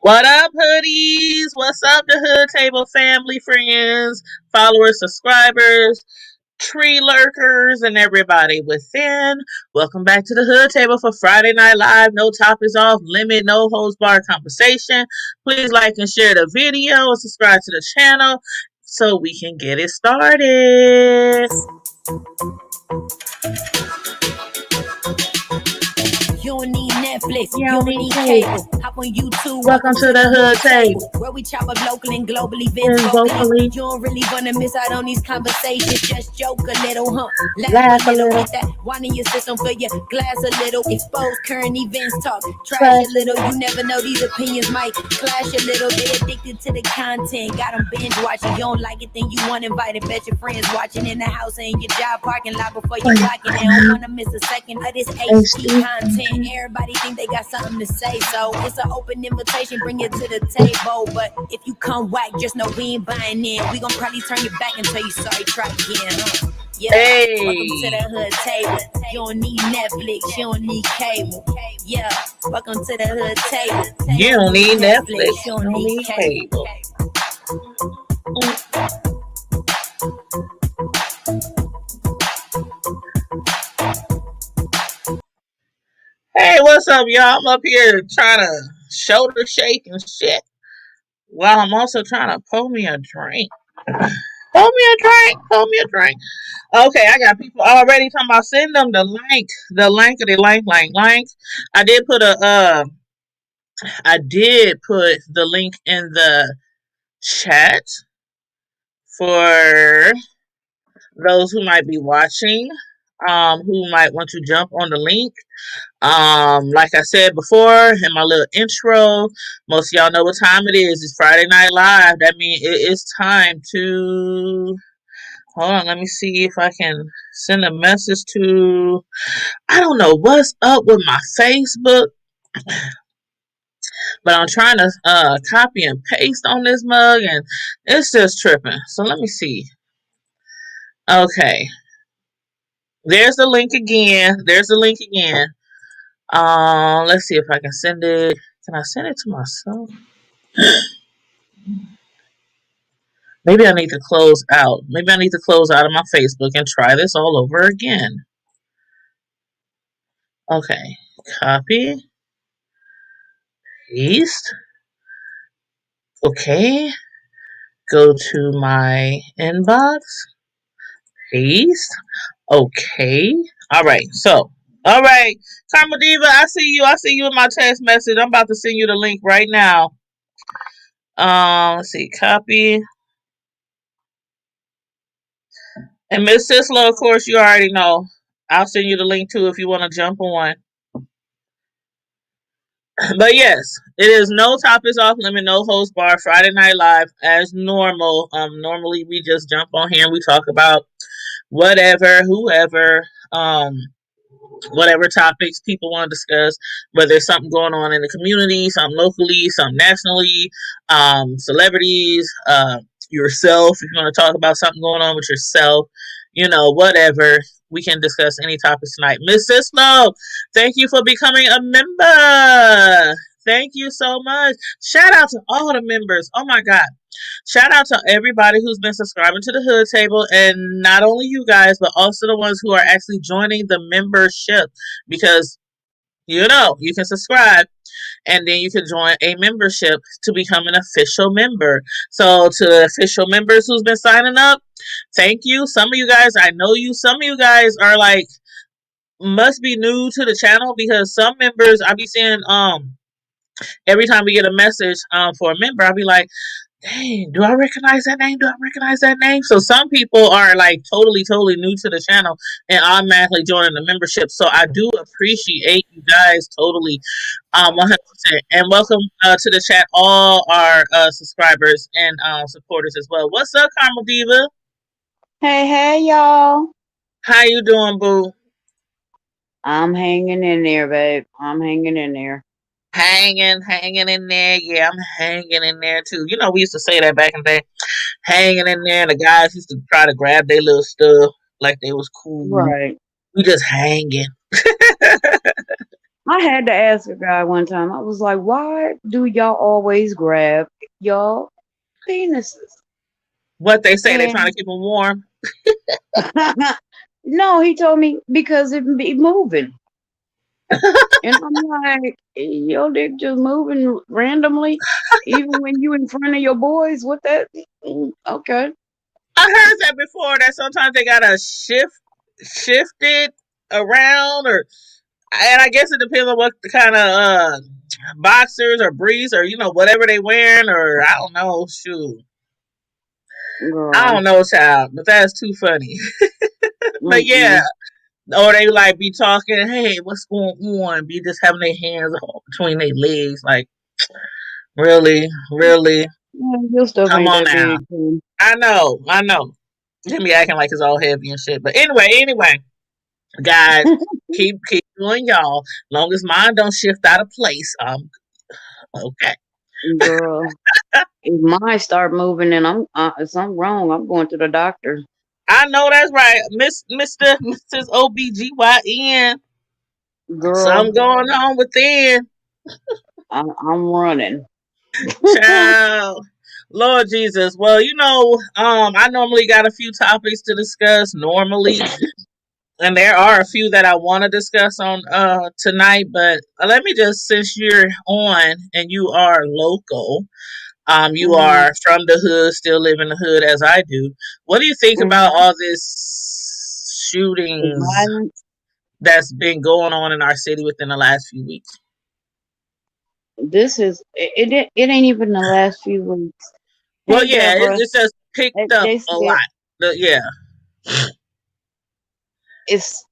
What up, hoodies? What's up, the Hood Table family, friends, followers, subscribers, tree lurkers, and everybody within? Welcome back to the Hood Table for Friday Night Live. No topics off limit, no holds barred conversation. Please like and share the video and subscribe to the channel so we can get it started. You don't need Netflix, You you don't don't need need cable. cable. Hop on YouTube, Welcome to the Hood Table. where we chop up local and global events And vocally. vocally. You don't really wanna miss out on these conversations. Just joke a little, huh? Laugh a little. Get that wine in your system, fill your glass a little. Expose current events, talk trash Trash. a little. You never know, these opinions might clash a little. They addicted to the content, got them binge watching. You don't like it, then you want invited. Bet your friends watching in the house and your job parking lot before you lock it. They don't wanna miss a second of this HD content. Everybody think they got something to say, so it's an open invitation, bring it to the table. But if you come whack, just know we ain't buying in. We gon' probably turn your back and tell you sorry, try again, huh? Yeah, Hey. welcome to the Hood Table. You don't need Netflix, you don't need cable. Yeah, welcome to the Hood Table. You don't need Netflix, you don't need cable. Hey, what's up, y'all? I'm up here trying to shoulder shake and shit while I'm also trying to pour me a drink. Pour me a drink. Okay, I got people already talking about send them the link. I did put the link in the chat for those who might be watching, who might want to jump on the link. Like I said before in my little intro, most of y'all know what time it is. It's Friday Night Live. That means it is time to hold on, let me see if I can send a message to I don't know what's up with my Facebook, but I'm trying to copy and paste on this mug and it's just tripping. So let me see. Okay. There's the link again. Let's see if I can send it. Can I send it to myself? Maybe I need to close out. Maybe I need to close out of my Facebook and try this all over again. Okay. Copy. Paste. Okay. Go to my inbox. Paste. Okay. Alright. Alright. Karma Diva, I see you in my text message. I'm about to send you the link right now. Let's see. Copy. And Miss Sisla, of course, you already know. I'll send you the link too if you want to jump on. But yes, it is no topics off limit, no host bar, Friday Night Live as normal. Normally we just jump on here and we talk about whatever, whoever, whatever topics people want to discuss, whether there's something going on in the community, something locally, something nationally, celebrities, yourself, if you want to talk about something going on with yourself, whatever. We can discuss any topics tonight. Miss Sislo, thank you for becoming a member. Thank you so much. Shout out to all the members. Oh my God. Shout out to everybody who's been subscribing to the Hood Table, and not only you guys, but also the ones who are actually joining the membership, because you can subscribe and then you can join a membership to become an official member. So to the official members who's been signing up, thank you. Some of you guys, I know you. Some of you guys are like, must be new to the channel, because some members I be seeing every time we get a message for a member, I'll be like, dang, do I recognize that name? So some people are like totally new to the channel and automatically joining the membership. So I do appreciate you guys totally, 100%. And welcome to the chat, all our subscribers and supporters as well. What's up, Karma Diva? Hey, y'all. How you doing, boo? I'm hanging in there, babe. I'm hanging in there. Hanging in there. Yeah, I'm hanging in there too. We used to say that back in the day. Hanging in there. The guys used to try to grab their little stuff like they was cool. Right. We just hanging. I had to ask a guy one time. I was like, "Why do y'all always grab y'all penises?" What they say, they trying to And keep them warm. no, he told me because it be moving. And I'm like, your dick just moving randomly, even when you in front of your boys. What that? Okay, I heard that before. That sometimes they gotta shift it around, or and I guess it depends on what kind of boxers or briefs or whatever they wearing, or I don't know. Shoot, I girl. don't know, child, but that's too funny. But yeah, Mm-mm. or they like be talking, hey, what's going on? Be just having their hands between their legs, like really, really. Yeah, your stuff Come ain't on that now. big, too. I know. Him be acting like it's all heavy and shit. But anyway, guys, keep doing y'all. Long as mine don't shift out of place, okay. Girl, if mine start moving and I'm if something wrong, I'm going to the doctor. I know that's right, Mrs. OBGYN. Girl, Something going on within. I'm running. Child. Lord Jesus. Well, I normally got a few topics to discuss normally. And there are a few that I want to discuss on tonight, but let me just, since you're on and you are local, you hmm are from the hood, still live in the hood as I do. What do you think about hmm all this shootings Violence. that's been going on in our city within the last few weeks? This is it ain't even the last few weeks. Well, Hey, yeah, Deborah, it's just picked up they a said lot. Yeah. it's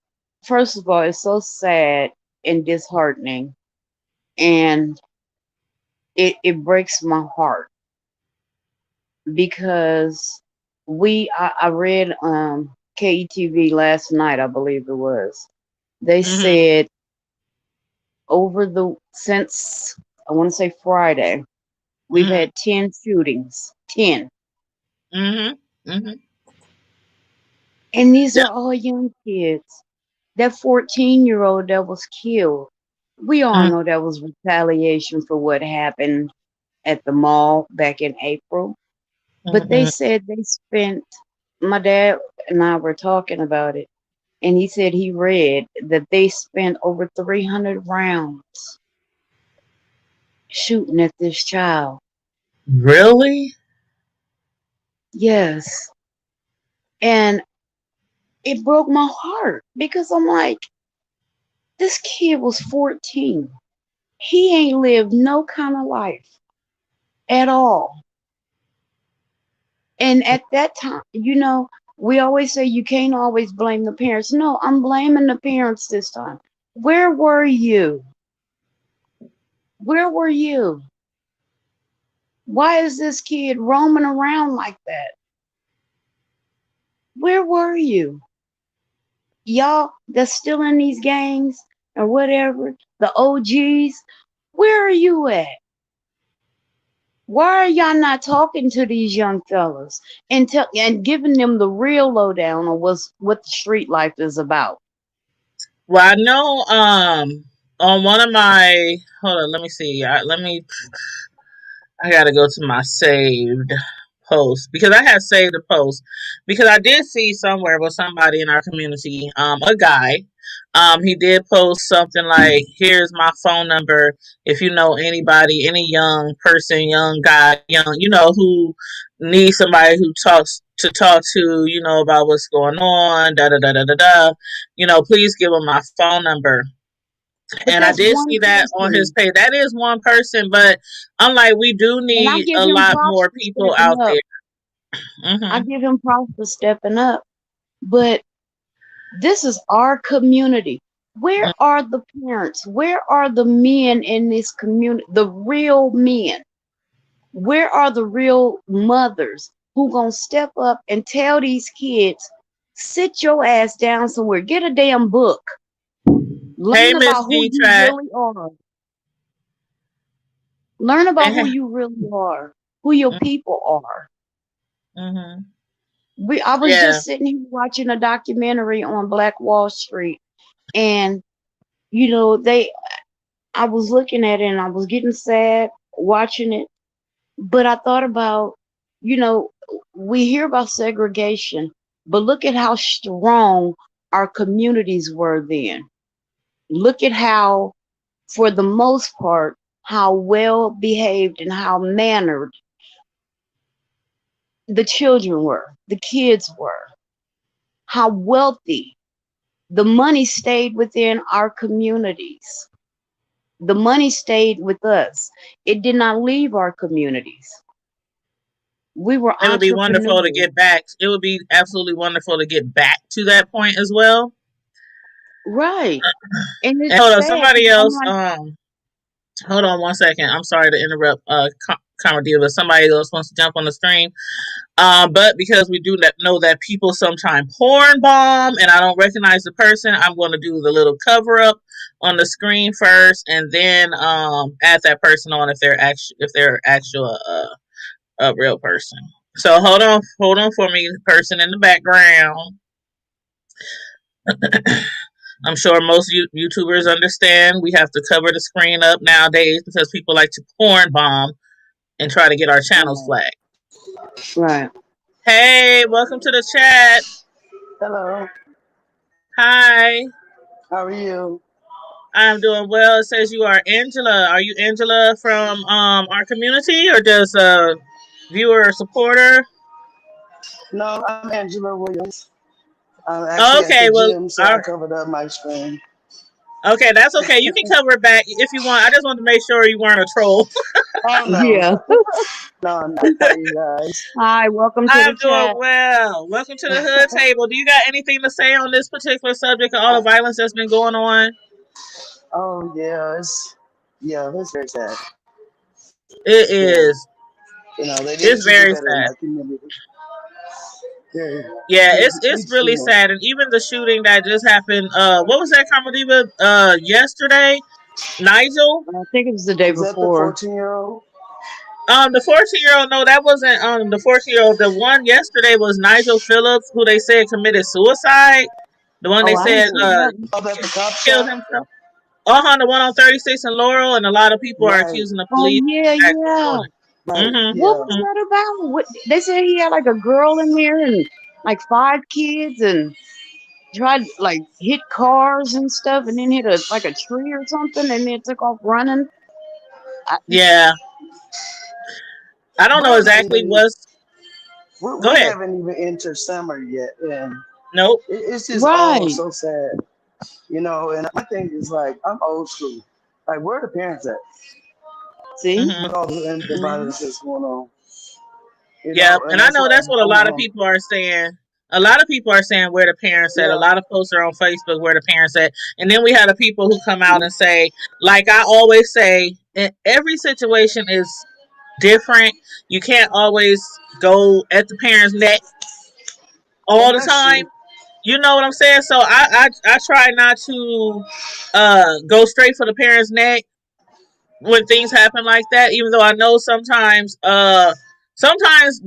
first of all, it's so sad and disheartening, and it breaks my heart because I read KETV last night, I believe it was. They Mhm. said over the since I want to say Friday, we've Mhm. had 10 shootings. 10. Mhm. Mhm. And these Yeah. are all young kids. That 14-year-old that was killed, we all Mhm. know that was retaliation for what happened at the mall back in April. But they Mhm. said they spent, my dad and I were talking about it, and he said he read that they spent over 300 rounds shooting at this child. Really? Yes. And it broke my heart because I'm like, this kid was 14. He ain't lived no kind of life at all. And at that time, we always say you can't always blame the parents. No, I'm blaming the parents this time. Where were you? Where were you? Why is this kid roaming around like that? Where were you? Y'all that's still in these gangs or whatever, the OGs, where are you at? Why are y'all not talking to these young fellas and giving them the real lowdown on what the street life is about? Well, I know on one of my, hold on, let me see. I gotta go to my saved post because I had saved a post because I did see somewhere with somebody in our community, a guy. He did post something like, "Here's my phone number. If you know anybody, any young person, young guy, young, who needs somebody who talk to, about what's going on, da da da da da da. Please give him my phone number." But And I that's did one see that on his person. page. That is one person, but I'm like, we do And I need give a him lot props more for people stepping out up. there. I Hmm. give him props for stepping up. But this is our community. Where are the parents? Where are the men in this community? The real men? Where are the real mothers who gonna step up and tell these kids, sit your ass down somewhere, get a damn book, Hey, learn Miss about who G you Track. really are, learn about who you really are, who your people are. Mm-hmm. I was Yeah. just sitting here watching a documentary on Black Wall Street, and you know they I was looking at it and I was getting sad watching it. But I thought about, you know, we hear about segregation, but look at how strong our communities were then. Look at how, for the most part, how well behaved and how mannered the children were, the kids were, how wealthy. The money stayed within our communities. The money stayed with us. It did not leave our communities. We were It would be wonderful to entrepreneurs. get back. It would be absolutely wonderful to get back to that point as well. Right. And And it's hold on, sad somebody because I'm else. like, Hold on one second. I'm sorry to interrupt. Comedy, but somebody else wants to jump on the stream. But because we do know that people sometimes porn bomb, and I don't recognize the person, I'm going to do the little cover up on the screen first, and then add that person on if they're actual a real person. So hold on for me, person in the background. I'm sure most YouTubers understand we have to cover the screen up nowadays because people like to porn bomb and try to get our channels right, flagged. right. Hey, welcome to the chat. Hello, Hi, how are you? I'm doing well. It says you are Angela. Are you Angela from our community or just a viewer or supporter? No, I'm Angela Williams. I'm actually at the Okay, well, gym, so I covered up my screen. okay, that's okay. You can cover it back if you want. I just wanted to make sure you weren't a troll. Oh no, Yeah. no, not you guys. Hi, welcome to I'm the doing chat. well. Welcome to the hood table. Do you got anything to say on this particular subject of all the violence that's been going on? Oh it's very sad. It Yeah, is. they need It's to do very better in sad. our community. Yeah, Yeah, need, it's need to do really more. sad. And even the shooting that just happened, what was that, Carmelita? Yesterday? Nigel? I think it was the day Was that the before. 14-year-old? The 14-year-old, no, that wasn't the 14-year-old. The one yesterday was Nigel Phillips, who they said committed suicide. The one they Oh, I didn't said see that one. Oh, that the cop killed shot? himself. The one on 36 and Laurel, and a lot of people are Right, accusing the Oh, police yeah, of actually yeah. doing it. right, What yeah, was that about? What, they said he had like a girl in there and like 5 kids and tried like hit cars and stuff and then hit like a tree or something and then took off running. I, Yeah, I don't know we're not exactly even what's. Go we ahead. haven't even entered summer yet, and Nope. it's just all right. so sad. And my thing is like I'm old school. Like where are the parents at? See? Hmm. With all the Hmm. violence that's going on. Yeah, And and I that's know why that's what a I'm lot of on. people are saying. A lot of people are saying where the parents at. A Yeah. lot of posts are on Facebook where the parents at. And then we have the people who come out and say, like I always say, every situation is different. You can't always go at the parents' neck all And the that's time. true. You know what I'm saying? So I try not to go straight for the parents' neck when things happen like that, even though I know sometimes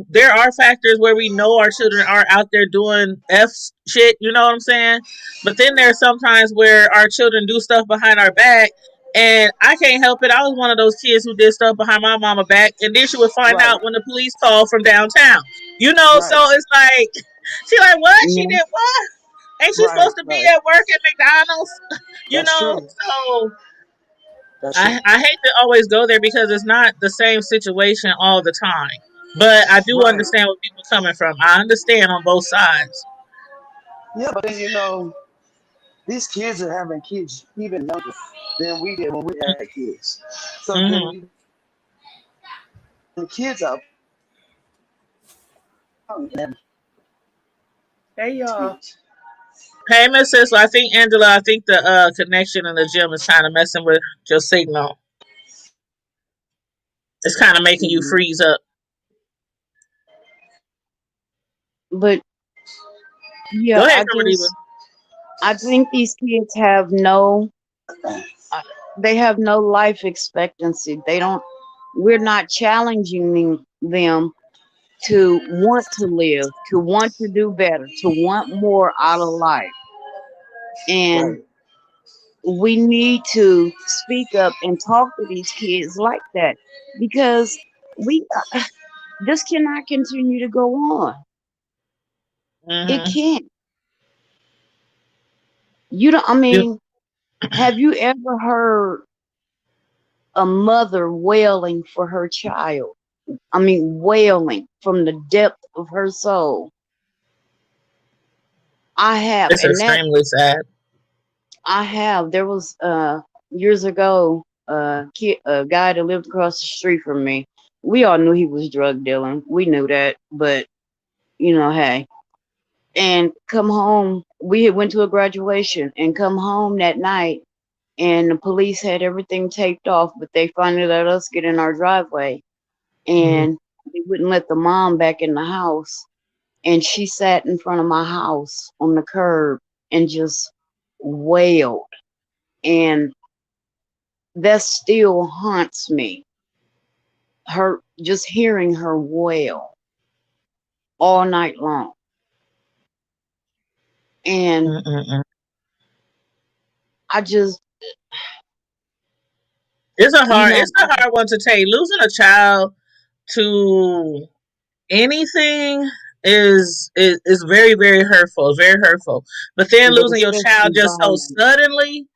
there are factors where we know our children are out there doing F shit, you know what I'm saying? But then there's sometimes where our children do stuff behind our back and I can't help it. I was one of those kids who did stuff behind my mama back and then she would find Right. out when the police called from downtown. You know, so Right. it's like she like what? She Yeah. did what? Ain't she Right. supposed to be Right. at work at McDonald's? You That's know, true. so That's true. I hate to always go there because it's not the same situation all the time. But I do Right. understand where people are coming from. I understand on both sides. Yeah, but then these kids are having kids even younger than we did when we had kids. So Mm-hmm. then the kids out and Hey y'all. kids. Hey, Miss Sisla, I think Angela, I think the connection in the gym is kind of messing with your signal. It's kind of making you Mm-hmm. freeze up. But Go yeah, ahead, Carmadiva. I think these kids have uh, they have no life expectancy. We're not challenging them to want to live, to want to do better, to want more out of life. And Right. we need to speak up and talk to these kids like that, because we this cannot continue to go on. It Mm-hmm. can't. You don't. I mean, have you ever heard a mother wailing for her child? I mean, wailing from the depth of her soul. I have, It's and that extremely sad. I have. There was years ago a guy that lived across the street from me. We all knew he was drug dealing. We knew that, but hey. And come home. We had went to a graduation and come home that night, and the police had everything taped off, but they finally let us get in our driveway, Mm-hmm. and they wouldn't let the mom back in the house. And she sat in front of my house on the curb and just wailed. And that still haunts me. Her just hearing her wail all night long. And Mm-mm-mm. I just, It's a you hard. know, It's a hard one to take. Losing a child to anything is very, very hurtful. It's very hurtful. But then but losing your child especially just so violence. suddenly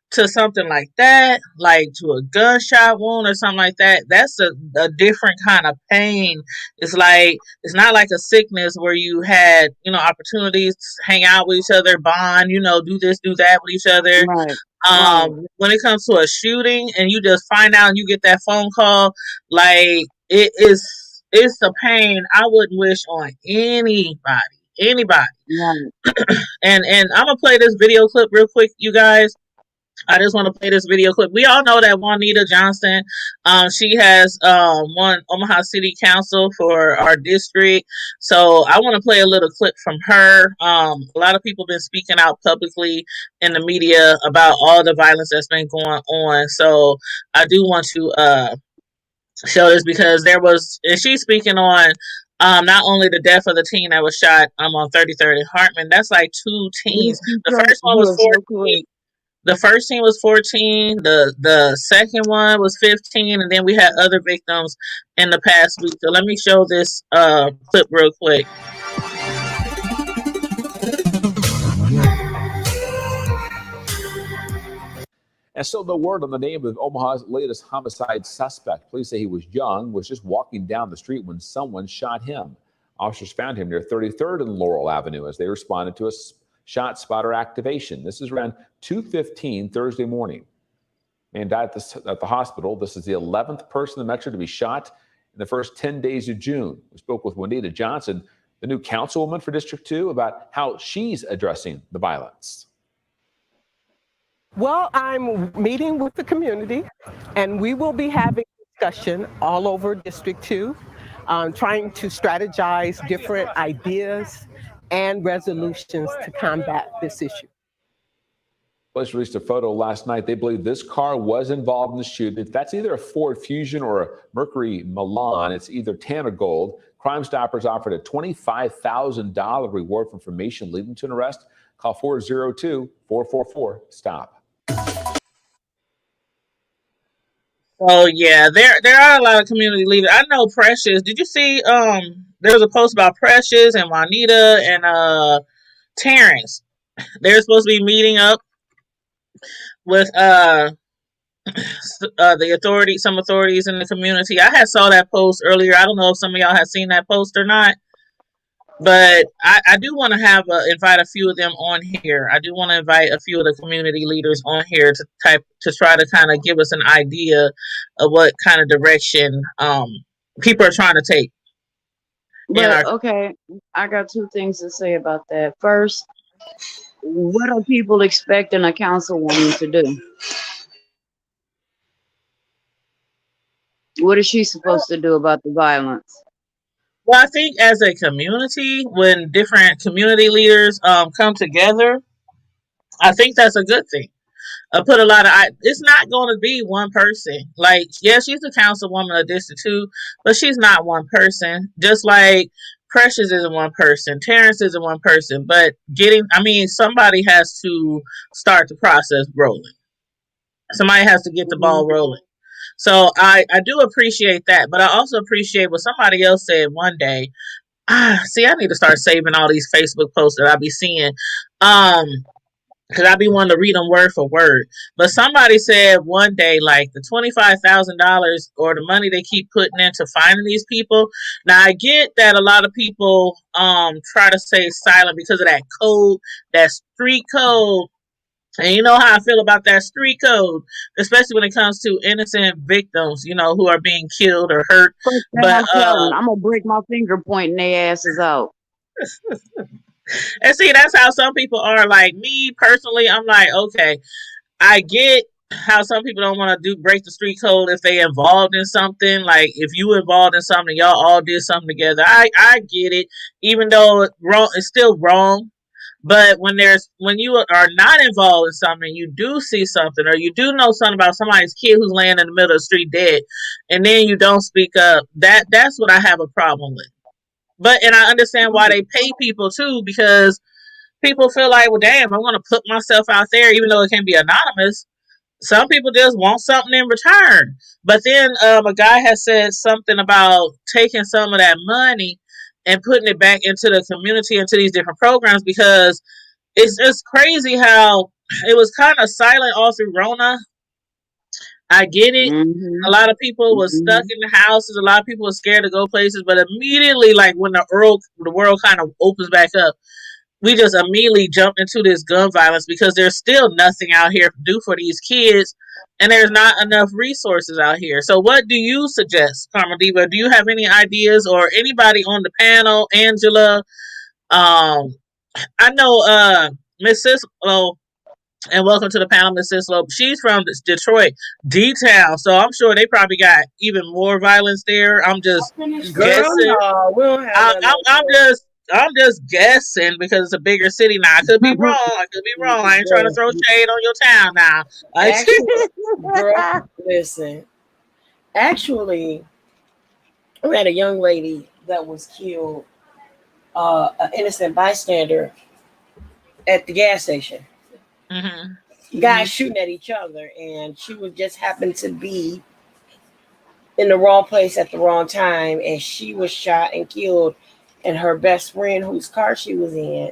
to something like that, like to a gunshot wound or something like that, that's a different kind of pain. It's like it's not like a sickness where you had, opportunities to hang out with each other, bond, do this, do that with each other. Right, right, When it comes to a shooting and you just find out and you get that phone call, like it's a pain I wouldn't wish on anybody. right. And I'm gonna play this video clip real quick, you guys. I just want to play this video clip. We all know that Juanita Johnson, she has won Omaha City Council for our district. So I want to play a little clip from her. A lot of people have been speaking out publicly in the media about all the violence that's been going on. So I do want to show this because and she's speaking on not only the death of the teen that was shot on 33rd and Hartman. That's like two Yes, teens. you The first one you was are so 14. correct. The first team was 14. The second one was 15, and then we had other victims in the past week. So let me show this clip real quick. And so the word on the name of Omaha's latest homicide suspect. Police say he was young, was just walking down the street when someone shot him. Officers found him near 33rd and Laurel Avenue as they responded to a shot spotter activation. This is around 2:15 Thursday morning. Man died at the hospital. This is the 11th person in the metro to be shot in the first 10 days of June. We spoke with Juanita Johnson, the new councilwoman for District 2, about how she's addressing the violence. Well, I'm meeting with the community, and we will be having discussion all over District 2, trying to strategize different ideas and resolutions to combat this issue. Police released a photo last night. They believe this car was involved in the shooting. That's either a Ford Fusion or a Mercury Milan. It's either tan or gold. Crime Stoppers offered a $25,000 reward for information leading to an arrest. Call 402-444-STOP. Oh yeah, there are a lot of community leaders. I know Precious. Did you see there was a post about Precious and Juanita and Terrence. They're supposed to be meeting up with some authorities in the community. I had saw that post earlier. I don't know if some of y'all have seen that post or not. But I do want to invite a few of them on here. I do want to invite a few of the community leaders on here to try to kind of give us an idea of what kind of direction people are trying to take. But okay, I got two things to say about that. First, what are people expecting a councilwoman to do? What is she supposed to do about the violence? Well, I think as a community, when different community leaders come together, I think that's a good thing. Put a lot of. It's not going to be one person. Like, yeah, she's the councilwoman of District 2, but she's not one person. Just like Precious isn't one person, Terrence isn't one person. But somebody has to start the process rolling. Somebody has to get the Mhm. ball rolling. So I do appreciate that, but I also appreciate what somebody else said one day. See, I need to start saving all these Facebook posts that I be seeing. Because I be wanting to read them word for word. But somebody said one day, like the $25,000 or the money they keep putting into finding these people. Now I get that a lot of people try to stay silent because of that code, that street code. And you know how I feel about that street code, especially when it comes to innocent victims, who are being killed or hurt. First thing But I'm telling, I'm gonna break my finger pointing their asses out. and see, that's how some people are. Like me personally, I'm like, okay, I get how some people don't want to do break the street code if they involved in something. Like if you involved in something, y'all all did something together. I get it, even though it's still wrong. But when you are not involved in something, you do see something, or you do know something about somebody's kid who's laying in the middle of the street dead, and then you don't speak up. That's what I have a problem with. And I understand why they pay people too, because people feel like, well, damn, I'm going to put myself out there, even though it can be anonymous. Some people just want something in return. But then a guy has said something about taking some of that money and putting it back into the community, into these different programs, because it's just crazy how it was kind of silent all through Rona. I get it. A Mhm. lot of people were stuck Mhm. in the houses. A lot of people were scared to go places. But immediately, like when the world kind of opens back up, we just immediately jump into this gun violence because there's still nothing out here to do for these kids, and there's not enough resources out here. So what do you suggest, Karma Diva? Do you have any ideas, or anybody on the panel, Angela? I know Miss Sislo, and welcome to the panel, Miss Sislo. She's from Detroit, D-Town, so I'm sure they probably got even more violence there. I'm just Girl, guessing. no, we don't have I, that I'm, like I'm just I'm just guessing because it's a bigger city now. I could be wrong. I could be wrong. I ain't trying to that. throw shade on your town now. Actually, girl, listen. Actually, we had a young lady that was killed, an innocent bystander at the gas station. Mhm. Guys shooting at each other, and she was just happened to be in the wrong place at the wrong time, and she was shot and killed. And her best friend, whose car she was in,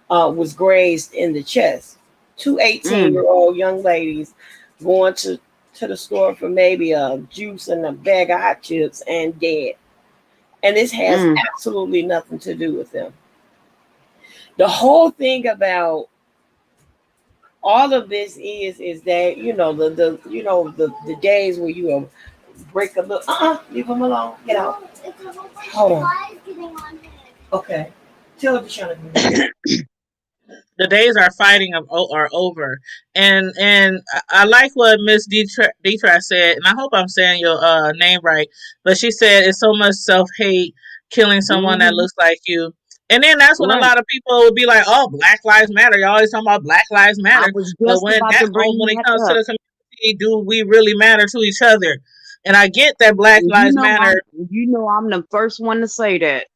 was grazed in the chest. Two 18-year-old young ladies going to the store for maybe a juice and a bag of hot chips and dead. And this has absolutely nothing to do with them. The whole thing about all of this is that the days where you break a little leave them alone, get out. Hold on. Okay. Tell her to shut up. The days are fighting are over, and I like what Miss Detra said, and I hope I'm saying your name right. But she said it's so much self hate killing someone that Mhm. looks like you, and then that's when a Right. lot of people would be like, "Oh, Black Lives Matter." You always talking about Black Lives I Matter, was but just about to bring when it that comes to up. the community, do we really matter to each other? And I get that Black And Lives Matter. I'm the first one to say that.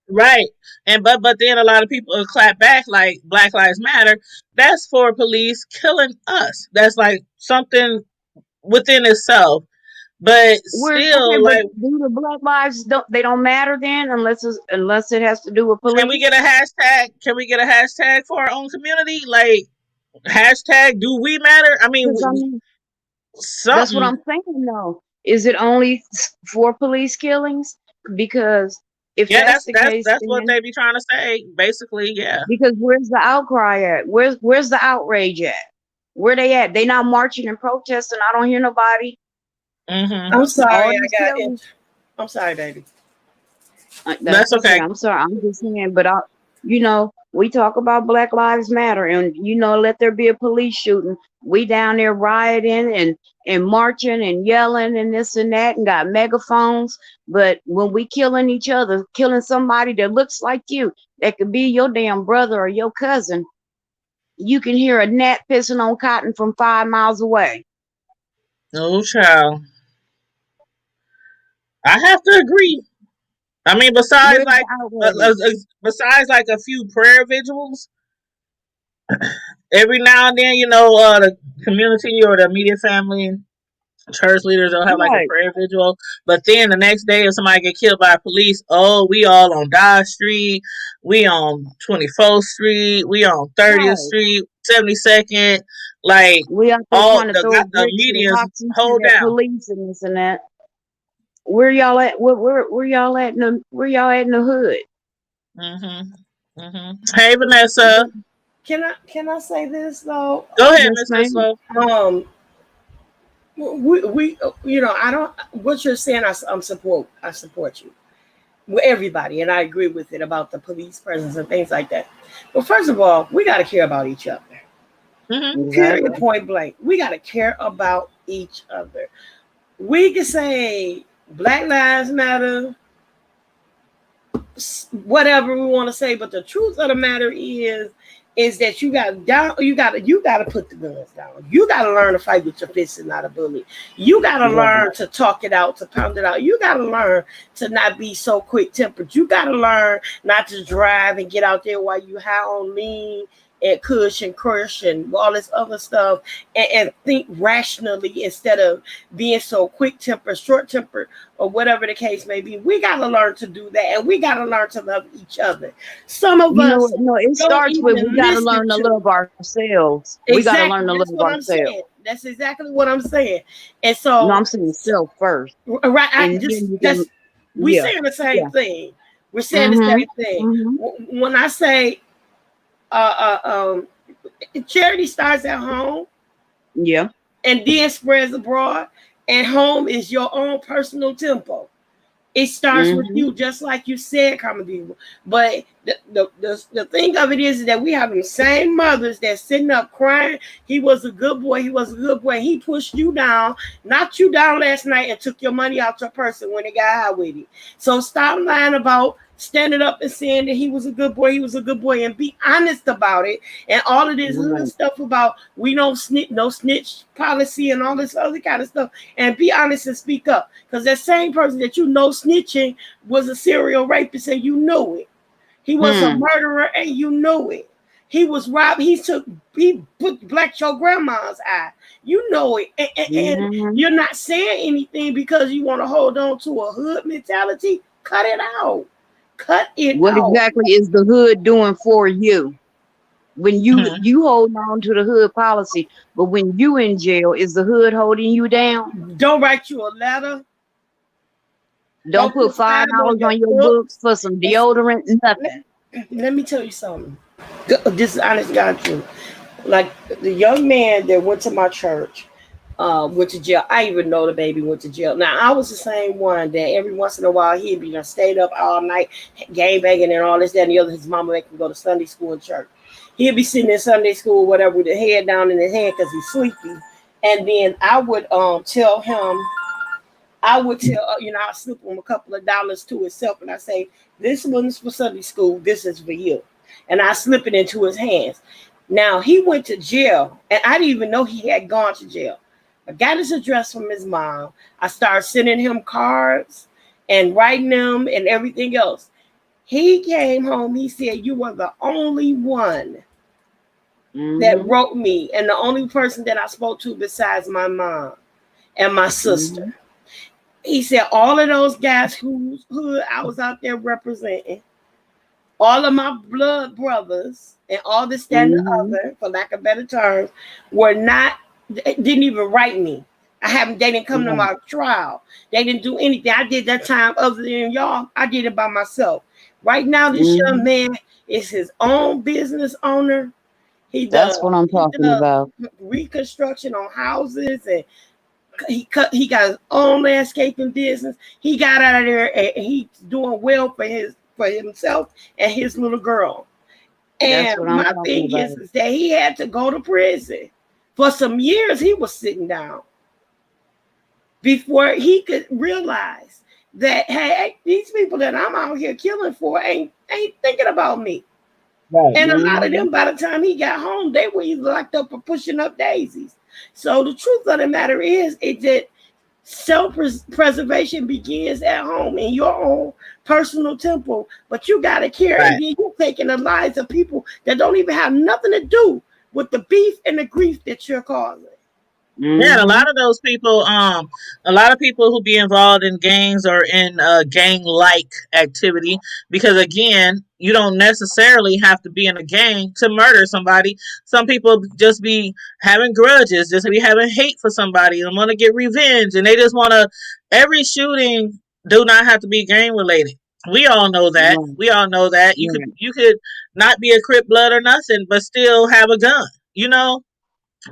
Right. But then a lot of people will clap back like Black Lives Matter. That's for police killing us. That's like something within itself. But We're okay, still, but like, do the Black Lives don't matter then unless it has to do with can we get police? a hashtag? Can we get a hashtag for our own community? Like hashtag do we matter? I mean, Because I mean, that's what something. I'm saying though. Is it only for police killings? Because if Yeah, that's that's the that's case, that's what then they be trying to say. Basically, yeah. because where's the outcry at? Where's the outrage at? Where they at? They not marching and protesting. I don't hear nobody. Hmm. I'm All sorry, these killings. I'm sorry, baby. That's That's okay. okay. I'm sorry. I'm just saying, but we talk about Black Lives Matter, and let there be a police shooting. We down there rioting and marching and yelling and this and that, and got megaphones. But when we killing each other, killing somebody that looks like you, that could be your damn brother or your cousin, you can hear a gnat pissing on cotton from 5 miles away. No child. I have to agree. I mean, Where's the outrage? besides like a few prayer vigils, every now and then, the community or the immediate family, church leaders will have like a Right. prayer vigil. But then the next day, if somebody get killed by police, oh, we all on Dodge Street, we on 24th Street, we on 30th Right. Street, 72nd, like We out there all trying to throw the bricks and media's rocks and shit hold at down. police and this and that. Where y'all at? Where y'all at in the hood? Hey, Vanessa. Can I say this though? Go ahead, Yes, Miss ma'am. Slow. We I don't, what you're saying, I support you with everybody, and I agree with it about the police presence and things like that. But first of all, we got to care about each other. Period, point blank. We got to care about each other. We can say Black Lives Matter, whatever we want to say, but the truth of the matter is that you got to put the guns down. You got to learn to fight with your fists and not a bully. You got to learn to talk it out, to pound it out. You got to learn to not be so quick tempered. You got to learn not to drive and get out there while you high on lean and kush and crush and all this other stuff, and think rationally instead of being so quick tempered, short tempered, or whatever the case may be. We got to learn to do that, and we got to learn to love each other. Some of us, no, it starts with we got to learn to love ourselves. Exactly. We got to learn to love ourselves. Saying. That's exactly what I'm saying. And so, no, I'm saying self first. Right. We're saying the same thing. We're saying the same thing. When I say charity starts at home, and then spreads abroad, and home is your own personal temple. It starts with you, just like you said, Carmen. But the thing of it is that we have the same mothers that sitting up crying. He was a good boy. He was a good boy. He pushed you down, knocked you down last night, and took your money out your purse when they got high with it. So stop lying about standing up and saying that he was a good boy. He was a good boy, and be honest about it. And all of this little stuff about we don't snitch, no snitch policy, and all this other kind of stuff. And be honest and speak up, because that same person that snitching was a serial rapist, and you know it. He was a murderer, and you know it. He was robbed. He put black your grandma's eye. You know it, and you're not saying anything because you want to hold on to a hood mentality. Cut it out. Cut it out. What exactly is the hood doing for you? When you hold on to the hood policy, but when you in jail, is the hood holding you down? Don't write you a letter. Don't put $5 on your books for some deodorant, nothing. Let me tell you something. This is honest God truth. Like the young man that went to my church, went to jail. I even know the baby went to jail. Now I was the same one that every once in a while he'd be stayed up all night, game banging and all this, that, and the other. His mama make him go to Sunday school and church. He'd be sitting in Sunday school, whatever, with the head down in his hand because he's sleepy. And then I would tell him, I'd slip him a couple of dollars to himself, and I say, this one's for Sunday school, this is for you. And I slip it into his hands. Now he went to jail, and I didn't even know he had gone to jail. I got his address from his mom. I started sending him cards and writing them and everything else. He came home, he said, you were the only one that wrote me, and the only person that I spoke to besides my mom and my sister. He said all of those guys whose hood I was out there representing, all of my blood brothers and all this, that, and the other, for lack of better terms, didn't even write me. They didn't come to my trial. They didn't do anything. I did that time other than y'all. I did it by myself. Right now, this young man is his own business owner. That's what I'm talking about. Reconstruction on houses, and he got his own landscaping business. He got out of there and he's doing well for himself and his little girl. And my thing is that he had to go to prison. For some years, he was sitting down before he could realize that, hey, these people that I'm out here killing for ain't thinking about me. Right. And a lot of them, by the time he got home, they were either locked up or pushing up daisies. So the truth of the matter is that self-preservation begins at home in your own personal temple, but you got to care. Right. And then you're taking the lives of people that don't even have nothing to do with the beef and the grief that you're causing. Yeah, and a lot of those people, a lot of people who be involved in gangs or in gang-like activity, because again, you don't necessarily have to be in a gang to murder somebody. Some people just be having grudges, just be having hate for somebody and want to get revenge, and they just want to. Every shooting do not have to be gang related. We all know that. Right. We all know that. Right. You could not be a Crip blood or nothing, but still have a gun. You know.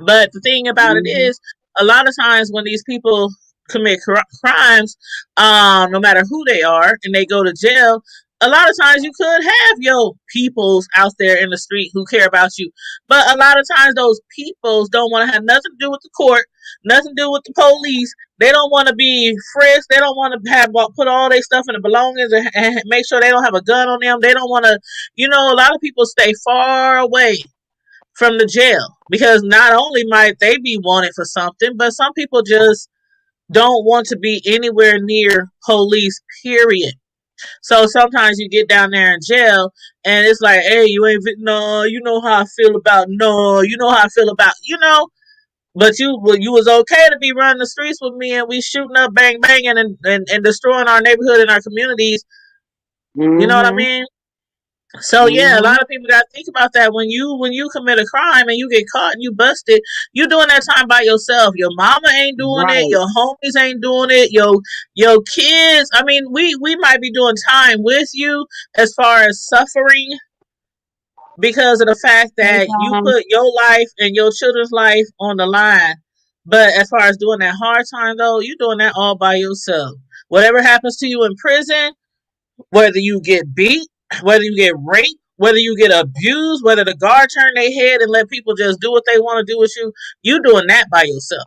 But the thing about it Mhm. is, a lot of times when these people commit crimes, no matter who they are, and they go to jail, a lot of times you could have your peoples out there in the street who care about you. But a lot of times those peoples don't want to have nothing to do with the court, nothing to do with the police. They don't want to be frisked. They don't want to have put all their stuff in the belongings and make sure they don't have a gun on them. They don't want to, a lot of people stay far away from the jail because not only might they be wanted for something, but some people just don't want to be anywhere near police, period. So sometimes you get down there in jail and it's like, hey, you ain't, no, you know how I feel about, no, you know how I feel about, but you was okay to be running the streets with me and we shooting up, bang, banging and destroying our neighborhood and our communities. You know what I Mhm. mean? So yeah, a Mhm. lot of people got to think about that when you commit a crime and you get caught and you busted, you doing that time by yourself. Your mama ain't doing it. Right. Your homies ain't doing it. Your kids. I mean, we might be doing time with you as far as suffering because of the fact that you Sometimes. put your life and your children's life on the line. But as far as doing that hard time though, you doing that all by yourself. Whatever happens to you in prison, whether you get beat, whether you get raped, whether you get abused, whether the guard turn their head and let people just do what they want to do with you, you doing that by yourself.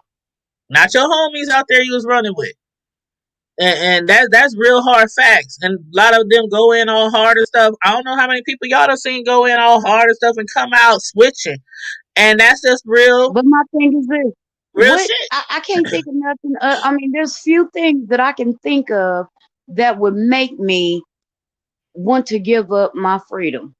Not your homies out there you was running with. And that's real hard facts. And a lot of them go in all hard and stuff. I don't know how many people y'all have seen go in all hard and stuff and come out switching. And that's just real, But my thing is this: real what shit. I can't think of nothing. I mean, there's few things that I can think of that would make me want to give up my freedom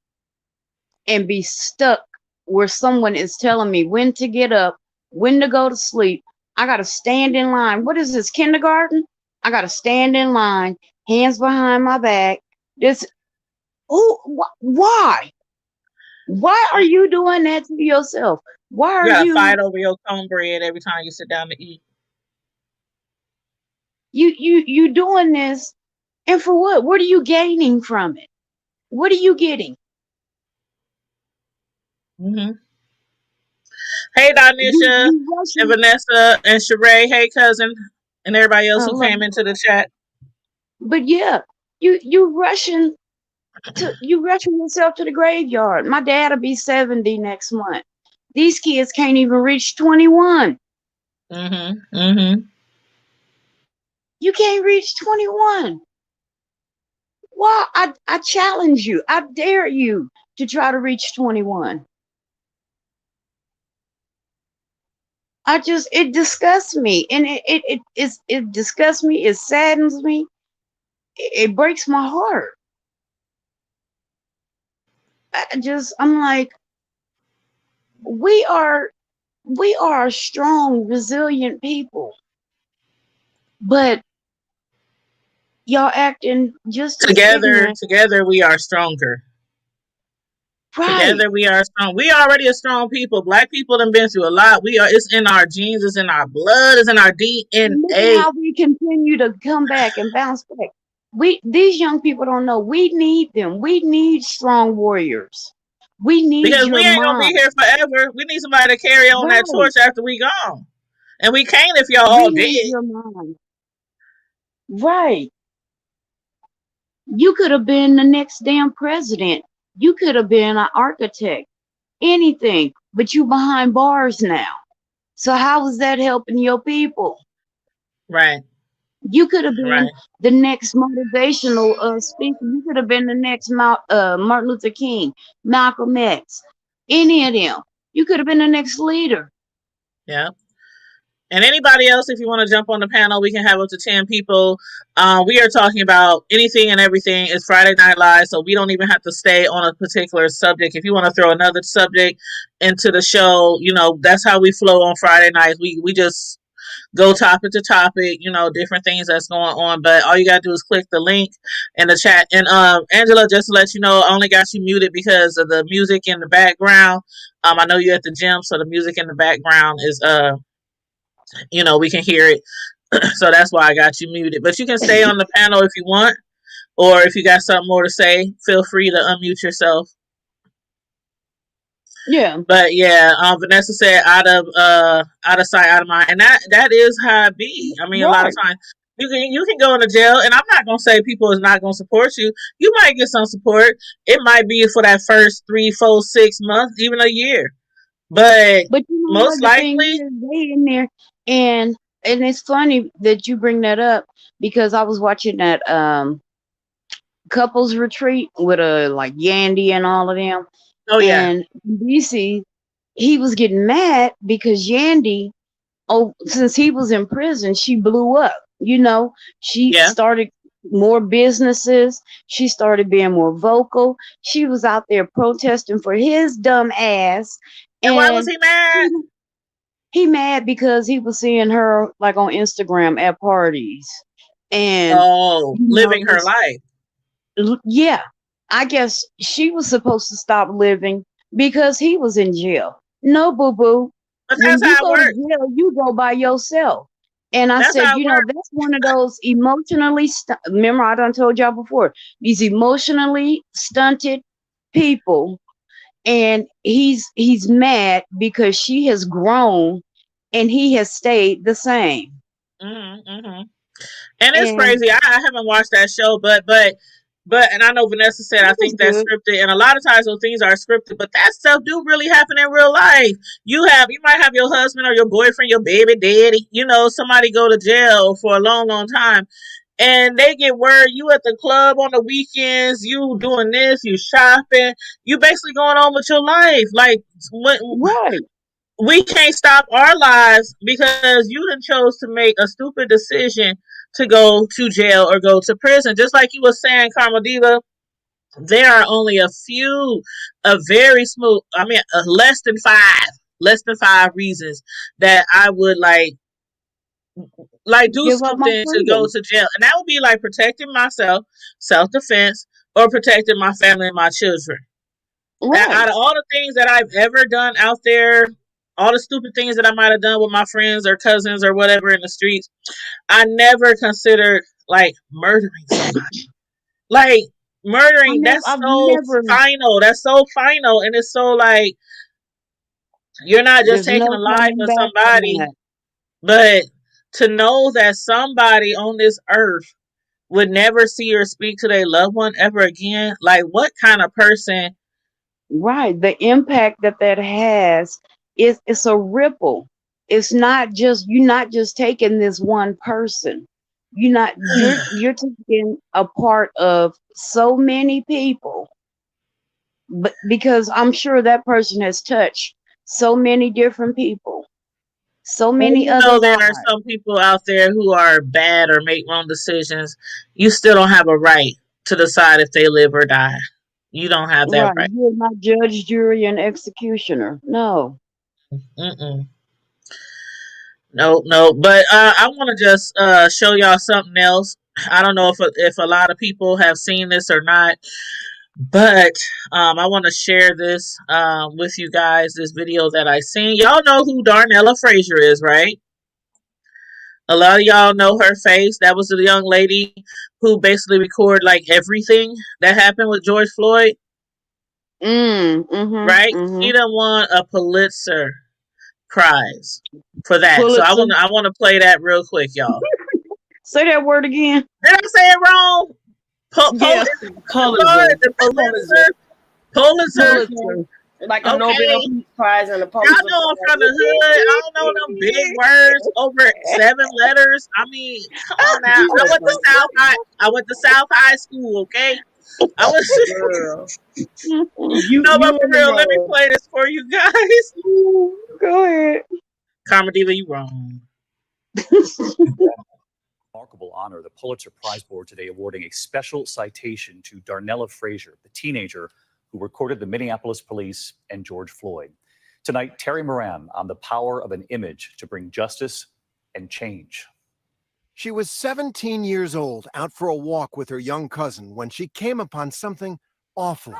and be stuck where someone is telling me when to get up, when to go to sleep. I got to stand in line. What is this, kindergarten? I got to stand in line, hands behind my back. This, why? Why are you doing that to yourself? Why You are gotta you fight over your cornbread every time you sit down to eat. you doing this? And for what? What are you gaining from it? What are you getting? Mm-hmm. Hey, You Donisha you and rushing. Vanessa and Sheree. Hey, cousin, and everybody else who Love, came into the chat. but yeah, you rushing yourself to the graveyard. My dad'll be 70 next month. These kids can't even reach 21. Mm-hmm. Mm-hmm. You can't reach 21. Why? I challenge you. I dare you to try to reach 21. It disgusts me, and it disgusts me. It saddens me. It breaks my heart. I'm like, we are we are strong, resilient people, but y'all acting just as ignorant. Together we are stronger. Right. Together we are strong. We already a strong people. Black people have been through a lot. We are. It's in our genes. It's in our blood. It's in our And look at DNA. how we continue to come back and bounce back. These young people don't know. We need them. We need strong warriors. We need Because we your ain't gonna be mom. here forever. We need somebody to carry on that Right. torch after we gone. And we can't if y'all We all need dead. your mom. Right. You could have been the next damn president. You could have been an architect. Anything. But you behind bars now. So how is that helping your people? Right. You could have been Right. the next motivational speaker. You could have been the next Martin Luther King, Malcolm X, any of them. You could have been the next leader. Yeah. And anybody else, if you want to jump on the panel, we can have up to 10 people. We are talking about anything and everything. It's Friday Night Live, so we don't even have to stay on a particular subject. If you want to throw another subject into the show, that's how we flow on Friday nights. We just go topic to topic, different things that's going on. But all you gotta do is click the link in the chat. And Angela, just to let you know, I only got you muted because of the music in the background. I know you're at the gym, so the music in the background is we can hear it. So that's why I got you muted. But you can stay on the panel if you want, or if you got something more to say, feel free to unmute yourself. Yeah. But yeah, Vanessa said out of sight, out of mind, and that is how it be. I mean, a lot of times you can go into jail, and I'm not gonna say people is not gonna support you. You might get some support. It might be for that first 3, 4, 6 months, even a year. But you know most what, the thing likely, is, they in there, and it's funny that you bring that up because I was watching that couples retreat with like Yandy and all of them. oh yeah, And DC, he was getting mad because Yandy, since he was in prison, she blew up. She yeah. started more businesses. She started being more vocal. She was out there protesting for his dumb ass. And why was he mad? He mad because he was seeing her like on Instagram at parties. And living her life. yeah, I guess she was supposed to stop living because he was in jail. No, boo boo. But When that's you how it go to works. jail, you go by yourself. And I That's said, how it works. that's one of those emotionally, remember I done told y'all before, these emotionally stunted people. And he's mad because she has grown and he has stayed the same. Mm-hmm. And it's crazy. I haven't watched that show, but and I know Vanessa said I think that's scripted, and a lot of times those things are scripted, but that stuff do really happen in real life. You might have your husband or your boyfriend, your baby daddy, somebody go to jail for a long, long time, and they get word you at the club on the weekends, you doing this, you shopping, you basically going on with your life. Like Right. We can't stop our lives because you done chose to make a stupid decision to go to jail or go to prison. Just like you were saying, Karma Diva, there are only a very smooth, less than five reasons that I would like do give up my something to go freedom. to jail. And that would be like protecting myself, self-defense, or protecting my family and my children. Right. Out of all the things that I've ever done out there, all the stupid things that I might have done with my friends or cousins or whatever in the streets, I never considered like murdering somebody. Like murdering, that's so final. That's so final. And it's so like you're not just There's taking no a life of back somebody, but to know that somebody on this earth would never see or speak to their loved one ever again. Like what kind of person? Right. The impact that has it's a ripple. It's not just you're not just taking this one person. You're taking a part of so many people. But because I'm sure that person has touched so many different people. So many other There lives. are some people out there who are bad or make wrong decisions. You still don't have a right to decide if they live or die. You don't have that right. You're not judge, jury, and executioner. No. Mm-mm. No. But I want to just show y'all something else. I don't know if a lot of people have seen this or not, but I want to share this with you guys. This video that I seen. Y'all know who Darnella Frazier is, right? A lot of y'all know her face. That was the young lady who basically recorded like everything that happened with George Floyd. Right? She done won a Pulitzer Prize for that. Pulitzer. So I want to play that real quick, y'all. Say that word again. Did I say it wrong? Pulitzer. Like a Nobel Peace Prize and a Pulitzer. Y'all know I'm from the hood. I don't know them big words over 7 letters. I mean, come on now. I went to South High. I went to South High School. Okay. I was. Girl. But for real, let me play this for you guys. Go ahead. Karma Diva, you wrong. Remarkable honor, the Pulitzer Prize Board today awarding a special citation to Darnella Frazier, the teenager who recorded the Minneapolis police and George Floyd. Tonight, Terry Moran on the power of an image to bring justice and change. She was 17 years old, out for a walk with her young cousin when she came upon something awful.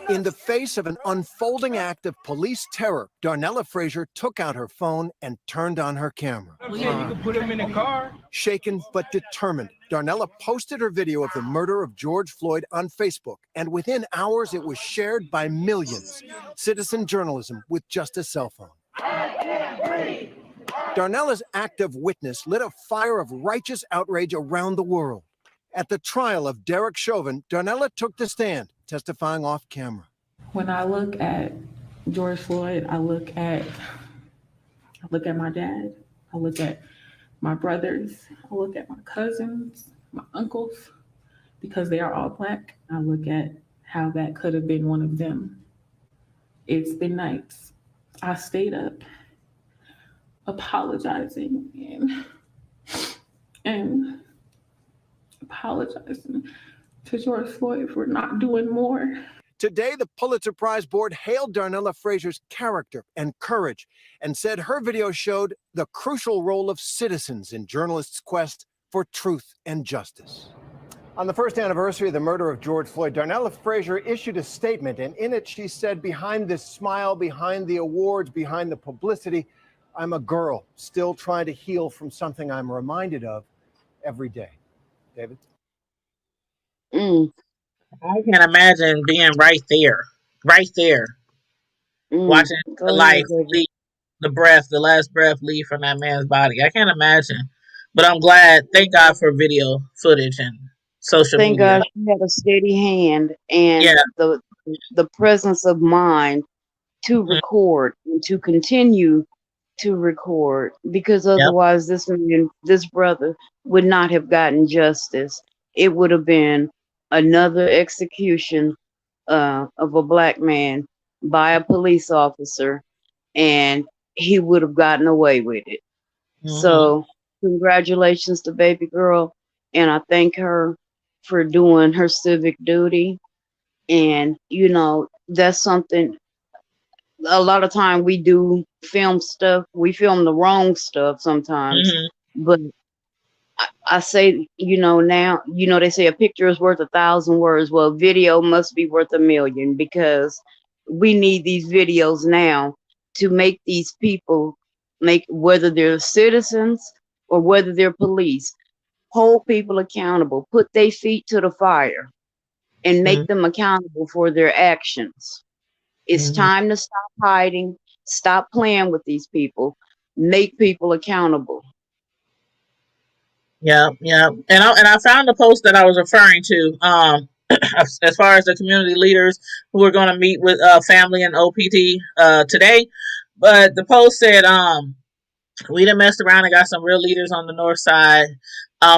In the face of an unfolding act of police terror, Darnella Frazier took out her phone and turned on her camera. You can put him in the car. Shaken but determined, Darnella posted her video of the murder of George Floyd on Facebook, and within hours it was shared by millions. Citizen journalism with just a cell phone. Darnella's act of witness lit a fire of righteous outrage around the world. At the trial of Derek Chauvin, Darnella took the stand, testifying off camera. When I look at George Floyd, I look at my dad, I look at my brothers, I look at my cousins, my uncles, because they are all Black. I look at how that could have been one of them. It's been nights. I stayed up apologizing and apologizing to George Floyd for not doing more. Today, the Pulitzer Prize Board hailed Darnella Frazier's character and courage and said her video showed the crucial role of citizens in journalists' quest for truth and justice. On the first anniversary of the murder of George Floyd, Darnella Frazier issued a statement, and in it she said, behind this smile, behind the awards, behind the publicity, I'm a girl still trying to heal from something I'm reminded of every day. David? I can imagine being right there, watching the life leave, the last breath leave from that man's body. I can't imagine. But I'm glad, thank God for video footage and social Thank media. God she had a steady hand and the presence of mind to record and to continue to record, because otherwise this man, this brother would not have gotten justice. It would have been another execution of a Black man by a police officer, and he would have gotten away with it. So congratulations to baby girl, and I thank her for doing her civic duty. And you know, that's something, a lot of time we do film stuff, we film the wrong stuff sometimes. But I say, you know, now, you know, they say a picture is worth 1,000 words. Well, video must be worth 1,000,000, because we need these videos now to make these people, whether they're citizens or whether they're police, hold people accountable, put their feet to the fire and make them accountable for their actions. It's time to stop hiding, stop playing with these people, make people accountable. Yeah. And I found the post that I was referring to, as far as the community leaders who are going to meet with family and OPD today. But the post said, we done messed around and got some real leaders on the north side.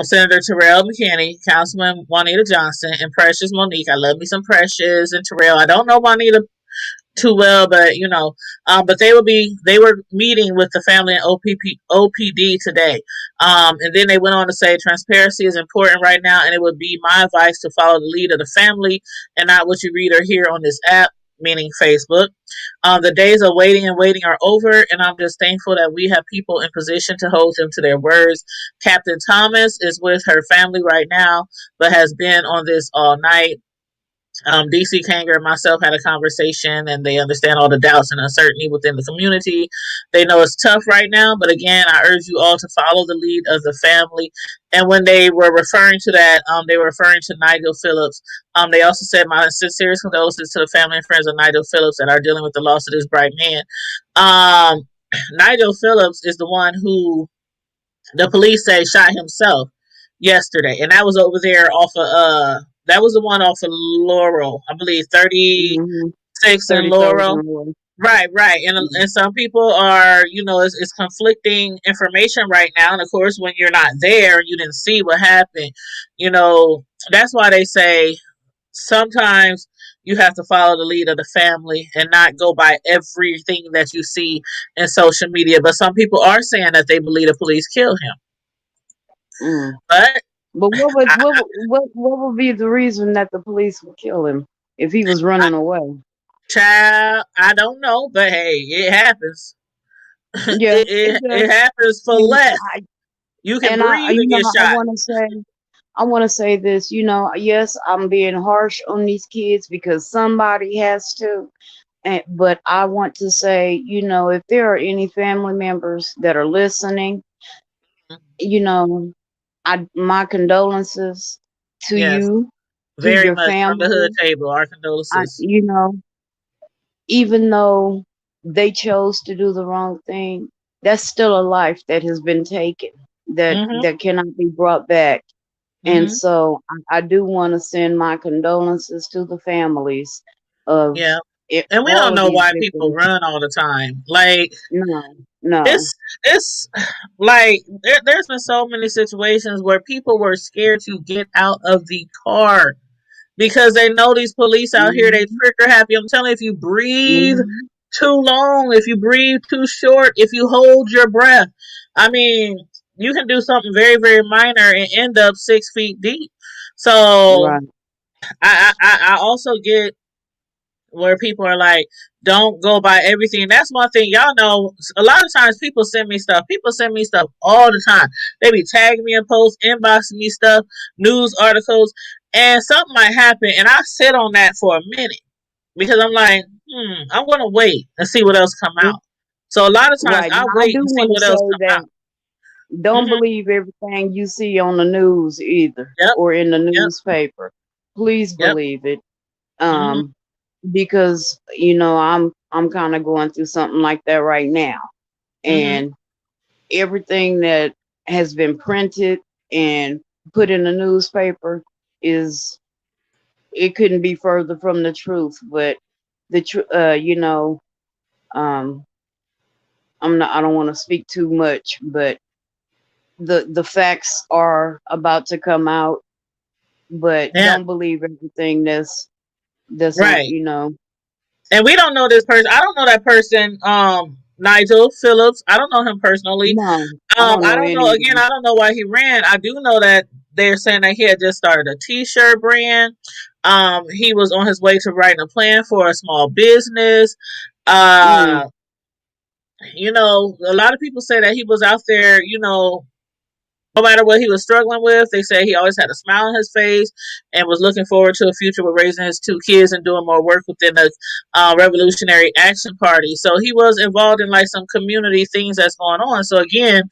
Senator Terrell McKinney, Councilman Juanita Johnson, and Precious Monique. I love me some Precious and Terrell. I don't know Juanita too well, but you know, but they were meeting with the family and OPD today. And then they went on to say transparency is important right now, and it would be my advice to follow the lead of the family and not what you read or hear on this app, meaning Facebook. The days of waiting are over, and I'm just thankful that we have people in position to hold them to their words. Captain Thomas is with her family right now, but has been on this all night. DC Kanger and myself had a conversation, and they understand all the doubts and uncertainty within the community. They know it's tough right now, but again, I urge you all to follow the lead of the family. And when they were referring to that, they were referring to Nigel Phillips. They also said, my sincerest condolences to the family and friends of Nigel Phillips that are dealing with the loss of this bright man. Nigel Phillips is the one who the police say shot himself yesterday, and that was over there off of that was the one off of Laurel, I believe, 36 and Laurel. Right. And some people are, you know, it's conflicting information right now. And of course, when you're not there, you didn't see what happened. You know, that's why they say sometimes you have to follow the lead of the family and not go by everything that you see in social media. But some people are saying that they believe the police killed him. But But what would be the reason that the police would kill him if he was running away? Child, I don't know, but hey, it happens. Yeah, it It does. happens for And less. You can breathe and get shot. I want to say this. Yes, I'm being harsh on these kids because somebody has to. But I want to say, if there are any family members that are listening, my condolences to Yes, you, to very your much from the hood family. table. Our condolences. Even though they chose to do the wrong thing, that's still a life that has been taken that Mm-hmm. that cannot be brought back. And Mm-hmm. so I do want to send my condolences to the families of Yeah, and we all don't of know these why people victims. run all the time. Like No. it's like there's been so many situations where people were scared to get out of the car because they know these police out here, they Mhm. trigger happy. I'm telling you, if you breathe Mhm. too long, if you breathe too short, if you hold your breath, I mean, you can do something very, very minor and end up 6 feet deep. So Right. I also get where people are like, don't go by everything. That's one thing. Y'all know, a lot of times people send me stuff. People send me stuff all the time. They be tagging me in posts, inboxing me stuff, news articles, and something might happen, and I sit on that for a minute because I'm like, I'm gonna wait and see what else come out. So a lot of times Right. I Now I wait do and see want to what else say come out. that don't Mm-hmm. believe everything you see on the news either Yep. or in the Yep. newspaper. Please Yep. believe it. Mm-hmm. Because I'm kind of going through something like that right now. Mm-hmm. And everything that has been printed and put in the newspaper is it couldn't be further from the truth. But the um I don't want to speak too much, but the facts are about to come out. But Yeah. don't believe everything that's on. Right. And we don't know this person. I don't know that person, Nigel Phillips. I don't know him personally. No, I don't I know don't know. Again, anyone. I don't know why he ran. I do know that they're saying that he had just started a T-shirt brand. He was on his way to writing a plan for a small business. Mm, Uh, a lot of people say that he was out there. No matter what he was struggling with, they say he always had a smile on his face and was looking forward to a future with raising his 2 kids and doing more work within the Revolutionary Action Party. So he was involved in like some community things that's going on. So again,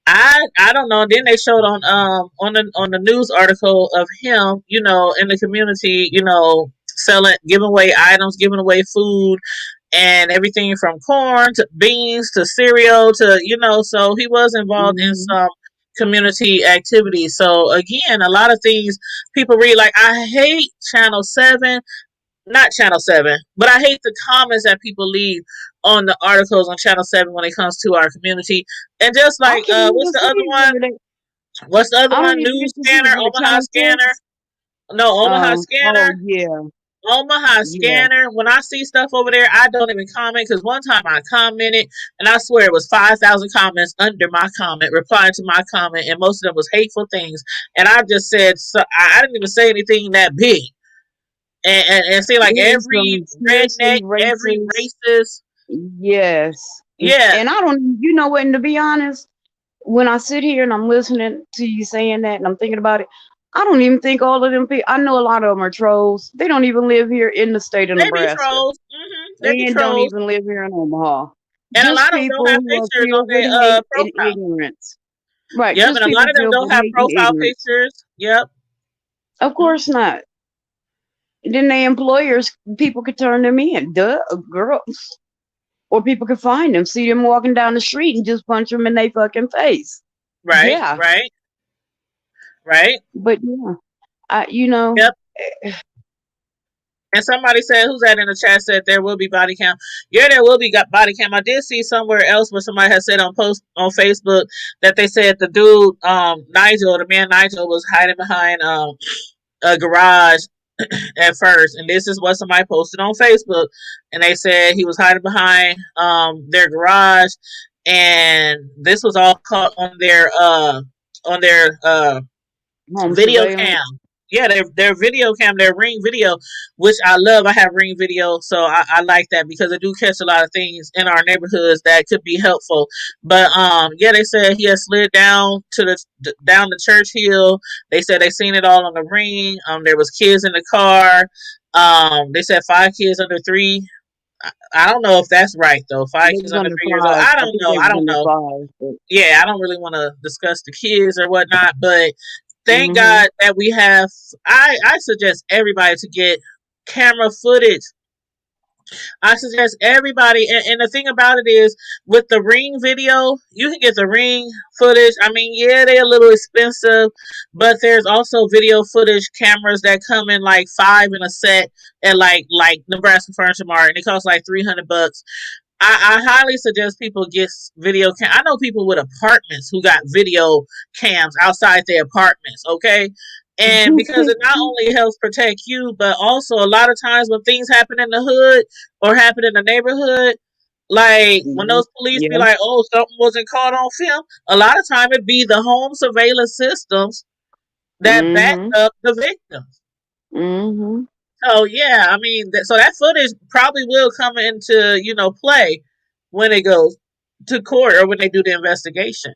I don't know. Then they showed on the news article of him, in the community, selling, giving away items, giving away food, and everything from corn to beans to cereal to so he was involved in mhm. some community activities. So again, a lot of things people read like, I hate Channel 7, not Channel 7, but I hate the comments that people leave on the articles on Channel 7 when it comes to our community. And just I like can't what's even the see other it one? over there. What's the other I don't one? even News get to see Scanner, it with Omaha Channel Scanner. 6. No, Omaha Oh Scanner. yeah, Omaha yeah. Scanner. When I see stuff over there, I don't even comment because one time I commented and I swear it was 5,000 comments under my comment, replying to my comment, and most of them was hateful things. And I just said, so, I didn't even say anything that big. And see, like It is every some seriously redneck, every racist. racist, Yes. yeah, And I don't, what, and to be honest, when I sit here and I'm listening to you saying that and I'm thinking about it, I don't even think all of them people, I know a lot of them are trolls. They don't even live here in the state of they be Nebraska trolls. They be and don't trolls. even live here in Omaha. And a Just lot of them don't people have who are pictures on filled with their hate and profile. ignorance. Right. Yep, Just and a lot people of them filled don't with have hate and profile ignorance. pictures. Yep. Of course not. Then the employers, people could turn them in. Duh, girl. Or people could find them, see them walking down the street and just punch them in their fucking face. Right, Yeah. right, right. But yeah, I. Yep. And somebody said, who's that in the chat, said there will be body cam. Yeah, there will be body cam. I did see somewhere else where somebody had said on post on Facebook that they said the dude, Nigel, the man Nigel, was hiding behind a garage at first, and this is what somebody posted on Facebook, and they said he was hiding behind their garage, and this was all caught on their Home video surveillance. cam. Yeah, their video cam, their Ring video, which I love. I have Ring video, so I like that because they do catch a lot of things in our neighborhoods that could be helpful. But yeah, they said he had slid down to down the church hill. They said they seen it all on the Ring. There was kids in the car. They said 5 kids under 3. I don't know if that's right though. 5 It kids was under under 3 years old. 5. I I don't think know. they I was don't under know. 5. But, Yeah, I don't really want to discuss the kids or whatnot, but thank mm-hmm. God that we have. I suggest everybody to get camera footage. I suggest everybody, and the thing about it is, with the Ring video, you can get the Ring footage. I mean, yeah, they're a little expensive, but there's also video footage cameras that come in like 5 in a set at like Nebraska Furniture Mart, and it costs like $300. I highly suggest people get video cam. I know people with apartments who got video cams outside their apartments, okay? And because it not only helps protect you, but also a lot of times when things happen in the hood or happen in the neighborhood, like when those police be Yeah. like, oh, something wasn't caught on film, a lot of time it be the home surveillance systems that back Mm-hmm. up the victims. Mm-hmm. So yeah, I mean, so that footage probably will come into play when it goes to court or when they do the investigation.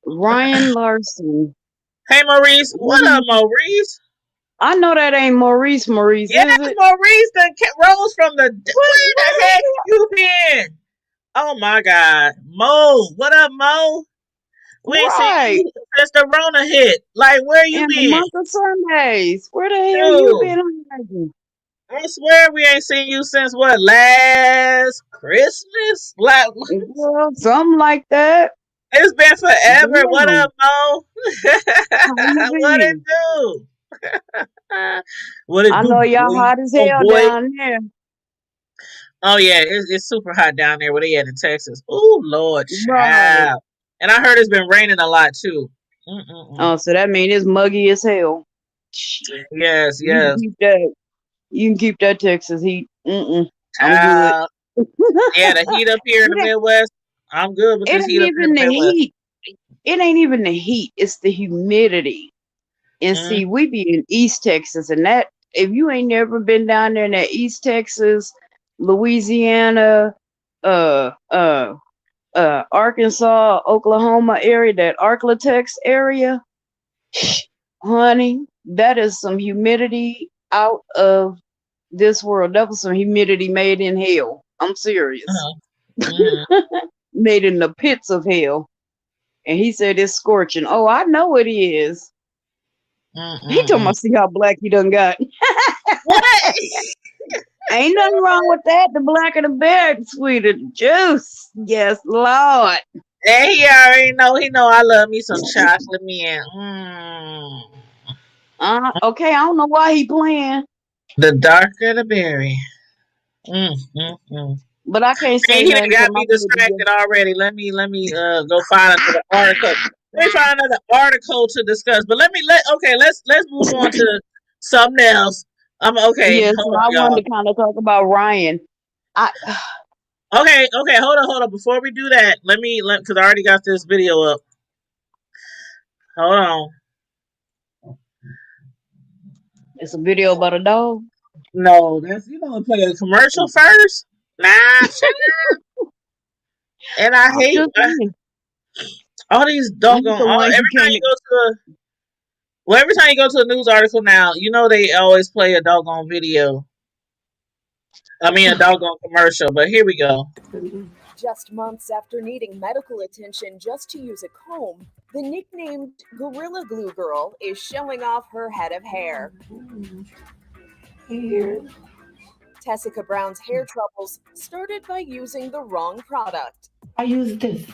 Ryan Larsen. Hey Maurice, what up, Maurice? I know that ain't Maurice. Maurice, Yes, is it? Maurice that rose from the. Where the heck you been? Oh my God, Mo, what up, Mo? We ain't seen Right. you since the Rona hit. Like, where you In the been, month of Sundays. Where the hell you dude? been hiding? I swear we ain't seen you since what, last Christmas? Like, Well, something like that. it's been forever. What Damn. up, Mo? How you What it been? do? What it I do, know y'all boy? hot as Oh hell boy. down there. Oh yeah, it's super hot down there where they at in Texas. Oh Lord, Right. child. And I heard it's been raining a lot too. Mm-mm-mm. Oh, so that means it's muggy as hell. Shit. Yes, You can yes. keep that. You can keep that Texas heat. I'm good. Yeah, the heat up here in the Midwest. I'm good with It this ain't heat up here in even the the Midwest. heat. It ain't even the heat. It's the humidity. And Mm-hmm. see, we be in East Texas, and that if you ain't never been down there in that East Texas, Louisiana, Arkansas, Oklahoma area, that Arklatex area, honey, that is some humidity out of this world. That was some humidity made in hell. I'm serious. Made in the pits of hell. And he said it's scorching. Oh, I know it is. He told me, see how black he done got. What? Ain't nothing wrong with that. The blacker the bear, the sweeter the juice. Yes, Lord. And he already know. He know I love me some chocolate man. Okay, I don't know why he playing. The darker the berry. But I can't say Hey, he done nothing. got me distracted already. Let me go find another article. Let me find another article to discuss. But let's move on to something else. Okay. Yeah, Hold so on, I y'all. wanted to kind of talk about Ryan. Okay, hold on. Before we do that, because I already got this video up. Hold on. It's a video about a dog. No, that's play a commercial first. Nah, shut up. And I hate all these doggone. Every time you go to a news article now, they always play a doggone video. I mean, a doggone commercial. But here we go. Just months after needing medical attention just to use a comb, the nicknamed Gorilla Glue Girl is showing off her head of hair. Here. Tessica Brown's hair troubles started by using the wrong product. I use this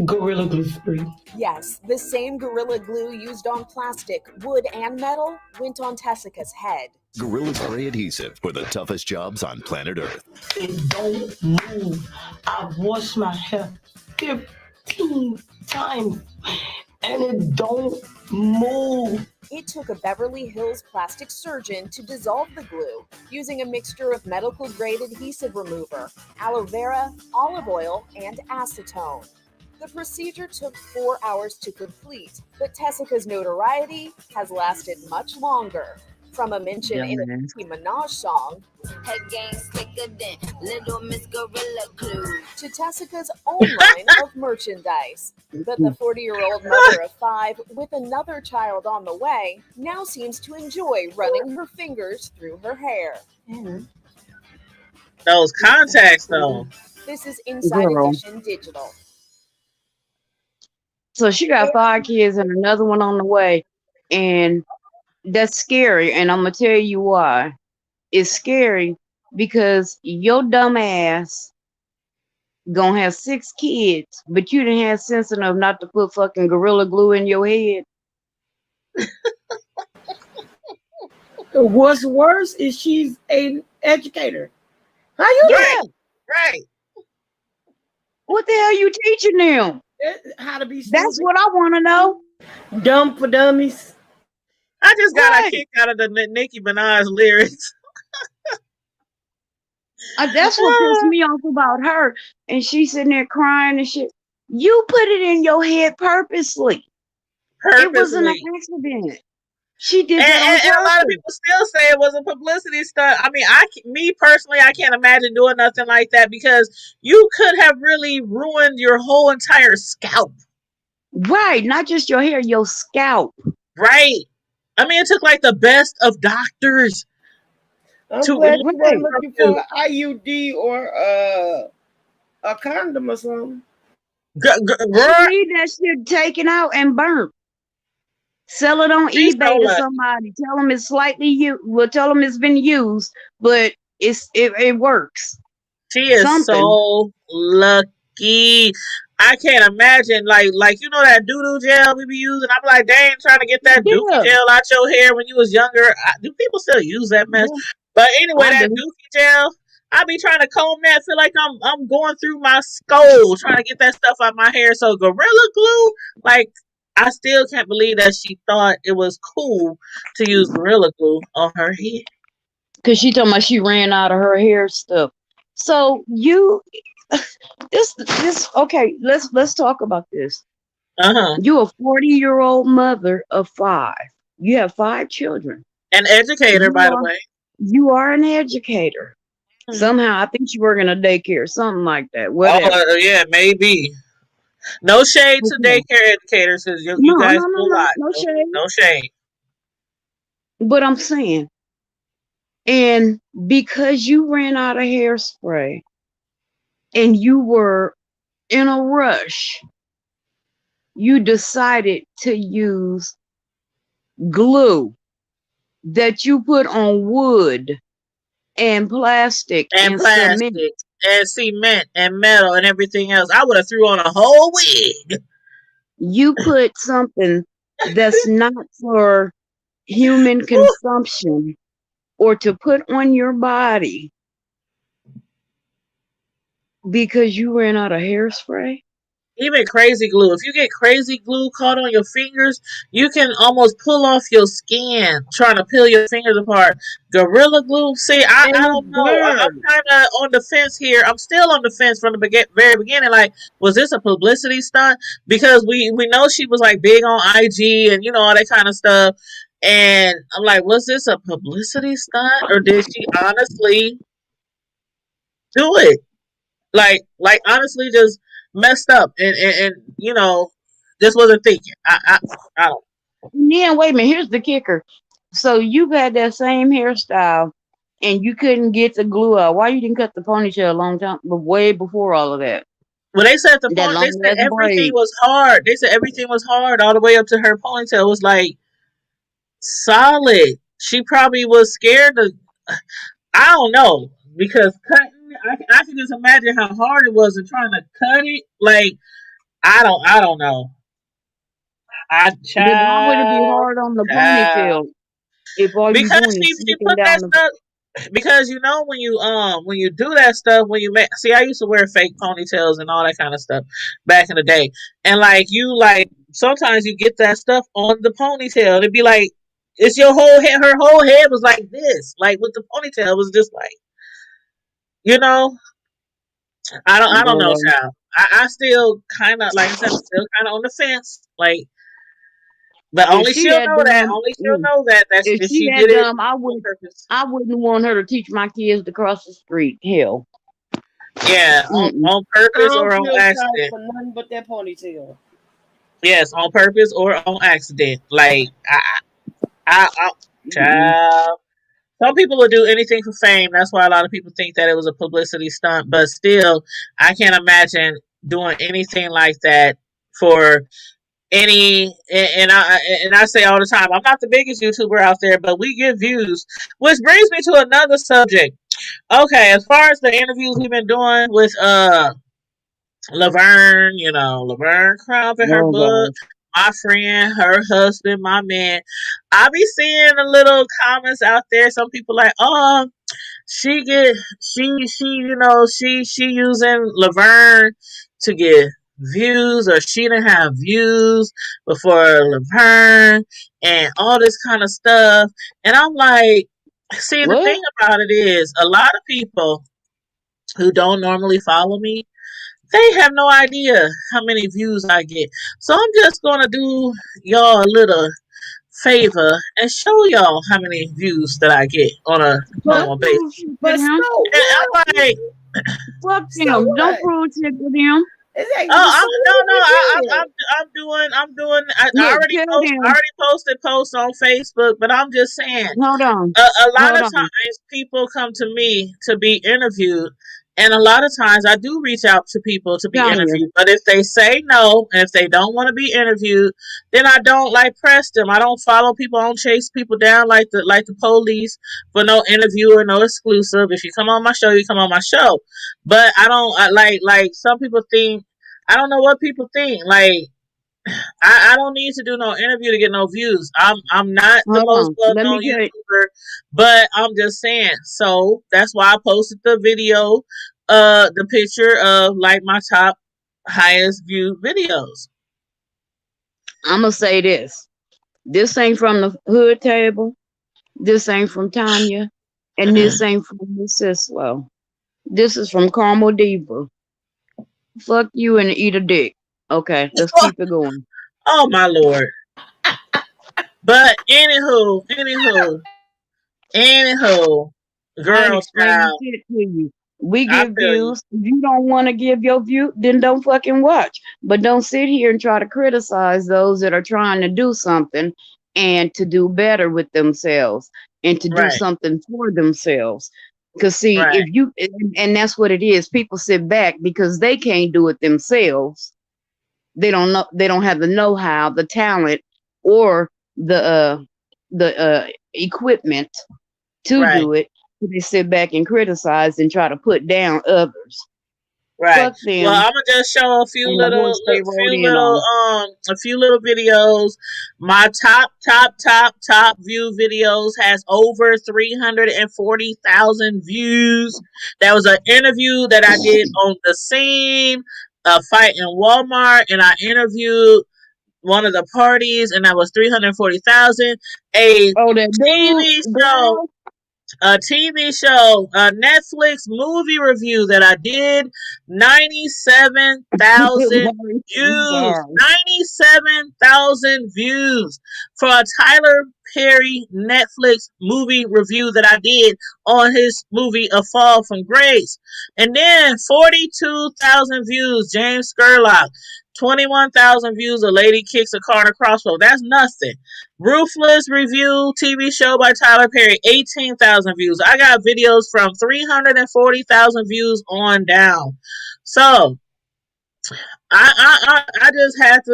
Gorilla Glue spray. Yes, the same Gorilla Glue used on plastic, wood, and metal went on Tessica's head. Gorilla Spray adhesive for the toughest jobs on planet Earth. It don't move. I've washed my hair 15 times and it don't move. It took a Beverly Hills plastic surgeon to dissolve the glue using a mixture of medical-grade adhesive remover, aloe vera, olive oil, and acetone. The procedure took 4 hours to complete, but Tessica's notoriety has lasted much longer. From a mention in a Dumbass. Nicki Minaj song Her game slicker than Little Miss Gorilla Glue. to Tessica's own line of merchandise. But the 40-year-old mother of 5 with another child on the way now seems to enjoy running her fingers through her hair. Those contacts, though. This is Inside Girl. Edition Digital. So she got 5 kids and another one on the way. And that's scary. And I'm going to tell you why. It's scary because your dumb ass gonna have 6 kids, but you didn't have sense enough not to put fucking Gorilla Glue in your head. What's worse is she's an educator. How you Right. Right. What the hell you teaching them? How to be That's stupid. what I want to know. Dumb for dummies. I just got a Right. kick out of the Nicki Minaj lyrics. That's what pissed me off about her. And she sitting there crying and shit. You put it in your head purposely. It wasn't an Purposely. accident. She did And, that on and, and a lot of purpose. people still say it was a publicity stunt. I mean, me personally, I can't imagine doing nothing like that because you could have really ruined your whole entire scalp. Right. Not just your hair, your scalp. Right. I mean, it took like the best of doctors I'm to glad you Right. weren't looking for an IUD or a condom or something. She need that shit taken out and burnt. Sell it on She's eBay so to lucky. somebody. Tell them it's slightly used. Well, tell them it's been used, but it works. She is Something. so lucky. I can't imagine like you know that doo-doo gel we be using. I'm like, dang, trying to get that Yeah. dookie gel out your hair when you was younger. Do people still use that mess? Yeah. But anyway, I that do. dookie gel, I be trying to comb that. Feel like I'm going through my skull trying to get that stuff out my hair. So Gorilla Glue, like I still can't believe that she thought it was cool to use Gorilla Glue on her head. Cause she told me she ran out of her hair stuff. So you this okay, let's talk about this. Uh-huh. You a 40-year-old mother of 5. You have 5 children. An educator, by the way. You are an educator. Somehow I think you work in a daycare, something like that. Whatever. Oh, yeah, maybe. No shade to daycare educators because you guys do a lot. No shade. No shade. But I'm saying, and because you ran out of hairspray and you were in a rush, you decided to use glue that you put on wood and plastic And cement. plastic and cement and metal and everything else. I would have threw on a whole wig. You put something that's not for human consumption or to put on your body because you ran out of hairspray. Even crazy glue. If you get crazy glue caught on your fingers, you can almost pull off your skin trying to peel your fingers apart. Gorilla glue, see, I don't know. I'm kind of on the fence here. I'm still on the fence from the very beginning. Like, was this a publicity stunt? Because we know she was like big on IG and all that kind of stuff. And I'm like, was this a publicity stunt or did she honestly do it? Like honestly, just messed up and just wasn't thinking. I don't. Yeah, wait a minute. Here's the kicker. So you've had that same hairstyle and you couldn't get the glue out. Why you didn't cut the ponytail a long time, but way before all of that? Well, they said That long they said ass everything braid. was hard. They said everything was hard all the way up to her ponytail. It was like solid. She probably was scared to. I don't know because cutting. I can just imagine how hard it was and trying to cut it. Like I don't know. But why would it be hard on the ponytail if all you because doing is she sneaking put that down the stuff. Because when you do that stuff, when you see, I used to wear fake ponytails and all that kind of stuff back in the day, and like you like sometimes you get that stuff on the ponytail. It'd be like it's your whole head. Her whole head was like this, like with the ponytail. It was just like, you know, I don't know, Boy, child. I still kind of, like I said, I'm still kind of on the fence. Like, but if only she she'll that know that. dumb, Only she'll know that if that she she that did it dumb, on purpose. I wouldn't want her to teach my kids to cross the street. Hell, Yeah, mm-mm. on I purpose or don't on feel sorry accident. for nothing but that ponytail. Yes, on purpose or on accident. Like I Mm-mm. child. Some people will do anything for fame. That's why a lot of people think that it was a publicity stunt. But still, I can't imagine doing anything like that for any. And I say all the time, I'm not the biggest YouTuber out there, but we get views. Which brings me to another subject. Okay, as far as the interviews we've been doing with Laverne, Laverne Crump in her Oh book, God, my friend, her husband, my man. I be seeing the little comments out there. Some people like, oh, she using Laverne to get views, or she didn't have views before Laverne and all this kind of stuff. And I'm like, see, the what? thing about it is a lot of people who don't normally follow me, they have no idea how many views I get. So I'm just gonna do y'all a little favor and show y'all how many views that I get on a But Don't normal basis. prove shit to but them. so And what? I'm like, Fuck So them. Don't what? prove shit to them. Exactly. oh, But so I'm no, what no, if they did? I'm doing. I Look, already tell I them. already posted posts on Facebook, but I'm just saying, Hold on. a lot Hold of on. times people come to me to be interviewed, and a lot of times I do reach out to people to be Tanya. interviewed. But if they say no, and if they don't want to be interviewed, then I don't like press them. I don't follow people. I don't chase people down like the police for no interview or no exclusive. If you come on my show, you come on my show. But I don't like some people think. I don't know what people think. Like I don't need to do no interview to get no views. I'm not the Hold most on. well Let me known tell you. YouTuber, but I'm just saying. So that's why I posted the video, the picture of like my top highest viewed videos. I'm gonna say this. This ain't from the hood table. This ain't from Tanya, and this ain't from Miss Sislo. This is from Carmel Diva. Fuck you and eat a dick. Okay, let's keep it going. Oh my lord. But anywho, I ain't girl explaining child, shit to you. We I give feel you. views. If you don't want to give your view, then don't fucking watch. But don't sit here and try to criticize those that are trying to do something and to do better with themselves and to do Right, something for themselves. Because see, right, if you and that's what it is. People sit back because they can't do it themselves. They don't know. They don't have the know-how, the talent, or the equipment to right. do it. They sit back and criticize and try to put down others. Right. Fuck Well, them I'm gonna just show and the horse they rode in on. a few little videos. My top view videos has over 340,000 views. That was an interview that I did on the scene, a fight in Walmart, and I interviewed one of the parties, and that was 340,000. A Oh, that TV dude, show girl. a TV show, a Netflix movie review that I did, 97,000 I'm views. sorry. 97,000 views for a Tyler Perry Netflix movie review that I did on his movie A Fall from Grace. And then 42,000 views, James Skurlock. 21,000 views, a lady kicks a car in a crossroad. That's nothing. Ruthless Review TV show by Tyler Perry, 18,000 views. I got videos from 340,000 views on down. So I just had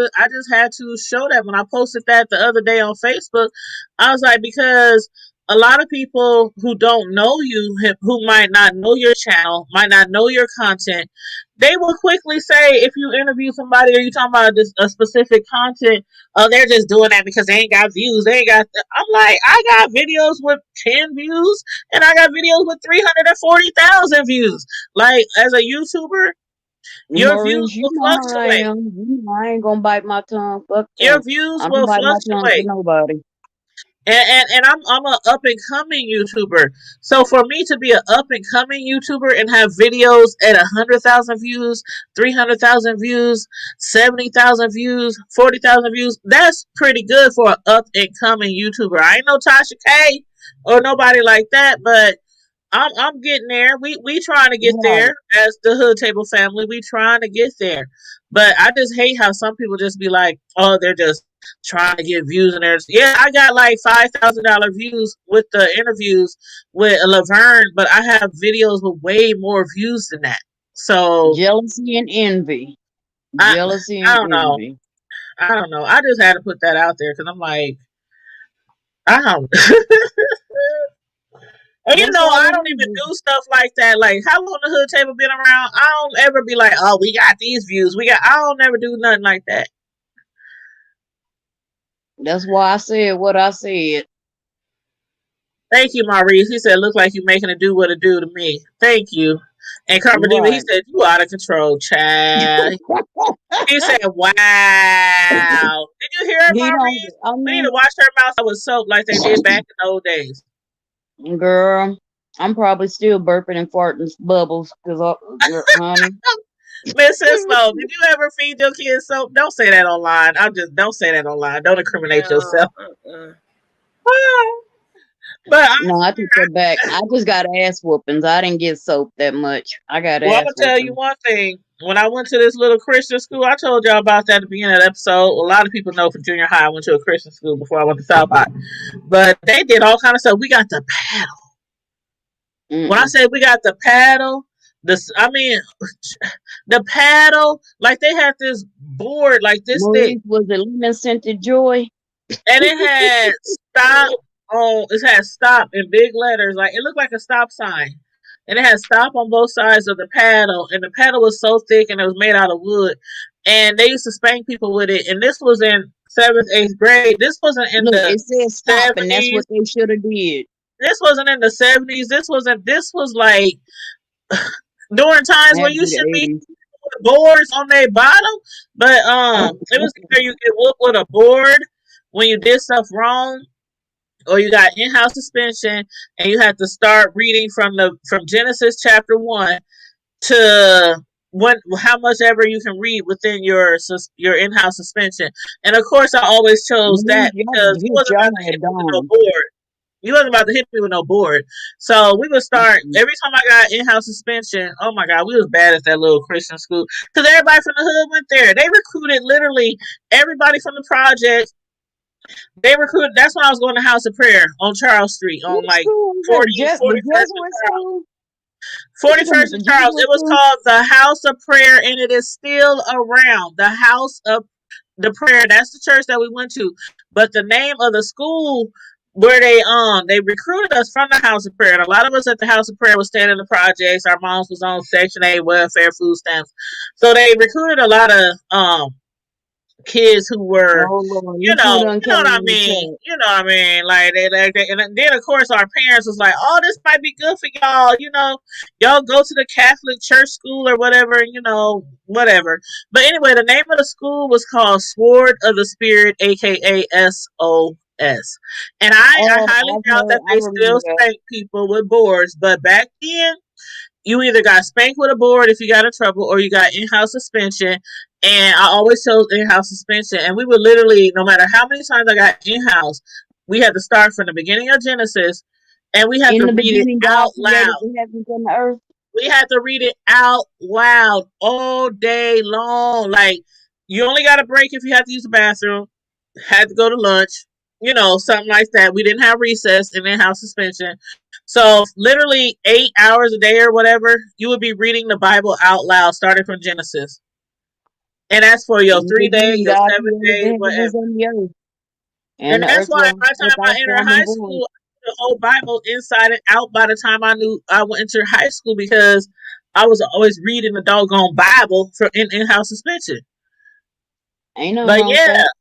to show that when I posted that the other day on Facebook. I was like, because a lot of people who don't know you, who might not know your channel, might not know your content, they will quickly say if you interview somebody or you talking about a specific content, oh, they're just doing that because they ain't got views. They ain't got. I'm like, I got videos with 10 views and I got videos with 340,000 views. Like as a YouTuber, Your views Maurice, you will know how I fluctuate. am. You know I ain't gonna bite my tongue. Fuck Your them. views I don't will bite my tongue to fluctuate. nobody. And I'm an up and coming YouTuber. So for me to be an up and coming YouTuber and have videos at 100,000 views, 300,000 views, 70,000 views, 40,000 views, that's pretty good for an up and coming YouTuber. I ain't no Tasha K or nobody like that, but I'm getting there. We trying to get Right. there as the Hood Table family. We trying to get there. But I just hate how some people just be like, oh, they're just trying to get views and there's yeah, I got like $5,000 views with the interviews with Laverne, but I have videos with way more views than that. So Jealousy and envy. I Jealousy I and don't know. envy. I don't know. I just had to put that out there because I'm like, I don't. And you That's know, all I it don't even is. do stuff like that. Like, how long the Hood Table been around? I don't ever be like, oh, we got these views. I don't ever do nothing like that. That's why I said what I said. Thank you, Maurice. He said, look like you making a do what a do to me. Thank you. And Carmen Diva, he Right. said, you out of control, child. He said, wow. Did you hear it, He don't. Maurice? I We need to mean, wash our mouth with soap like they did back in the old days. girl, I'm probably still burping and farting bubbles because, honey. Listen, Slow, did you ever feed your kids soap? Don't say that online. Don't say that online. Don't incriminate No. yourself. But No, I take that back. I just got ass whoopings. I didn't get soap that much. I got well, I'm ass gonna tell you whoopings. one thing. When I went to this little Christian school, I told y'all about that at the beginning of the episode. A lot of people know from junior high I went to a Christian school before I went to South High. But they did all kind of stuff. We got the paddle. When I say we got the paddle, the paddle, like they had this board like this thick, Maurice, was it lemon scented joy? and it had stop in big letters, like it looked like a stop sign. And it had stop on both sides of the paddle, and the paddle was so thick and it was made out of wood. And they used to spank people with it. And this was in 7th, 8th grade. This wasn't in Look, the it said stop, and that's 70s. what they should have did. This wasn't in the 70s. This was like during times It where had to you be should be the with boards on their bottom. But it was 80s. either you get whooped with a board when you did stuff wrong, or you got in-house suspension and you had to start reading from Genesis chapter 1 to how much ever you can read within your in-house suspension. And of course I always chose Maurice, that because you wasn't y'all about to hit had me with no done. board. You wasn't about to hit me with no board. So we would start every time I got in-house suspension. Oh my God, we was bad at that little Christian school because everybody from the hood went there. They recruited literally everybody from the project. They recruited. That's when I was going to House of Prayer on Charles Street on What like school was that? 41st The and Jesuit Charles. school? What you talking about, 41st the and Charles. It Jesuit was school? called the House of Prayer, and it is still around. The House of the Prayer. That's the church that we went to. But the name of the school where they recruited us from the House of Prayer. And a lot of us at the House of Prayer was staying in the projects. Our moms was on Section 8 welfare food stamps. So they recruited a lot of kids who were, Oh Lord, look who done you know came what I in the mean, chat. like and then of course our parents was like, oh, this might be good for y'all, y'all go to the Catholic church school or whatever, whatever. But anyway, the name of the school was called Sword of the Spirit, aka SOS. And I Oh, highly doubt that I they remember still that. spank people with boards, but back then you either got spanked with a board if you got in trouble, or you got in-house suspension. And I always chose in-house suspension. And we would literally, no matter how many times I got in-house, we had to start from the beginning of Genesis, and we had In to the read it beginning, God out created loud. the heavens and the earth. We had to read it out loud all day long. Like, you only got a break if you have to use the bathroom, had to go to lunch, something like that. We didn't have recess and in-house suspension. So literally 8 hours a day or whatever, you would be reading the Bible out loud, starting from Genesis. And that's for your In the 3 day, beginning, your God 7 created the days, heavens whatever. and the earth. And And the that's earth why was by the time I without entered form and high void. school, I knew the whole Bible inside and out by the time I knew I went into high school, because I was always reading the doggone Bible for in-house suspension. Ain't nothing But wrong with yeah, that.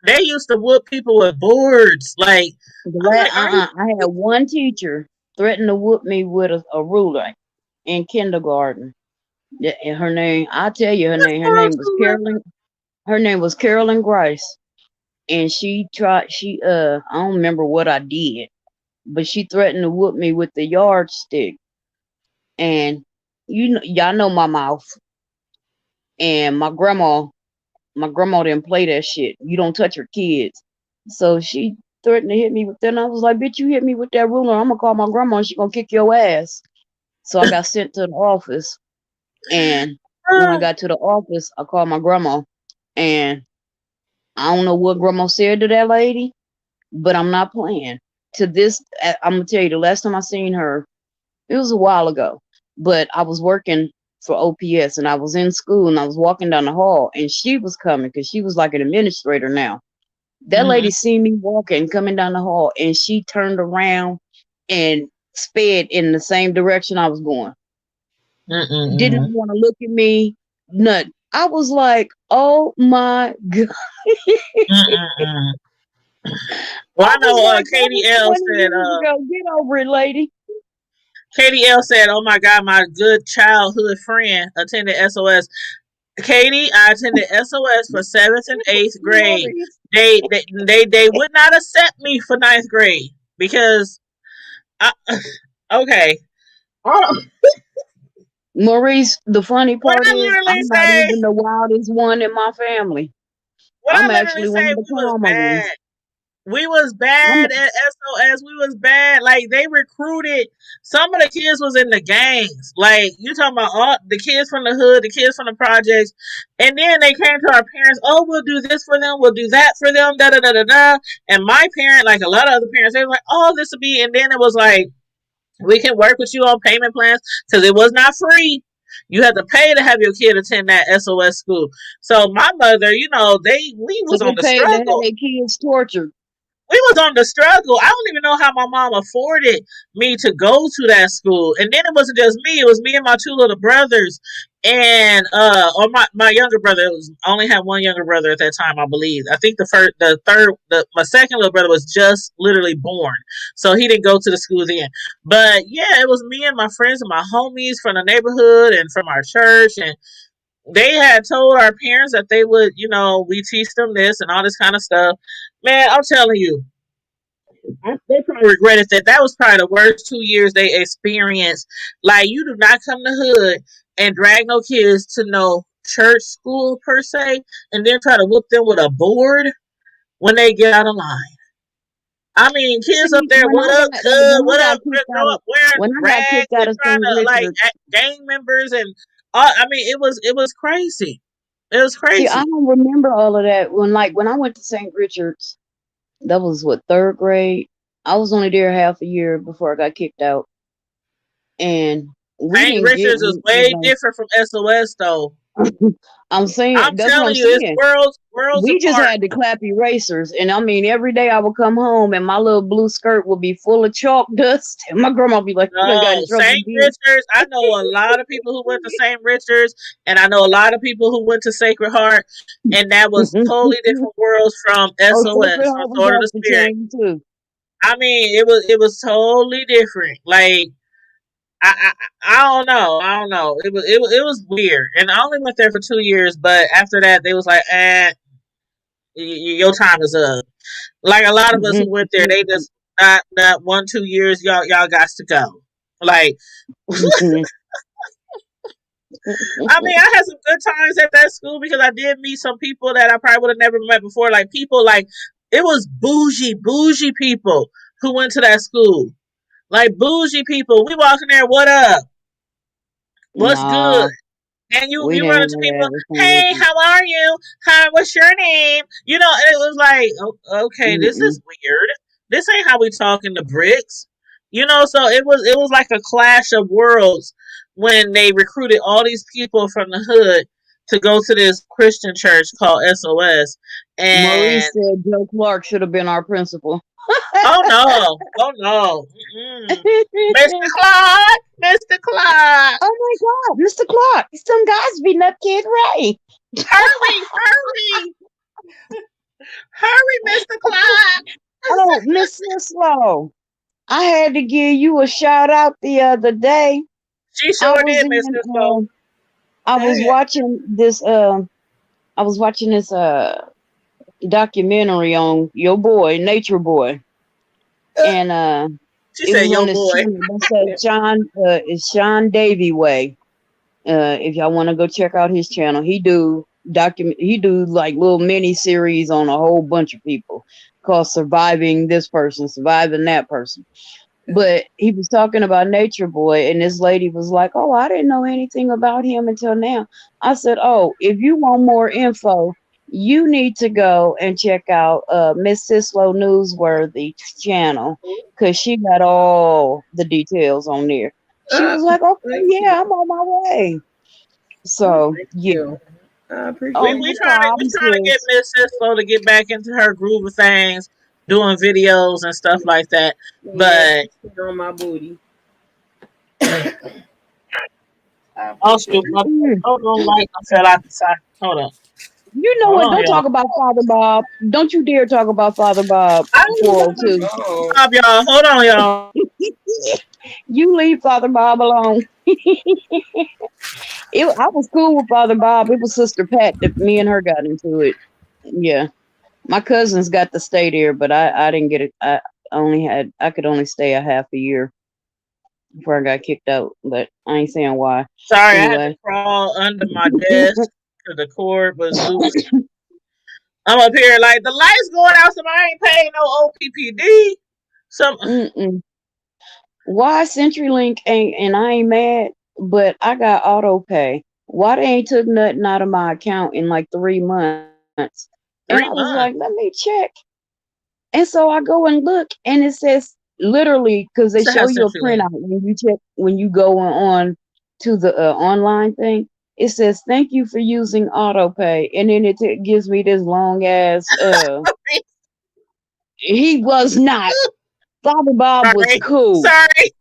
they used to whoop people with boards. Like, I'm like, are you? I had one teacher threaten to whoop me with a ruler in kindergarten. Yeah, and her name, I'll tell you her name. Her Oh, name was Carolyn. Her name was Carolyn Grice. And I don't remember what I did, but she threatened to whoop me with the yardstick. And y'all know my mouth. And my grandma didn't play that shit. You don't touch her kids. So she threatened to hit me with that. And I was like, bitch, you hit me with that ruler, I'm gonna call my grandma and she gonna kick your ass. So I got sent to the office. And when I got to the office, I called my grandma. And I don't know what grandma said to that lady, but I'm not playing. To this, I'm gonna tell you, the last time I seen her, it was a while ago. But I was working for OPS and I was in school and I was walking down the hall and she was coming because she was like an administrator now. That lady seen me walking, coming down the hall, and she turned around and sped in the same direction I was going. Didn't want to look at me, nothing. I was like, oh my God. Well, I know like, Katie that L was 20 said, years ago. Get over it, lady. Katie L said, oh my God, my good childhood friend attended SOS. Katie, I attended SOS for 7th and 8th grade. They would not accept me for 9th grade because okay. Maurice, the funny What part I is literally I'm not say, even the wildest one in my family. I'm actually one of the we was calmer bad. ones. We was bad at SOS. We was bad. Like they recruited. Some of the kids was in the gangs. Like you talking about all the kids from the hood, the kids from the projects, and then they came to our parents. Oh, we'll do this for them. We'll do that for them. Da da da da da. And my parent, like a lot of other parents, they were like, oh, this will be. And then it was like, we can work with you on payment plans because it was not free. You had to pay to have your kid attend that SOS school. So my mother, we So was they on the paid to have struggle. their kids tortured. We was on the struggle. I don't even know how my mom afforded me to go to that school. And then it wasn't just me; it was me and my two little brothers, and or my younger brother. Only had one younger brother at that time, I believe. I think my second little brother was just literally born, so he didn't go to the school then. But yeah, it was me and my friends and my homies from the neighborhood and from our church, and they had told our parents that they would, we teach them this and all this kind of stuff. Man, I'm telling you, they probably regretted that. That was probably the worst 2 years they experienced. Like, you do not come to hood and drag no kids to no church school per se, and then try to whoop them with a board when they get out of line. I mean, kids up See, there, what up, cuz? What up? Grow up wearing when I got rags kicked out and of trying St. to like Richard, act gang members and I mean, it was crazy. It was see, I crazy. don't remember all of that. When I went to St. Richard's, that was what, third grade. I was only there half a year before I got kicked out, and we St. didn't get Richards is way different from SOS though. I'm saying I'm that's what I'm telling you, it's saying. worlds We just apart. had the clap erasers, and I mean, every day I would come home and my little blue skirt would be full of chalk dust, and my grandma would be like, "You done got No, in trouble St. again." Richards. I know a lot of people who went to St. Richards, and I know a lot of people who went to Sacred Heart, and that was totally different worlds from Oh, Sacred SOS, from Heart was Sword of off the the Spirit. chain too. I mean, it was totally different. Like I don't know, it was weird, and I only went there for 2 years, but after that they was like, your time is up. Like a lot of us who went there, they just not 1-2 years. Y'all got to go. Like I mean, I had some good times at that school because I did meet some people that I probably would have never met before. Like people, like it was bougie people who went to that school. Like bougie people, we walking there. What up? What's good? Nah, And you we you run didn't into have people. that at St. Hey, Richard. how are you? Hi, what's your name? And it was like, okay, this is weird. This ain't how we talk in the bricks. So it was like a clash of worlds when they recruited all these people from the hood to go to this Christian church called SOS. And Maurice said Joe Clark should have been our principal. oh no, oh no, Mr. Clark, Mr. Clark, Oh my God, Mr. Clark, some guys beating up Kid Ray. hurry, hurry, Mr. Clark. Oh, Miss Sislow, I had to give you a shout out the other day. She I sure was did, in Mr. Slow. I was watching this. I was watching this documentary on your boy, Nature Boy, and She it said, was on "Yo, this boy." channel. That said it's Sean Davy Way. If y'all want to go check out his channel, he do like little mini series on a whole bunch of people called Surviving This Person, Surviving That Person. But he was talking about Nature Boy, and this lady was like, "Oh, I didn't know anything about him until now." I said, "Oh, if you want more info, you need to go and check out Miss Sislo Newsworthy channel, because she got all the details on there." She was like, "Okay, yeah, I'm on my way." So yeah. I appreciate Oh, We no we problem, trying to get sis. Miss Cisco to get back into her groove of things, doing videos and stuff like that. Yeah, But she's on my booty. oh shoot, my light fell out the side. Hold on. You know Hold what? on, Don't y'all. talk about Father Bob. Don't you dare talk about Father Bob I ain't talking 402. Oh, about y'all. Hold on, y'all. You leave Father Bob alone. I was cool with Father Bob. It was Sister Pat that me and her got into it. Yeah. My cousins got to stay there, but I didn't get it. I could only stay a half a year before I got kicked out, but I ain't saying why. Sorry, I had to Anyway. crawl under my desk because the cord was loose. I'm up here like the lights going out, so I ain't paying no OPPD. Some Mm-mm. Why CenturyLink ain't, and I ain't mad, but I got auto pay. Why they ain't took nothing out of my account in like 3 months? And I was 3 months. like, let me check. And so I go and look, and it says literally, because they So show have you a CenturyLink. printout when you go on to the online thing. It says thank you for using auto pay, and then it gives me this long ass. He was not. Father Bob was Sorry. cool. Sorry.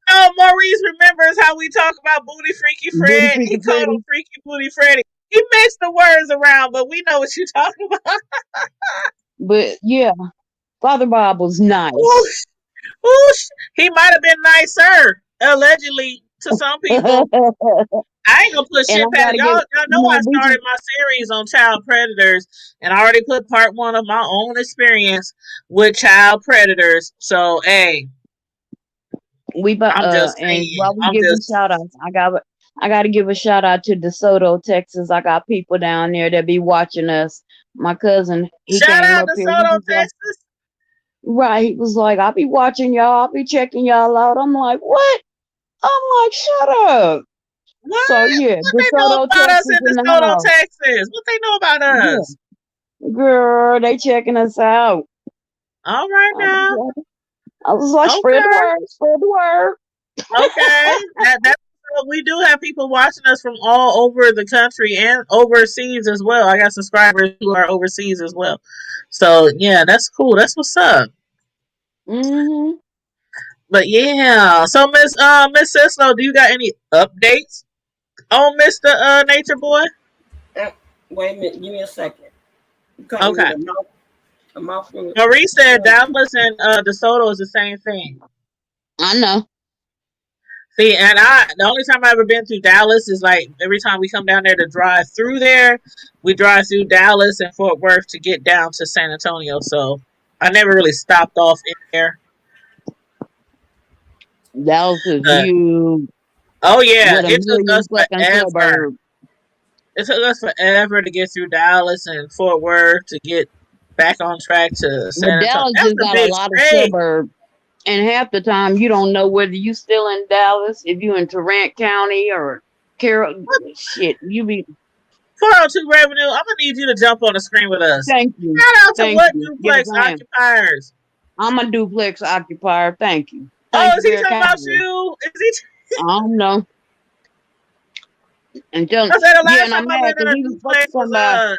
No, Maurice remembers how we talk about Booty Freaky Booty Fred. He Freaky called him Freddy. Freaky Booty Freddy. He mixed the words around, but we know what you're talking about. But yeah, Father Bob was nice. Oosh, oosh. He might have been nicer, allegedly, to some people. I ain't gonna put And shit I past gotta y'all. give, Y'all know I we started my series on child predators, and I already put part 1 of my own experience with child predators. So, hey, I'm just and saying. while we I'm giving just shout outs, I gotta give a shout out to DeSoto, Texas. I got people down there that be watching us. My cousin, he shout came out up to here. He Soto, was like, Texas. right, he was like, I'll be watching y'all, I'll be checking y'all out. I'm like, what? I'm like, shut up. So What? yeah, What they know DeSoto, about us Texas in in the DeSoto, house. Texas? What they know about us? Yeah. Girl, they checking us out. All right now. I was like, spread the Okay. word, spread the word. Okay. That's we do have people watching us from all over the country and overseas as well. I got subscribers who are overseas as well. So yeah, that's cool. That's what's up. Mm-hmm. But yeah. So Miss Cislo, do you got any updates on Mr. Nature Boy? Wait a minute, give me a second. You caught me Okay. with a mouthful. Marie said Dallas and DeSoto is the same thing. I know. See, and the only time I've ever been through Dallas is like every time we come down there to drive through there, we drive through Dallas and Fort Worth to get down to San Antonio. So I never really stopped off in there. Dallas is But, huge. oh yeah, With a it took million us fucking forever. suburbs. It took us forever to get through Dallas and Fort Worth to get back on track to But San Antonio. Dallas That's just the got a big lot of state. suburbs. And half the time you don't know whether you still in Dallas, if you in Tarrant County or Carroll. Shit, you be. 402 revenue. I'm gonna need you to jump on the screen with us. Thank you. Shout out to Thank what you. Yes, duplex I am. occupiers. I'm a duplex occupier. Thank you. Oh, Thank you is he very talking about kindly. you? Is he? I don't know. Until I said the yeah, last and time I'm I mad lived in because a he was duplex supposed to was come by.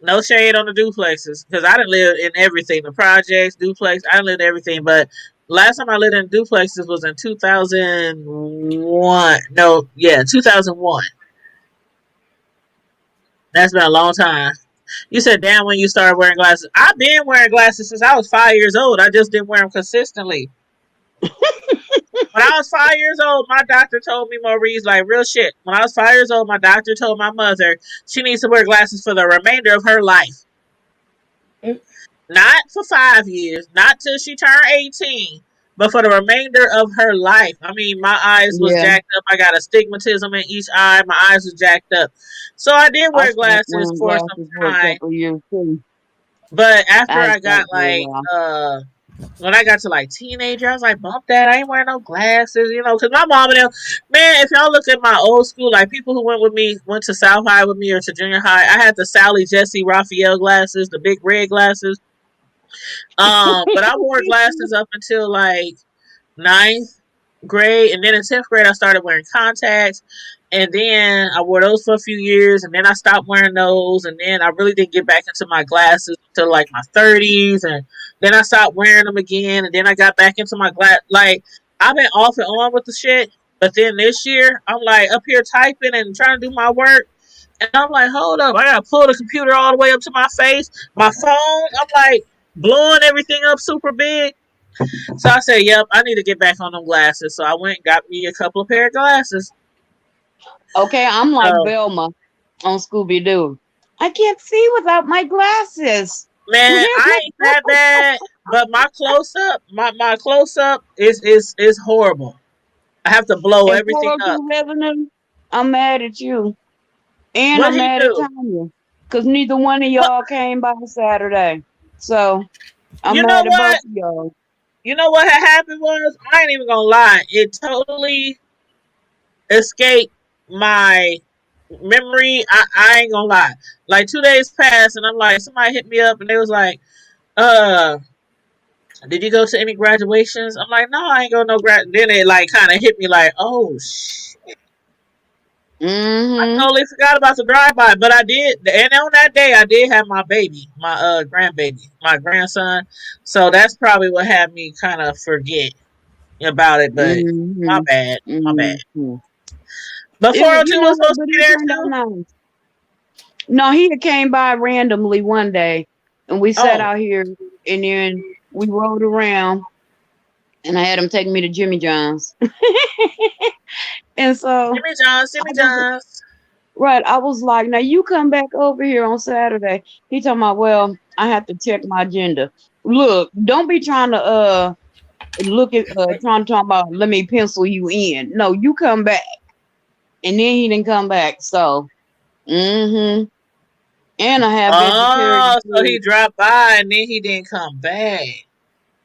no shade on the duplexes because I didn't live in everything, the projects, duplex. I didn't live in everything, but last time I lived in duplexes was in 2001. No, yeah, 2001. That's been a long time. You said, "Damn, when you started wearing glasses." I've been wearing glasses since I was 5 years old. I just didn't wear them consistently. when I was 5 years old, my doctor told me, Maurice, like real shit. When I was 5 years old, my doctor told my mother she needs to wear glasses for the remainder of her life. Not for 5 years, not till she turned 18, but for the remainder of her life. I mean, my eyes was Yeah, jacked up. I got astigmatism in each eye. My eyes was jacked up. So I did I wear stopped glasses wearing for some glasses for a time. couple of years too. But after I I got stopped for a like, while. when I got to like teenager, I was like, bump that. I ain't wearing no glasses, because my mom and them, man, if y'all look at my old school, like people who went with me, went to South High with me or to junior high, I had the Sally Jesse Raphael glasses, the big red glasses. But I wore glasses up until like ninth grade, and then in 10th grade I started wearing contacts, and then I wore those for a few years, and then I stopped wearing those, and then I really didn't get back into my glasses until like my 30s, and then I stopped wearing them again, and then I got back into my glass. Like I've been off and on with the shit, but then this year I'm like up here typing and trying to do my work. And I'm like, hold up, I gotta pull the computer all the way up to my face. My phone, I'm like blowing everything up super big. So I said, yep, I need to get back on them glasses. So I went and got me a couple of pair of glasses. Okay, I'm like So, Velma on Scooby Doo. I can't see without my glasses. man, I ain't that bad, but my close up, my close up is horrible. I have to blow And everything up. 402 Revenue, I'm mad at you. And What I'm he mad at do? Tanya. Because neither one of What? y'all came by Saturday. So I'm You know mad at both what? of y'all. You know what had happened was, I ain't even gonna lie, it totally escaped my memory. I ain't gonna lie. Like 2 days passed, and I'm like, somebody hit me up, and they was like, uh. did you go to any graduations? I'm like, no, I ain't go to no grad. Then it like kind of hit me like, oh shit. I Mm-hmm. totally forgot about the drive by, but I did. And on that day, I did have my baby, my grandbaby, my grandson. So that's probably what had me kind of forget about it. But my Mm-hmm. bad, my bad. Mm-hmm. But It was, you 402 know was what, supposed to but be it there turned out too. nice. No, he came by randomly one day and we sat Oh, out here and then we rode around and I had him take me to Jimmy John's. And so Jimmy Johns, I Jimmy was Johns. right, I was like, now you come back over here on Saturday. He talking about, well, I have to check my agenda. Look, don't be trying to look at trying to talk about let me pencil you in. No, you come back. And then he didn't come back. So mm-hmm. And I have vegetarian Oh, so he food. dropped by and then he didn't come back.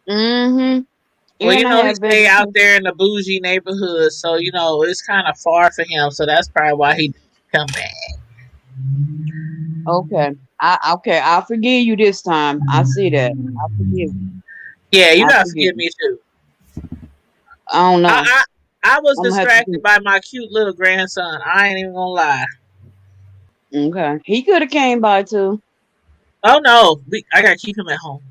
Mm-hmm. Well, And I he have stay out vegetarian. there in the bougie neighborhood, so it's kind of far for him. So that's probably why he didn't come back. Okay. I forgive you this time. I see that. I forgive you. Yeah, you I gotta forgive forgive you. me too. I don't know. I was I'm gonna have to distracted do by my cute little grandson. I ain't even gonna lie. okay. He could have came by too. Oh no, I gotta keep him at home.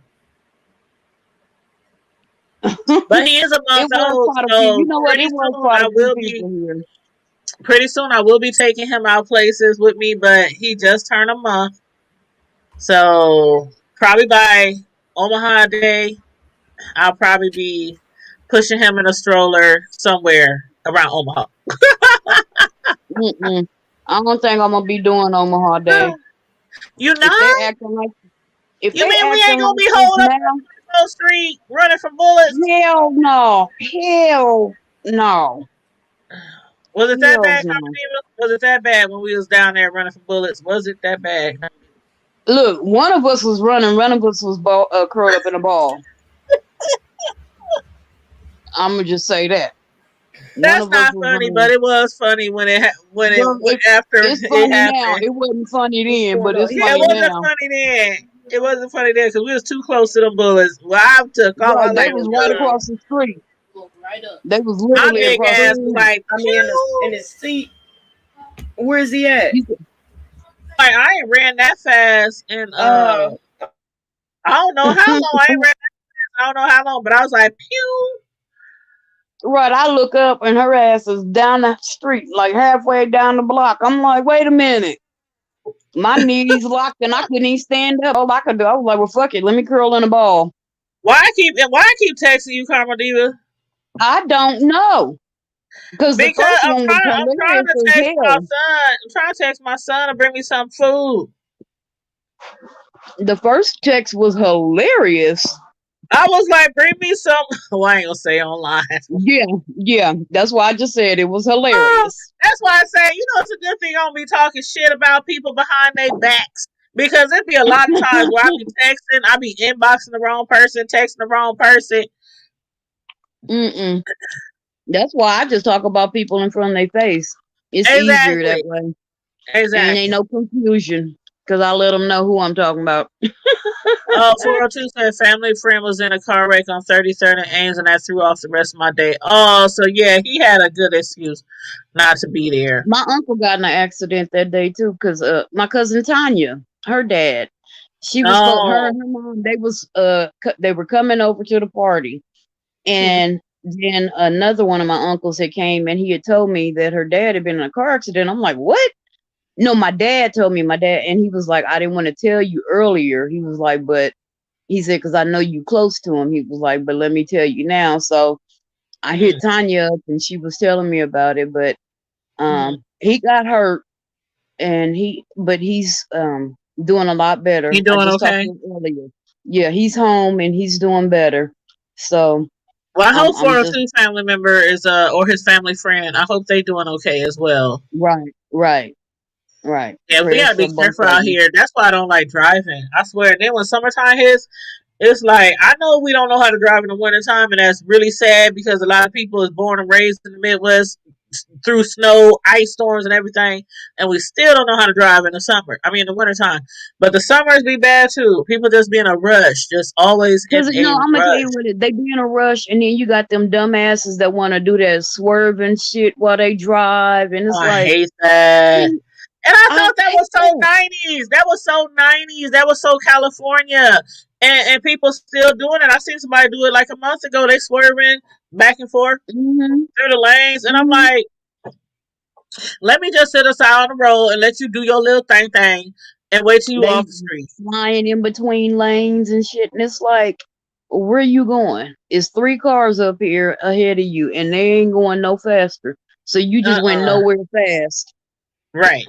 But he is a It month was old, quite a few. You so know what? It was quite a few people here. pretty soon I will be taking him out places with me. But he just turned a month, so probably by Omaha Day, I'll probably be pushing him in a stroller somewhere around Omaha. Mm-mm. I don't think I'm gonna be doing Omaha Day. You If they not? acting like if You they mean we ain't acting gonna like be this holed up now, on Wall Street running from bullets? hell no. Hell no. Was it that Hells bad, no. Carmen? Was it that bad when we was down there running from bullets? Was it that bad? Look, one of us was running, one of us was curled up in a ball. I'm gonna just say that. One That's of us not was funny, but running. it was funny when Well, after it's it funny now. happened. It wasn't funny then, but it's Yeah, it funny wasn't now. funny then. It wasn't funny then because we was too close to them bullets. Well, I took off. I Right, was they like, was right across the street. They was my literally big across the ass was street. like, I mean, in his seat. Where's he at? like I ain't ran that fast, and Uh, I don't know how long. I ain't ran that fast. I don't know how long, but I was like, pew. Right, I look up and her ass is down the street, like halfway down the block. I'm like, wait a minute. My knees locked and I couldn't even stand up. All I could do, I was like, well, fuck it. Let me curl in a ball. Why I keep texting you, Karma Diva? I don't know. Because the Because first one was I'm trying hilarious to as text my hell. son. I'm trying to text my son to bring me some food. The first text was hilarious. I was like, bring me some. Well, I ain't gonna say online. Yeah. That's why I just said it was Oh, hilarious. that's why I say, it's a good thing I don't be talking shit about people behind their backs. Because it'd be a lot of times where I be texting, I be inboxing the wrong person, texting the wrong person. That's why I just talk about people in front of their face. It's easier that Exactly. way. And ain't Exactly. no confusion. Because I let them know who I'm talking about. 402 said family friend was in a car wreck on 33rd and Ames, and that threw off the rest of my day. Oh, so yeah, he had a good excuse not to be there. My uncle got in an accident that day too, because my cousin Tanya, her dad, her and her mom, they were coming over to the party, and then another one of my uncles had came and he had told me that her dad had been in a car accident. I'm like, what? No, my dad told me, and he was like, I didn't want to tell you earlier. He was like, but he said, because I know you close to him. He was like, but let me tell you now. So I hit Tanya up and she was telling me about it, but he got hurt and he's doing a lot better. He I doing just talked okay? to him earlier. Yeah, he's home and he's doing better. So Well, I hope I'm just 402 family member is or his family friend. I hope they doing okay as well. right. Yeah, we Prayers gotta for be both careful of out them. here. That's why I don't like driving. I swear. And then when summertime hits, it's like I know we don't know how to drive in the wintertime, and that's really sad because a lot of people is born and raised in the Midwest through snow, ice storms, and everything, and we still don't know how to drive in the summer. I mean, in the wintertime. But the summers be bad too. People just be in a rush, just always in Cause a I'm gonna tell rush. you what they be in a rush, and then you got them dumbasses that want to do that swerving shit while they drive, and Oh, it's I like, hate that. man, And I I thought that hate was so that. 90s. That was so 90s. That was so California. And people still doing it. I seen somebody do it like a month ago. They swerving back and forth through the lanes. And I'm like, let me just sit aside on the road and let you do your little thing and wait till you They off the street. flying in between lanes and shit, and it's like, where you going? It's 3 cars up here ahead of you, and they ain't going no faster. So you just went Uh-uh. nowhere fast. Right.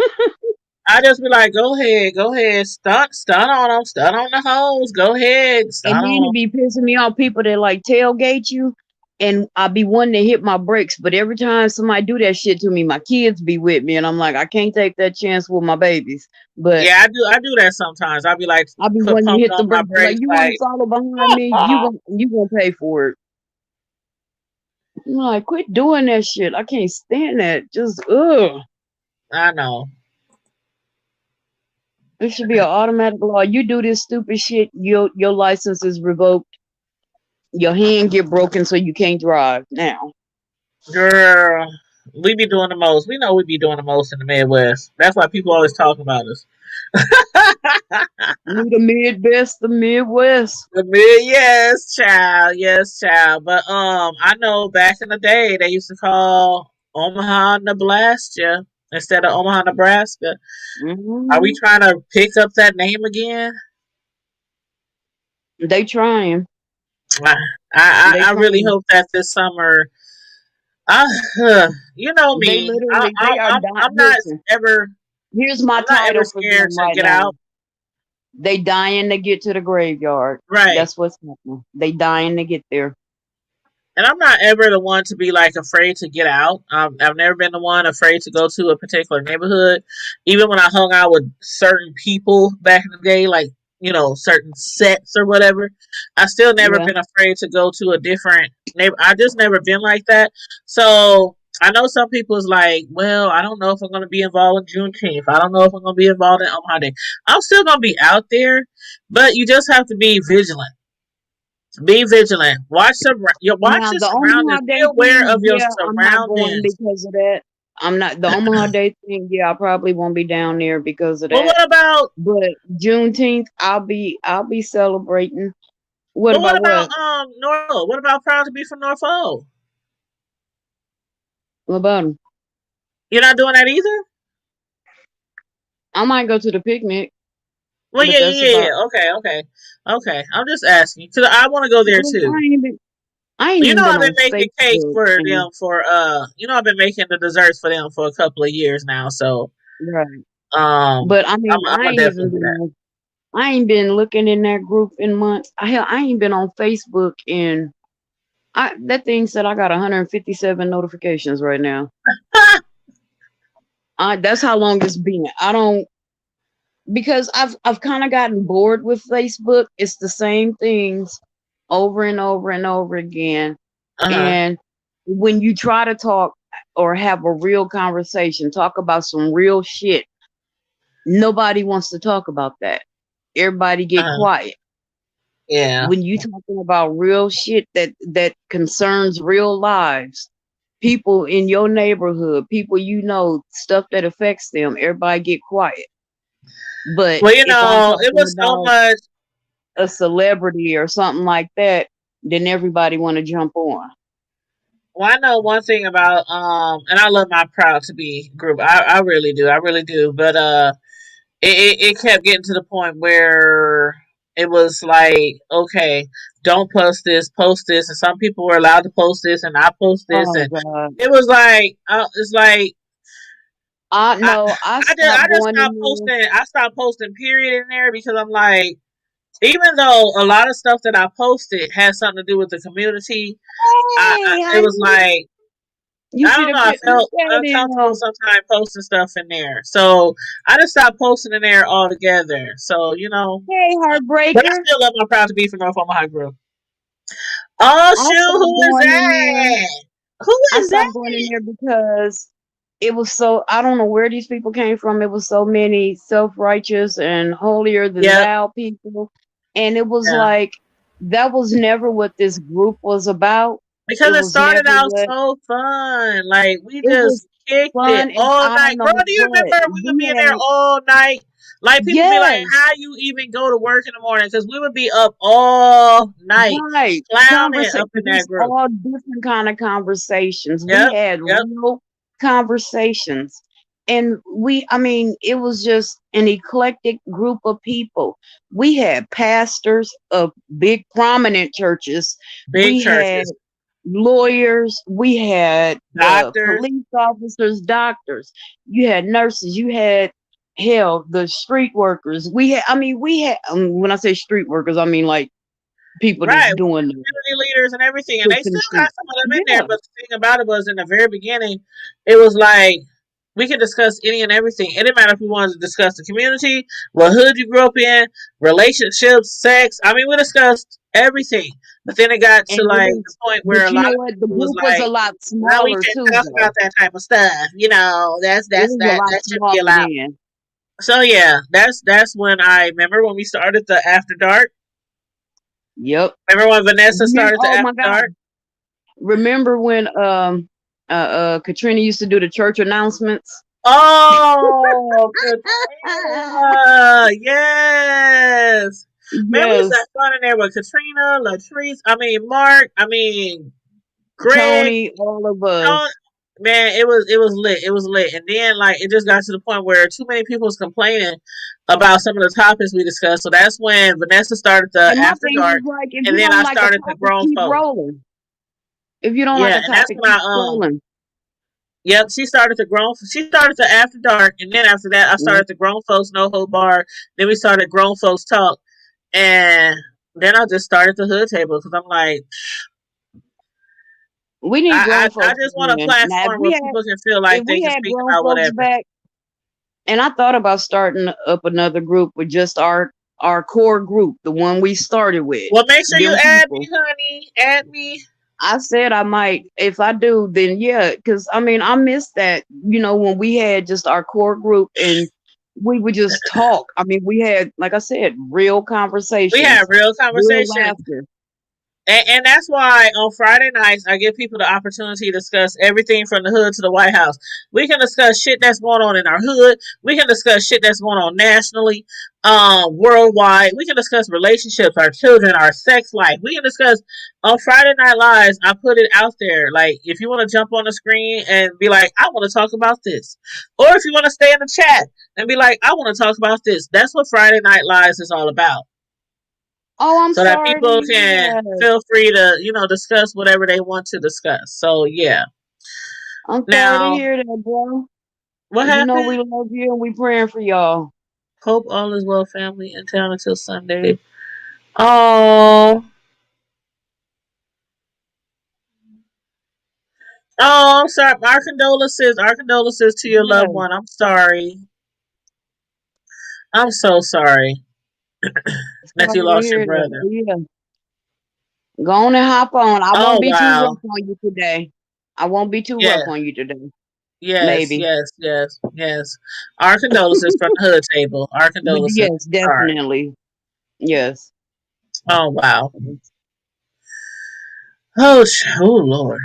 I just be like, go ahead, stunt on them, stunt on the hoes, go ahead, And stunt then on it be pissing me off people that like tailgate you, and I be wanting to hit my brakes, but every time somebody do that shit to me, my kids be with me, and I'm like, I can't take that chance with my babies. But Yeah, I do that sometimes. I be like, I be put wanting to pumping hit the on my brakes. Like, brakes, you want to like, follow behind me? You gonna pay for it. I'm like, quit doing that shit. I can't stand that. Just I know. it should be an automatic law. You do this stupid shit, your license is revoked. Your hand get broken, so you can't drive now. Girl, we be doing the most. We know we be doing the most in the Midwest. That's why people always talk about us. We the Midwest, the Midwest. The mid, yes, child. But I know back in the day they used to call Omaha, Nebraska instead of Omaha, Nebraska. Are we trying to pick up that name again? They trying. I really hope that this summer. I, you know They me. I, literally, I, they are I'm dying. I'm not Listen, ever here's my I'm not ever title for scared them to right get now. out. They dying to get to the graveyard. Right. That's what's happening. They dying to get there. And I'm not ever the one to be like afraid to get out. I've never been the one afraid to go to a particular neighborhood. Even when I hung out with certain people back in the day, like, certain sets or whatever, I still never Yeah. been afraid to go to a different neighbor. I just never been like that. So I know some people is like, well, I don't know if I'm going to be involved in Juneteenth. I don't know if I'm going to be involved in Omaha Day. I'm still going to be out there, but you just have to be vigilant. Be vigilant. Watch Now your the surroundings. Omaha Be Day aware of thing, your yeah, I'm not going surroundings. because of that. I'm not the Omaha Day thing. Yeah, I probably won't be down there because of Well, that. what about? But Juneteenth, I'll be celebrating. What But what about about what? Norfolk? What about proud to be from Norfolk? What about 'em? You're not doing that either. I might go to the picnic, Well, but yeah, that's yeah, yeah, about. yeah. Okay. I'm just asking because I want to go there Well, too. I ain't been. I ain't You even know, been I've been on making cakes Facebook. for And them for you know, I've been making the desserts for them for a couple of years now. So right. um, But I mean, I'm I gonna ain't even definitely do been that. on. I ain't been looking in that group in months. I ain't been on Facebook in. That thing said I got 157 notifications right now. That's how long it's been. I don't because I've kind of gotten bored with Facebook. It's the same things over and over and over again. Uh-huh. And when you try to talk or have a real conversation, talk about some real shit, nobody wants to talk about that. Everybody get Uh-huh. quiet. Yeah. When you talking about real shit that concerns real lives, people in your neighborhood, people you know, stuff that affects them, everybody get quiet. But Well, you if I'm know, it talking was so about much. a celebrity or something like that, then everybody want to jump on. Well, I know one thing about and I love my Proud to Be group. I really do. I really do. But it kept getting to the point where it was like, okay, don't post this, and some people were allowed to post this, and I post this, Oh and God. it was like, it's like I I know I I stopped just going stopped in posting. I stopped posting period in there because I'm like, even though a lot of stuff that I posted had something to do with the community, there. Hey, it was honey. like, You I see don't the know. I pic? Look felt at uncomfortable him. sometimes posting stuff in there, so I just stopped posting in there altogether. So you know, Hey, but I heartbreaker. still love my Proud to Be from North Omaha group. Oh I shoot, stopped who is going in there. that? Who I is that? stopped going in there because it was so I don't know where these people came from. It was so many self-righteous and holier than Yep. thou people. And it was Yeah. like that was never what this group was about. Because It it was started never out what so fun. Like we it was just kicked it fun and all I night. don't know Girl, do you what. remember we would be We in there had all night? Like people be like, yes, how you even go to work in the morning? Because we would be up all night right. clowning Conversation. up in It that was group. all different kind of conversations. We Yep. had Yep. real conversations. And I mean, it was just an eclectic group of people. We had pastors of big prominent churches. Big We had churches. lawyers. We had Doctors. police officers, doctors. You had nurses. You had hell, the street workers. We had, when I say street workers, I mean like people that's Right. doing Community leaders and everything. And they fixing the still street. got some of them in there. Yeah. But the thing about it was in the very beginning, it was like we could discuss any and everything. It didn't matter if we wanted to discuss the community, what hood you grew up in, relationships, sex. I mean, we discussed everything. But then it got to And it like the was, point where but a you lot know of what? The people was group was a like, lot "Now we smaller can't too, talk though. about that type of stuff." You know, It was a lot that should be smaller allowed. then. So yeah, that's when I remember when we started the After Dark. Yep. Remember when Vanessa started the Oh After my God. Dark? Remember when Katrina used to do the church announcements? Oh, Katrina! Yes, man, we used to Yes. have fun in there with Katrina, Latrice. I mean, Mark. I mean, Greg. Tony, all of Tony. us. Man, it was lit. It was lit, and then like it just got to the point where too many people was complaining about some of the topics we discussed. So that's when Vanessa started the And my After thing Dark, is like, if and you then don't I like a started the topic, Grown keep Folks. rolling. If you don't like Yeah, a and that's topic, when keep I rolling. Yep, she started the grown. She started the After Dark, and then after that, I Mhm. started the Grown Folks No Hold Bar. Then we started Grown Folks Talk, and then I just started the Hood Table because I'm like, We need grown I folks just want a again. Now, platform where people can feel if like they we can had speak grown about folks whatever. back, and I thought about starting up another group with just our core group, the one we started with, Well, make sure you them add me, people. honey. Add me. I said I might. If I do, then yeah, because I mean I miss that. You know, when we had just our core group and we would just talk. I mean, we had, like I said, real We had conversations, real real conversations. laughter. And that's why on Friday nights I give people the opportunity to discuss everything from the hood to the White House. We can discuss shit that's going on in our hood. We can discuss shit that's going on nationally, worldwide. We can discuss relationships, our children, our sex life. We can discuss on Friday Night Lives. I put it out there. Like if you want to jump on the screen and be like, I want to talk about this, or if you want to stay in the chat and be like, I want to talk about this. That's what Friday Night Lives is all about. Oh, I'm so that sorry to people hear can that. feel free to, discuss whatever they want to discuss. So yeah. I'm sorry to Now, hear that, bro. what You know we happened? love you and we praying for y'all. Hope all is well, family in town until Sunday. Oh, I'm sorry. Our condolences. Our condolences to your loved Yeah, one. I'm sorry. I'm so sorry that you sorry to lost your hear that. brother. But yeah, go on and hop on. I Oh won't be too rough wow. on you today. I won't be too rough Yeah. on you today. Yes. Maybe. Yes. Yes. Yes. Our condolences from the hood table. Our But condolences. yes, Sorry. definitely. Yes. Oh wow. We Oh Lord.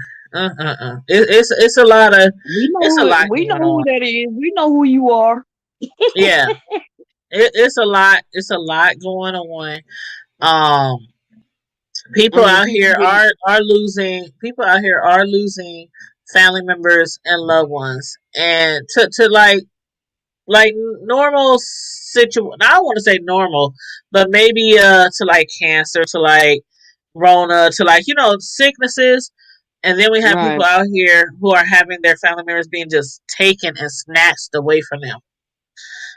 It's a lot of it's a lot we know going who on. that is. We know who you are. Yeah. It's a lot. It's a lot going on. Um, I people mean, out people here getting are losing. People out here are losing family members and loved ones, and to like normal situation. I don't want to say normal, but maybe to like cancer, to like Rona, to like sicknesses. And then we have right. people out here who are having their family members being just taken and snatched away from them.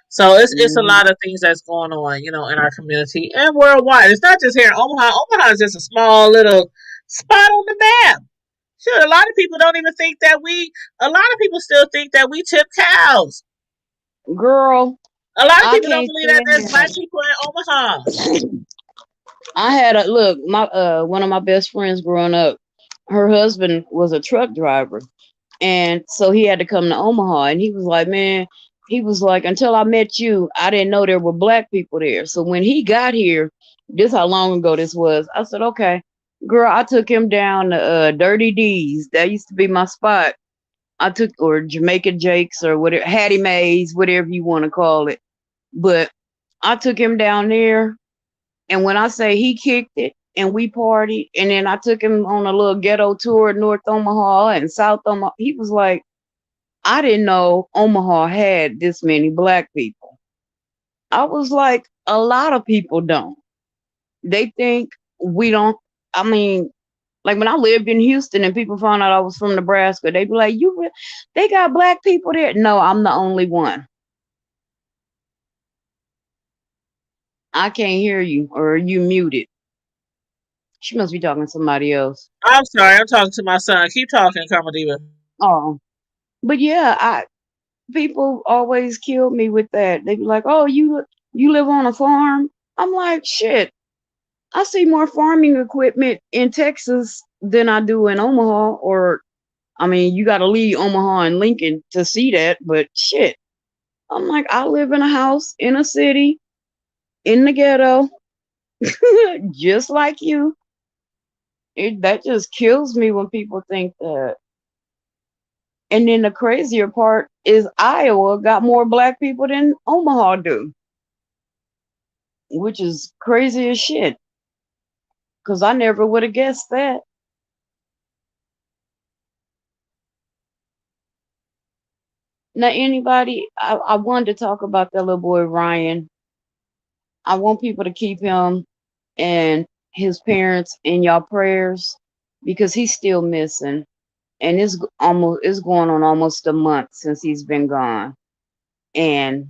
So it's a Mhm. lot of things that's going on, in our community and worldwide. It's not just here in Omaha. Omaha is just a small little spot on the map. Sure, a lot of people don't even think that we. A lot of people still think that we tip cows. Girl, A lot of I people don't can't believe that there's stand black people in Omaha. that. I had a look, my one of my best friends growing up, her husband was a truck driver. And so he had to come to Omaha and he was like, man, he was like, until I met you, I didn't know there were black people there. So when he got here, this how long ago this was. I said, okay, girl, I took him down to Dirty D's. That used to be my spot. I took or Jamaica Jake's or whatever, Hattie Mae's, whatever you want to call it. But I took him down there, and when I say he kicked it and we partied, and then I took him on a little ghetto tour of North Omaha and South Omaha, he was like, I didn't know Omaha had this many black people. I was like, a lot of people don't. They think we don't. I mean, like when I lived in Houston and people found out I was from Nebraska, they'd be like, they got black people there. No, I'm the only one. I can't hear you, or are you muted? She must be talking to somebody else. I'm sorry, I'm talking to my son. Keep talking, Carmadiva. Oh, but yeah, people always kill me with that. They be like, "Oh, you live on a farm?" I'm like, "Shit, I see more farming equipment in Texas than I do in Omaha." Or, I mean, you got to leave Omaha and Lincoln to see that. But shit, I'm like, I live in a house in a city in the ghetto, just like you. That just kills me when people think that. And then the crazier part is Iowa got more black people than Omaha do, which is crazy as shit. Cause I never would have guessed that. Now, anybody, I wanted to talk about that little boy Ryan. I want people to keep him and his parents in y'all prayers because he's still missing, and it's going on almost a month since he's been gone. And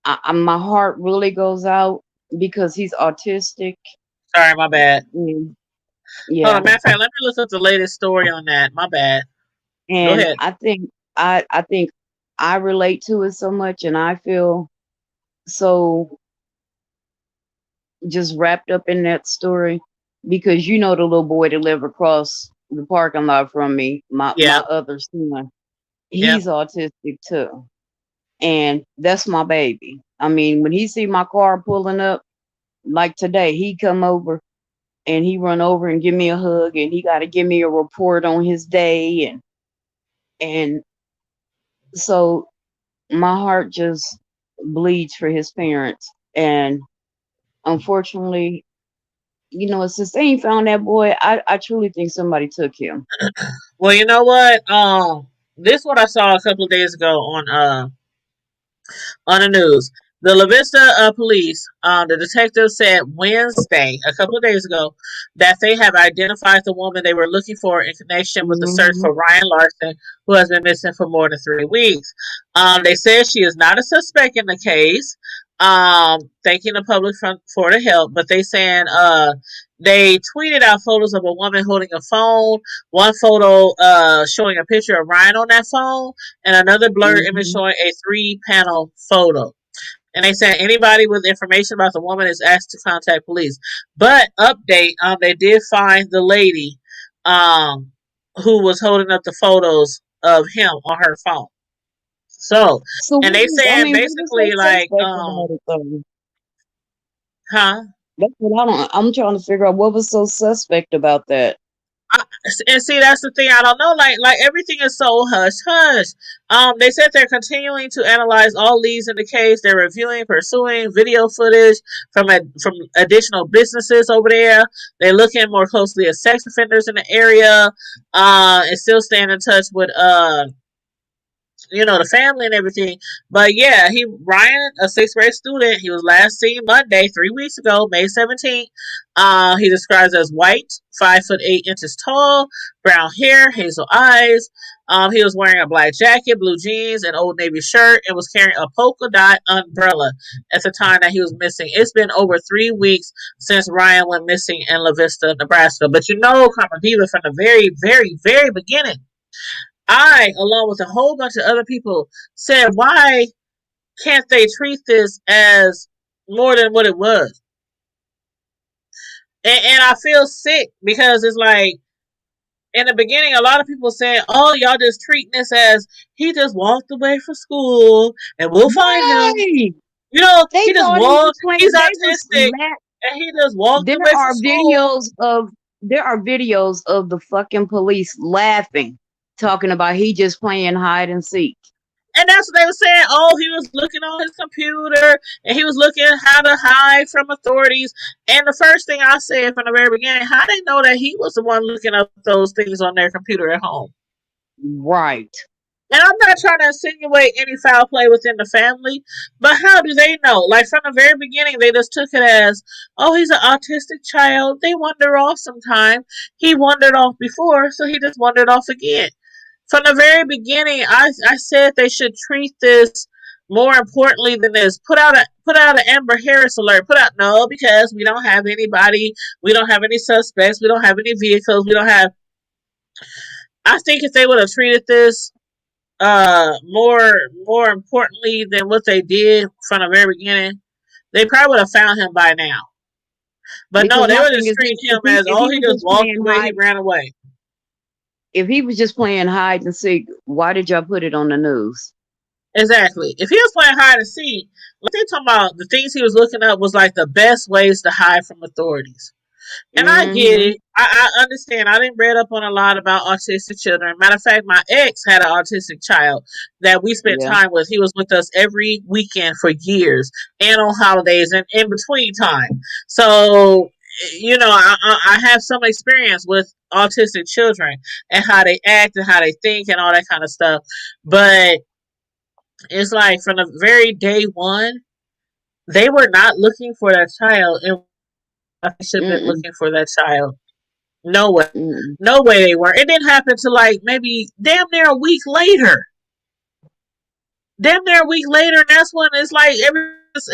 my heart really goes out because he's autistic. Sorry, my bad. Mm, Hold yeah, on, matter of fact, let me look up the latest story on that. My bad. Go and ahead. I think I relate to it so much, and I feel so just wrapped up in that story because you know the little boy that lived across the parking lot from me, my Yep. other son, Yep. he's autistic too, and that's my baby. I mean, when he see my car pulling up, like today, he come over and he run over and give me a hug, and he got to give me a report on his day, and so my heart just bleeds for his parents, and unfortunately, since they ain't found that boy, I truly think somebody took him. Well, you know what? This is what I saw a couple of days ago on the news. The La Vista police, the detective said Wednesday, a couple of days ago, that they have identified the woman they were looking for in connection with the search Mm-hmm. for Ryan Larsen, who has been missing for more than 3 weeks. They said she is not a suspect in the case. Thanking the public for the help, but they saying they tweeted out photos of a woman holding a phone. One photo showing a picture of Ryan on that phone, and another blurred image Mm-hmm. showing a 3-panel photo. And they said anybody with information about the woman is asked to contact police. But update, they did find the lady um, who was holding up the photos of him on her phone. So, So and they saying what was so basically like, suspect about it though? huh? That's what I don't. I'm trying to figure out what was so suspect about that. And see, that's the thing. I don't know. Like everything is so hush hush. They said they're continuing to analyze all leads in the case. They're reviewing, pursuing video footage from additional businesses over there. They're looking more closely at sex offenders in the area. And still staying in touch with the family and everything. But yeah, Ryan, a sixth grade student, he was last seen Monday, 3 weeks ago, May 17th. He describes as white, 5'8" tall, brown hair, hazel eyes. He was wearing a black jacket, blue jeans, and old navy shirt, and was carrying a polka dot umbrella at the time that he was missing. It's been over 3 weeks since Ryan went missing in La Vista, Nebraska. But Carmen Diva, from the very, very, very beginning, I, along with a whole bunch of other people, said, why can't they treat this as more than what it was? And I feel sick because it's like, in the beginning, a lot of people said, oh, y'all just treating this as he just walked away from school and we'll find him. Right. They He just thought he was walked, playing. he's They was autistic, and he just walked there away from are school. videos of the fucking police laughing, talking about he just playing hide and seek. And that's what they were saying. Oh, he was looking on his computer and he was looking how to hide from authorities. And the first thing I said from the very beginning, how they know that he was the one looking up those things on their computer at home? Right. And I'm not trying to insinuate any foul play within the family, but how do they know? Like from the very beginning, they just took it as, oh, he's an autistic child. They wander off sometime. He wandered off before, so he just wandered off again. From the very beginning, I said they should treat this more importantly than this. Put out an Amber Harris alert. No, because we don't have anybody. We don't have any suspects. We don't have any vehicles. We don't have. I think if they would have treated this more importantly than what they did from the very beginning, they probably would have found him by now. But no, Because they my would thing just is, treat him as, if oh, he he was just just walked playing away. He ran away. if he was just playing hide and seek, why did y'all put it on the news? Exactly. If he was playing hide and seek, like they talking about the things he was looking up was like the best ways to hide from authorities. And I get Mm-hmm. it. I understand. I didn't read up on a lot about autistic children. Matter of fact, my ex had an autistic child that we spent Yeah. time with. He was with us every weekend for years and on holidays and in between time. So, I have some experience with autistic children and how they act and how they think and all that kind of stuff. But it's like from the very day one, they were not looking for that child, and they should have been Mm-mm. looking for that child. No way. Mm-mm. No way they were. It didn't happen to like maybe damn near a week later. Damn near a week later, and that's when it's like everything's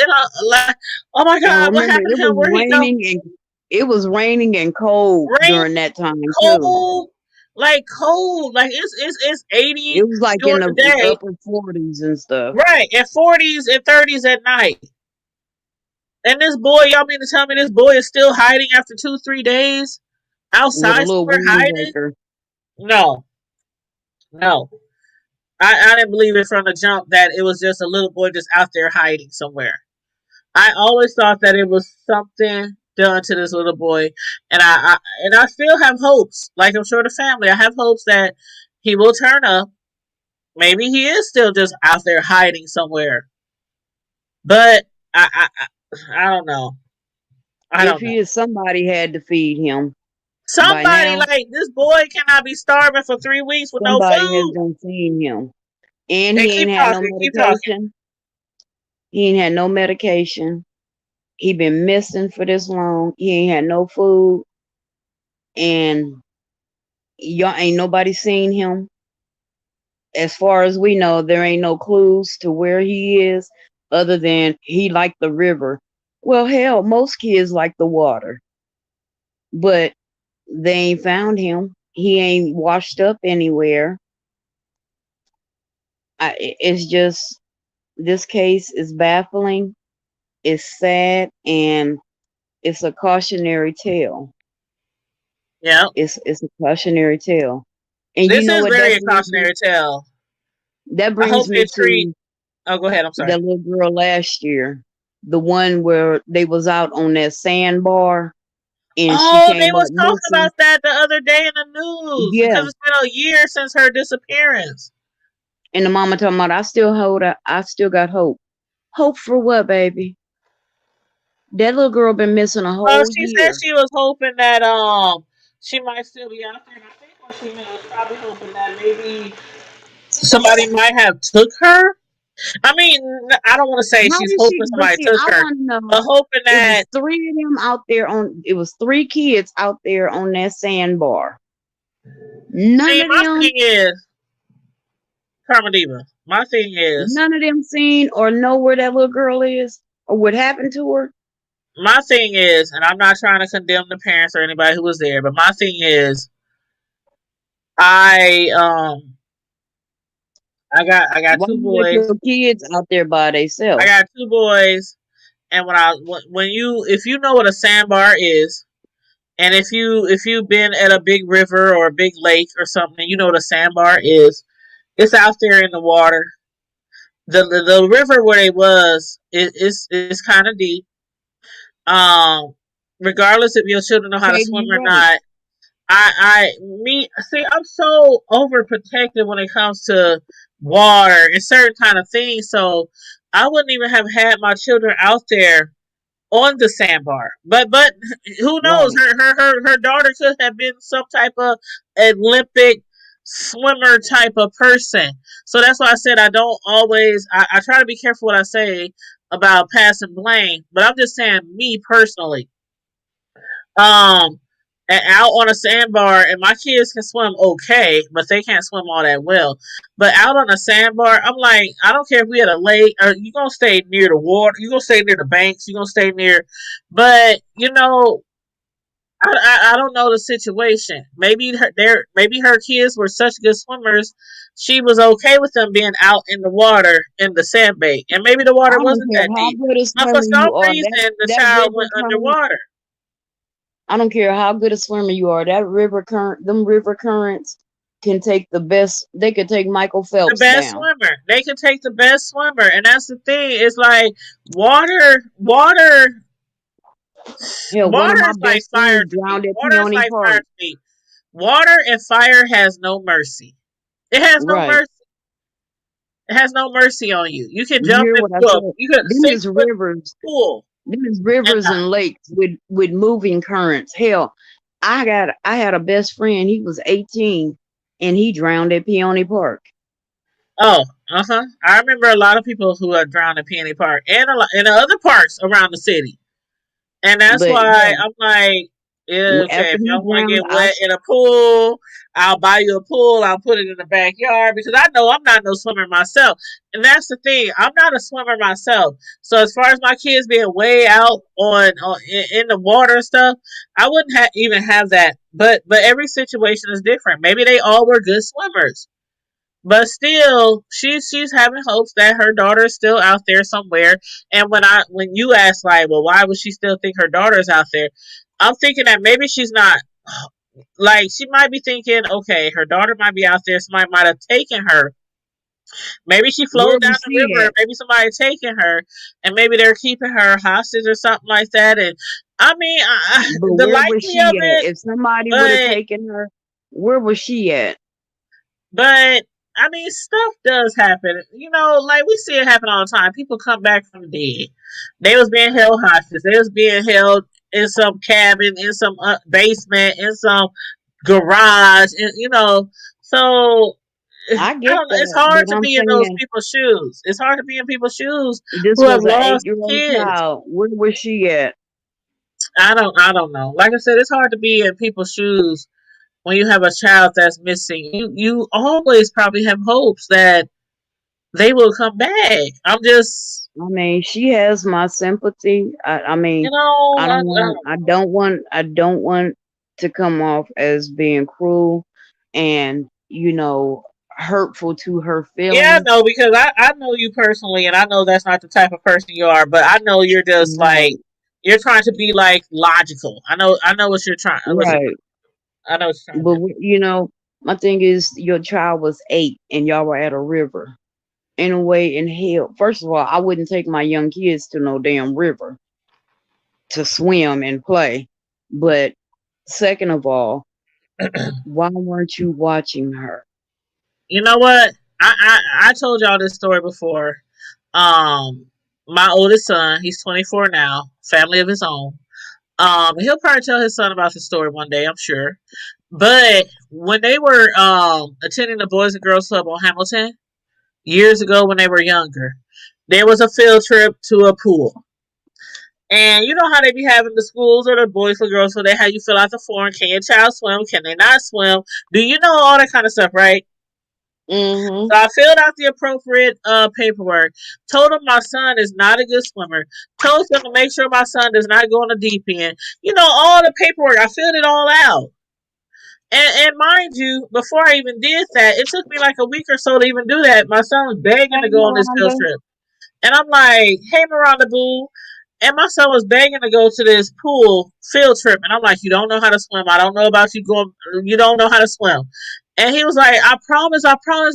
like, oh my And God, what remember, happened to him? Where he go? it was raining and cold Rain, during that time too. cold, like it's 80 It was like in during the the day, upper 40s and stuff right? And 40s and 30s at night. And this boy, y'all mean to tell me this boy is still hiding after 2-3 days with a outside little somewhere wind hiding? waker. No, no. I didn't believe it from the jump that it was just a little boy just out there hiding somewhere. I always thought that it was something done to this little boy, and I still have hopes. Like I'm sure the family, I have hopes that he will turn up. Maybe he is still just out there hiding somewhere, but I don't know. I If don't know. he is, somebody had to feed him by Somebody now. like this boy cannot be starving for 3 weeks with no Somebody has food. been feeding him, and And he keep ain't had no talking, keep talking. medication. He ain't had no medication. He been missing for this long. He ain't had no food, and y'all ain't nobody seen him. As far as we know, there ain't no clues to where he is, other than he liked the river. Well, hell, most kids like the water, but they ain't found him. He ain't washed up anywhere. It's just, this case is baffling. It's sad, and it's a cautionary tale. Yeah. It's a cautionary tale. And you This know is what very that a brings me? cautionary tale. That I hope brings they me treat. to Oh, go ahead. I'm sorry. that little girl last year, the one where they was out on that sandbar and she Oh, they came up was talking missing. about that the other day in the news Yeah, because it's been a year since her disappearance. and the mama talking about, I still got hope. Hope for what, baby? That little girl been missing a Well, whole she said year. she was hoping that she might still be out there. And I think what she meant was probably hoping that maybe somebody might have took her. I mean, I don't want to say How she's did she? hoping But somebody see, took I her, want to but know. hoping It was that. three of them out there on. It was three kids out there on that sandbar. None See, of my them, thing is, Karma Diva. My thing is, none of them seen or know where that little girl is or what happened to her. and I'm not trying to condemn the parents or anybody who was there, but my thing is, I I got Why two you let boys. your kids out there by I themselves? got two boys, and when you if you know what a sandbar is, and if you've been at a big river or a big lake or something, you know what a sandbar is. It's out there in the water. The river where it was is kind of deep. Um, Regardless if your children know how to Okay, swim you or right. not, I'm so overprotective when it comes to water and certain kind of things. So I wouldn't even have had my children out there on the sandbar. But who knows? Right. Her daughter could have been some type of Olympic swimmer type of person. So that's why I said I don't always. I try to be careful what I say about passing blame. But I'm just saying me personally. Um, and out on a sandbar, and my kids can swim okay, but they can't swim all that well. But out on a sandbar, I'm like, I don't care if we at a lake or you gonna stay near the water, you gonna stay near the banks, you gonna stay near. But I don't know the situation. Maybe her kids were such good swimmers. She was okay with them being out in the water in the sandbank, and maybe the I water don't wasn't care that how deep. good a But for swimmer some you are. reason, the That child river went current. underwater. I don't care how good a swimmer you are. That river current, them river currents can take the best. They could take Michael The Phelps best down. swimmer. They can take the best swimmer, and that's the thing. It's like water. Hell, one of Water my is like best fire friends to me. drowned at Water is Peony like fire Park. to me. Water and fire has no mercy. It has no Right. mercy. It has no mercy on you. You can You jump hear what I into a said? you can Them six is foot rivers. pool Them is and rivers and lakes with moving currents. Hell, I had a best friend. He was 18 and he drowned at Peony Park. oh I remember a lot of people who are drowned in Peony Park and a lot in the other parks around the city. And that's But why yeah, I'm like, yeah, okay, after if he y'all want to drowned, get wet in a pool, I'll buy you a pool. I'll put it in the backyard because I know I'm not no swimmer myself. And that's the thing. I'm not a swimmer myself. So as far as my kids being way out in the water and stuff, I wouldn't even have that. But every situation is different. Maybe they all were good swimmers. But still, she's having hopes that her daughter is still out there somewhere. And when you ask like, well, why would she still think her daughter is out there? I'm thinking that maybe she's not. Like she might be thinking, okay, her daughter might be out there. Somebody might have taken her. Maybe she where flowed down was the she river. at? Maybe somebody taking her, and maybe they're keeping her hostage or something like that. And I mean, But the where was likely she of at? it, If somebody would have but taken her, where was she at? But I mean, stuff does happen. Like we see it happen all the time. People come back from the dead. They was being held hostage. They was being held in some cabin, in some basement, in some garage. And, so I I get don't know. It's that, hard but to I'm be in those saying people's shoes. It's hard to be in people's shoes this who have was an lost 8-year-old kids. child. Where was she at? I don't know. Like I said, it's hard to be in people's shoes when you have a child that's missing. You always probably have hopes that they will come back. I'm just, I mean, she has my sympathy. I you mean, know, I don't know. I don't want to come off as being cruel and, hurtful to her Yeah, feelings. no, because I know you personally, and I know that's not the type of person you are. But I know you're just like, Right, you're trying to be like logical. I know what you're trying. right. I know what you're trying to But, do. my thing is, your child was 8 and y'all were at a river. In a way, in hell, first of all, I wouldn't take my young kids to no damn river to swim and play. But second of all, why weren't you watching her? You know what? I told y'all this story before. Um, my oldest son, he's 24 now, family of his own. He'll probably tell his son about the story one day, I'm sure. But when they were attending the Boys and Girls Club on Hamilton years ago when they were younger, there was a field trip to a pool. And you know how they be having the schools or the boys or girls, so they have you fill out the form. Can your child swim? Can they not swim? Do you know all that kind of stuff, right? Mm-hmm. So I filled out the appropriate paperwork. Told him my son is not a good swimmer. Told him to make sure my son does not go on the deep end. You know, all the paperwork. I filled it all out. And mind you, before I even did that, it took me like a week or so to even do that. My son was begging Hey, to go on this field Miranda. trip. And I'm like, hey, Miranda Boo. And my son was begging to go to this pool field trip. And I'm like, you don't know how to swim. I don't know about you going, you don't know how to swim. And he was like, I promise,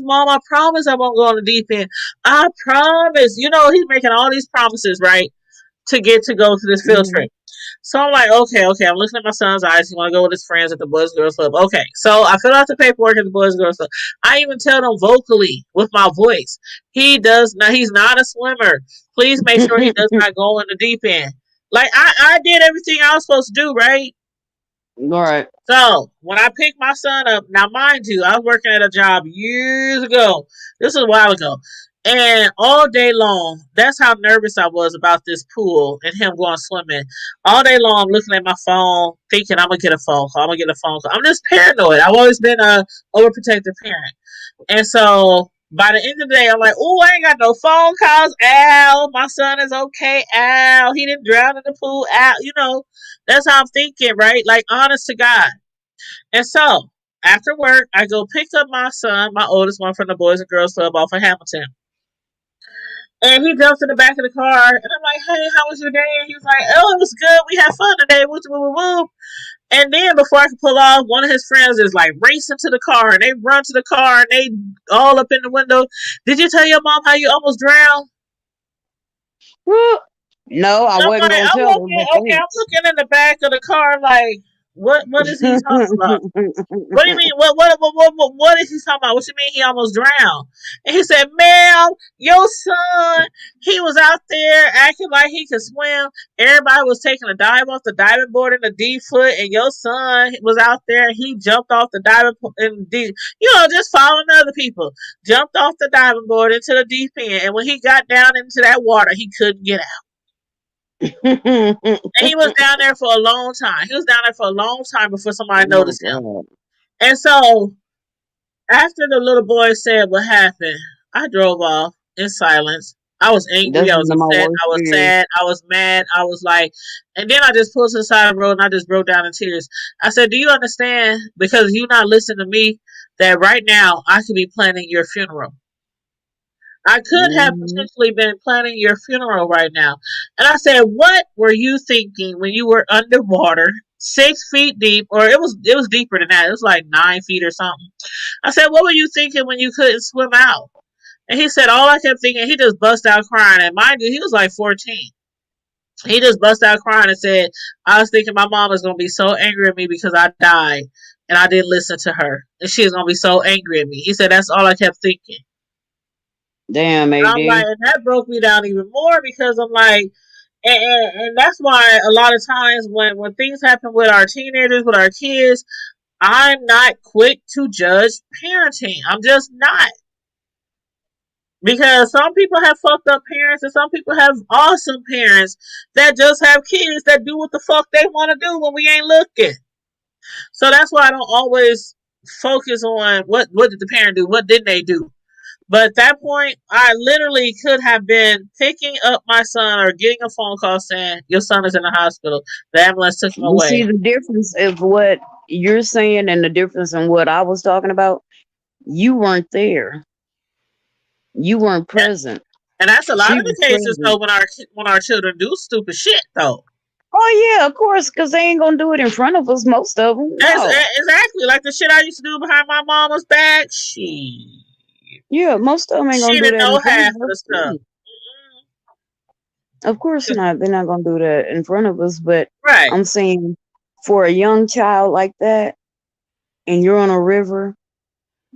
Mom, I promise I won't go on the deep end. I promise. You know, he's making all these promises, right, to get to go to this field Mm-hmm. trip. So I'm like, okay. I'm looking at my son's eyes. He want to go with his friends at the Boys and Girls Club. Okay. So I fill out the paperwork at the Boys and Girls Club. I even tell them vocally with my voice, he's not a swimmer. Please make sure he does not go in the deep end. Like I did everything I was supposed to do, right? All right. So when I picked my son up, now mind you, I was working at a job years ago. This was a while ago. And all day long, that's how nervous I was about this pool and him going swimming. All day long, I'm looking at my phone, thinking I'm gonna get a phone call. I'm gonna get a phone call. I'm just paranoid. I've always been a overprotective parent, and so by the end of the day, I'm like, "Oh, I ain't got no phone calls. Al, my son is okay. Al, he didn't drown in the pool. Al, you know, that's how I'm thinking, right? Like honest to God." And so after work, I go pick up my son, my oldest one, from the Boys and Girls Club off of Hamilton. And he jumps in the back of the car, and I'm like, "Hey, how was your day?" And he was like, "Oh, it was good. We had fun today." Woo, woo, woo, woo. And then before I could pull off, one of his friends is like racing to the car, and they run to the car, and they all up in the window. Did you tell your mom how you almost drowned? No, I I'm wasn't like, gonna I'm tell her, looking, but okay, I'm thanks. looking in the back of the car, like, what is he talking about? What do you mean? What is he talking about? What you mean he almost drowned? And he said, "Ma'am, your son, he was out there acting like he could swim. Everybody was taking a dive off the diving board in the deep foot, and your son was out there. He jumped off the diving in deep, just following other people. Jumped off the diving board into the deep end, and when he got down into that water, he couldn't get out. And he was down there for a long time. He was down there for a long time before somebody Oh my noticed him. God. And so after the little boy said what happened, I drove off in silence. I was angry. That's I was one of my upset. worst I was fears. sad. I was mad. I was like, and then I just pulled to the side of the road and I just broke down in tears. I said, "Do you understand? Because you not listening to me, that right now I could be planning your funeral. I could have Mm-hmm. potentially been planning your funeral right now." And I said, "What were you thinking when you were underwater, 6 feet deep, or it was deeper than that. It was like 9 feet or something." I said, "What were you thinking when you couldn't swim out?" And he said, all I kept thinking, he just bust out crying. And mind you, he was like 14. He just bust out crying and said, "I was thinking my mom is going to be so angry at me because I died and I didn't listen to her. And she's going to be so angry at me." He said, "That's all I kept thinking." Damn, And I'm like, AD. and that broke me down even more because I'm like, and that's why a lot of times when things happen with our teenagers, with our kids, I'm not quick to judge parenting. I'm just not. Because some people have fucked up parents and some people have awesome parents that just have kids that do what the fuck they want to do when we ain't looking. So that's why I don't always focus on what did the parent do, what didn't they do. But at that point, I literally could have been picking up my son or getting a phone call saying your son is in the hospital. The ambulance took him You see away. the difference of what you're saying and the difference in what I was talking about? You weren't there. You weren't present. And that's a lot She of the was cases though present. when our children do stupid shit though. Oh yeah, of course, because they ain't gonna do it in front of us. Most of them, no. Exactly, like the shit I used to do behind my mama's back. Yeah, most of them ain't She gonna do didn't that know in front half of of the us. stuff. Of course not. They're not gonna do that in front of us. But Right. I'm saying, for a young child like that, and you're on a river,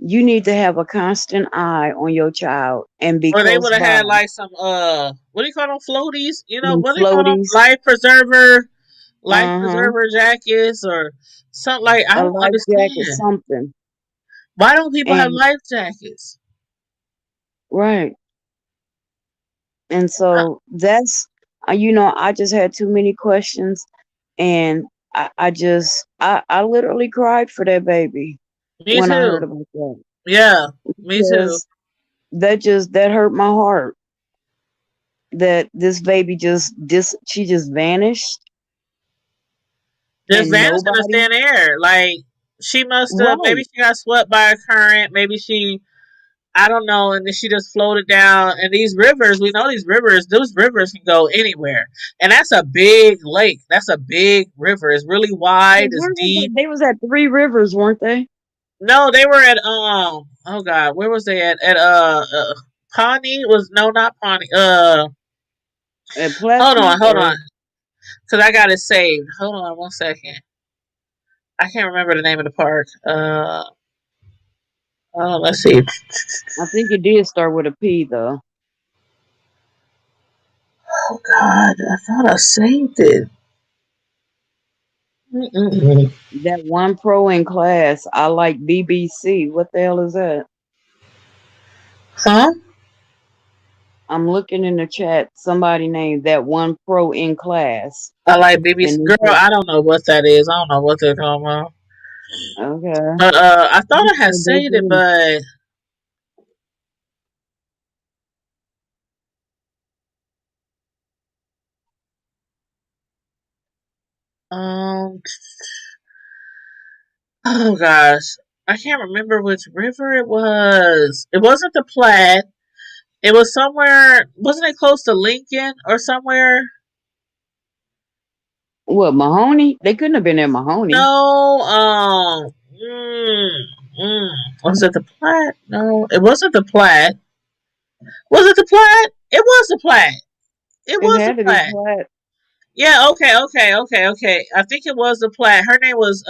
you need to have a constant eye on your child and be Or they close would have by. had like some what do you call them, floaties? You know, Them what do you call them? floaties. Life preserver jackets or something. Like I A don't life jacket, understand. something. Why don't people have And life jackets? right. And so that's, I just had too many questions, and I literally cried for that baby Me when I heard too. about that, Yeah, me too. because that hurt my heart that this baby she just vanished Just and vanished in the nobody. thin air. Like she must have. Maybe Right. she got swept by a current. Maybe she. I don't know. And then she just floated down. And these rivers, we know these rivers. Those rivers can go anywhere. And that's a big lake. That's a big river. It's really wide. It's Where was deep. they was at Three Rivers, weren't they? No, they were at oh god, where was they at? At Pawnee was no, not Pawnee. At Plasky Hold or on, because I got it saved. Hold on 1 second. I can't remember the name of the park. Let's see. I think it did start with a P though. Oh god, I thought I saved it. Mm-mm. That one pro in class, I like BBC. What the hell is that? Huh? I'm looking in the chat. Somebody named that one pro in class. I like BBC. And Girl, they I don't know what that is. I don't know what they're talking about. said, okay. But I thought They I had said they saved it, did. but um, oh gosh, I can't remember which river it was. It wasn't the Platte. It was somewhere. Wasn't it close to Lincoln or somewhere? What, Mahoney? They couldn't have been at Mahoney. No. Mm, mm. Was it the Platte? No, it wasn't the Platte. Was it the Platte? It was the Platte. It It was the had to be Platte. Platte. Yeah, okay. I think it was the Platte. Her name was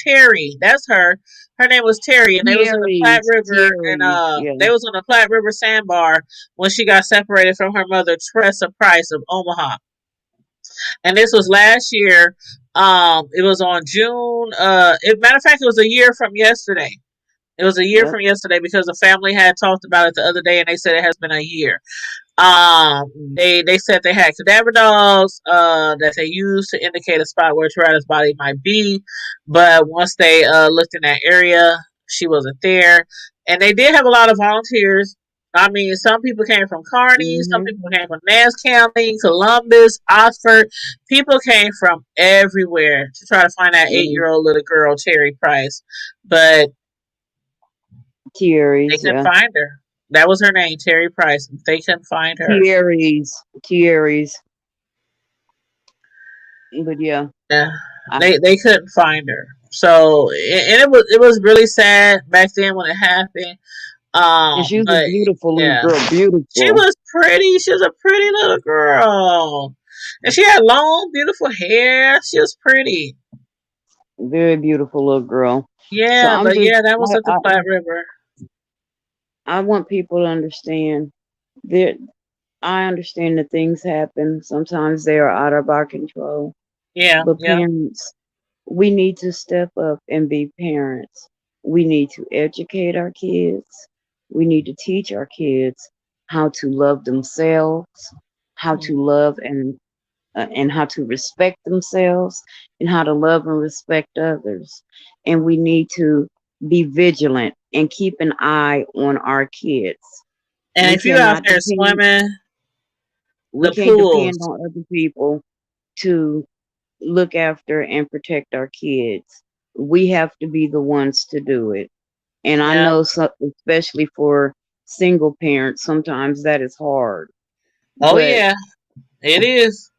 Terry. That's her. Her name was Terry, and they was in the Platte River, and Terry's, yeah. they was on the Platte River sandbar when she got separated from her mother, Tressa Price of Omaha. And this was last year. It was on June. Matter of fact, it was a year from yesterday. It was a year Yep. from yesterday because the family had talked about it the other day, and they said it has been a year. They said they had cadaver dogs that they used to indicate a spot where Tarada's body might be, but once they looked in that area, she wasn't there. And they did have a lot of volunteers. I mean, some people came from Kearney, some Mm-hmm. people came from Nance County, Columbus, Oxford. People came from everywhere to try to find that Mm-hmm. 8-year-old little girl, Terry Price, but they Terry's, couldn't yeah. find her. That was her name, Terry Price. They couldn't find her. Terry's. But yeah. Yeah, they couldn't find her. So and it was really sad back then when it happened. And she was a But beautiful little yeah, girl. she Beautiful. was pretty. She was a pretty little girl, and she had long, beautiful hair. She was pretty. Very beautiful little girl. So Yeah, I'm but just yeah, that was at the Platte River. I want people to understand that I understand that things happen. Sometimes they are out of our control. Yeah, But yeah. We need to step up and be parents. We need to educate our kids. We need to teach our kids how to love themselves, how to love and how to respect themselves, and how to love and respect others. And we need to be vigilant and keep an eye on our kids. And We if you out cannot there depend. swimming, We the can't pools. depend on other people to look after and protect our kids. We have to be the ones to do it. And I Yeah. know, especially for single parents, sometimes that is hard. Oh But yeah, it is.